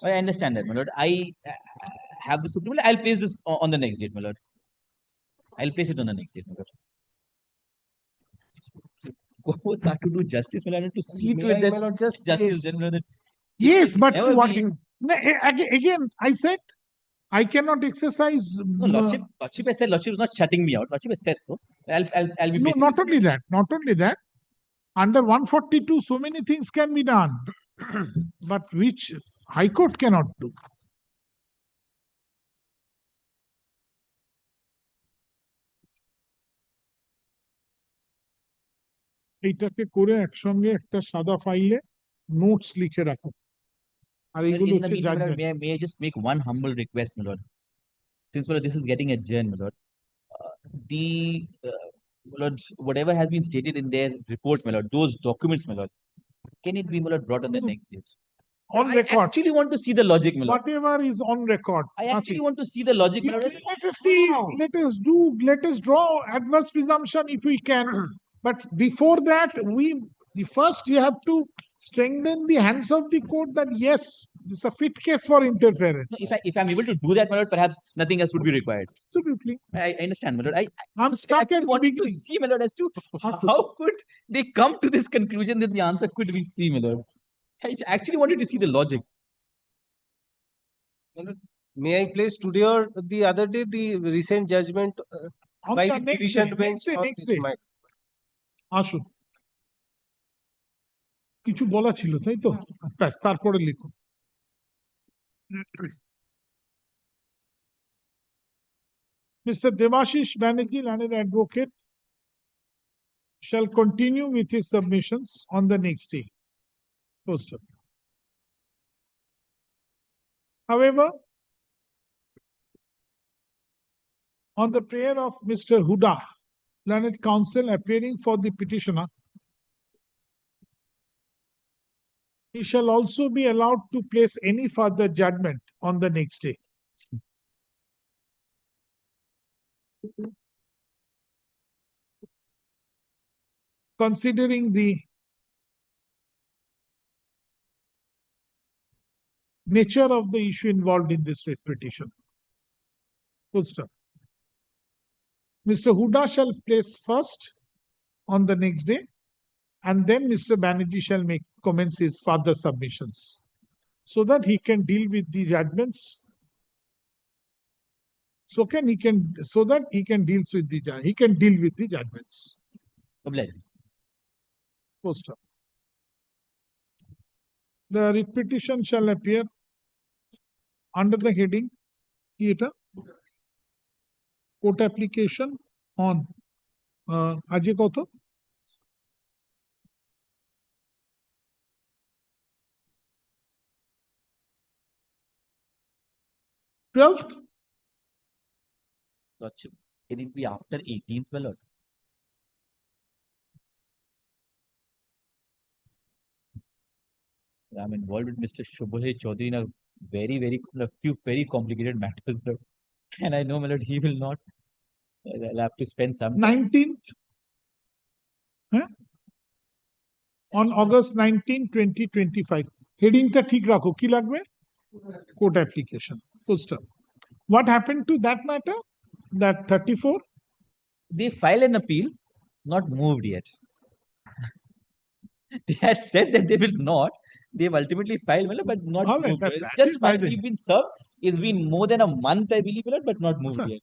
I understand that, my lord. I have the Supreme. I'll place this on the next date, my lord. I'll place it on the next date, my lord. Courts are to do justice, my lord, to see to it that justice, then, my lord, that yes, but never what? be- Again, I said I cannot exercise. No, lordship has said, lordship is not shutting me out. Lordship has said so. I'll be No, placing not this- only that. Not only that. Under 142, so many things can be done, but which High Court cannot do. এইটাকে করে একসঙ্গে একটা সাদা ফাইলে notes লিখে রাখো আর Well, এইগুলো in the হচ্ছে meantime, my lord, judgment. may I just make one humble request, my lord? Since, my lord, this is getting adjourned, my lord. My lord, whatever has been stated in their report, my lord, those documents, my lord, can it be, my lord, brought on the next date? On record. I actually want to see the logic, my lord. Whatever is on record. I actually want to see the logic, my lord. Let us see, let us draw adverse presumption if we can. But before that, first you have to strengthen the hands of the court that yes, this is a fit case for interference. No, if I'm able to do that, my lord, perhaps nothing else would be required. Absolutely. I understand, my lord. I'm stuck at the want to beginning. see, my lord, as to how could they come to this conclusion that the answer could be C, my lord. I actually wanted to see the logic. May I place today or the other day the recent judgment On by the the next division day, bench on next this day. matter? আসুন কিছু বলা ছিল তাই তো ব্যাস তারপরে লিখুন Mr. Devashish Banerjee, learned advocate, shall continue with his submissions on the next day. Poster. However, on the prayer of Mr. Huda, learned counsel appearing for the petitioner, he shall also be allowed to place any further judgment on the next day. Considering the nature of the issue involved in this writ petition. Full stop. Mr. Huda shall place first on the next day, and then Mr. Banerjee shall commence his further submissions, so that he can deal with the judgments so that he can deal with the judgments. Obliged. Poster. The writ petition shall appear under the heading কি এটা court application on আজকে কত Twelfth. Lordship, can it be after 18th, my lord? I'm involved with Mr. Shubhay Chaudhary in a a few very complicated matters, but and I know, my lord, he will not. I'll have to spend some time. 19th. On August 19, 2025. Heading টা ঠিক রাখো কি লাগবে court application. Full stop. What happened to that matter? That 34? They file an appeal, not moved yet. They had said that they will not. They've ultimately filed, my lord, but not All right, moved. that Just is by finally been served. It's been more than a month, I believe, my lord, but not moved Sir, yet.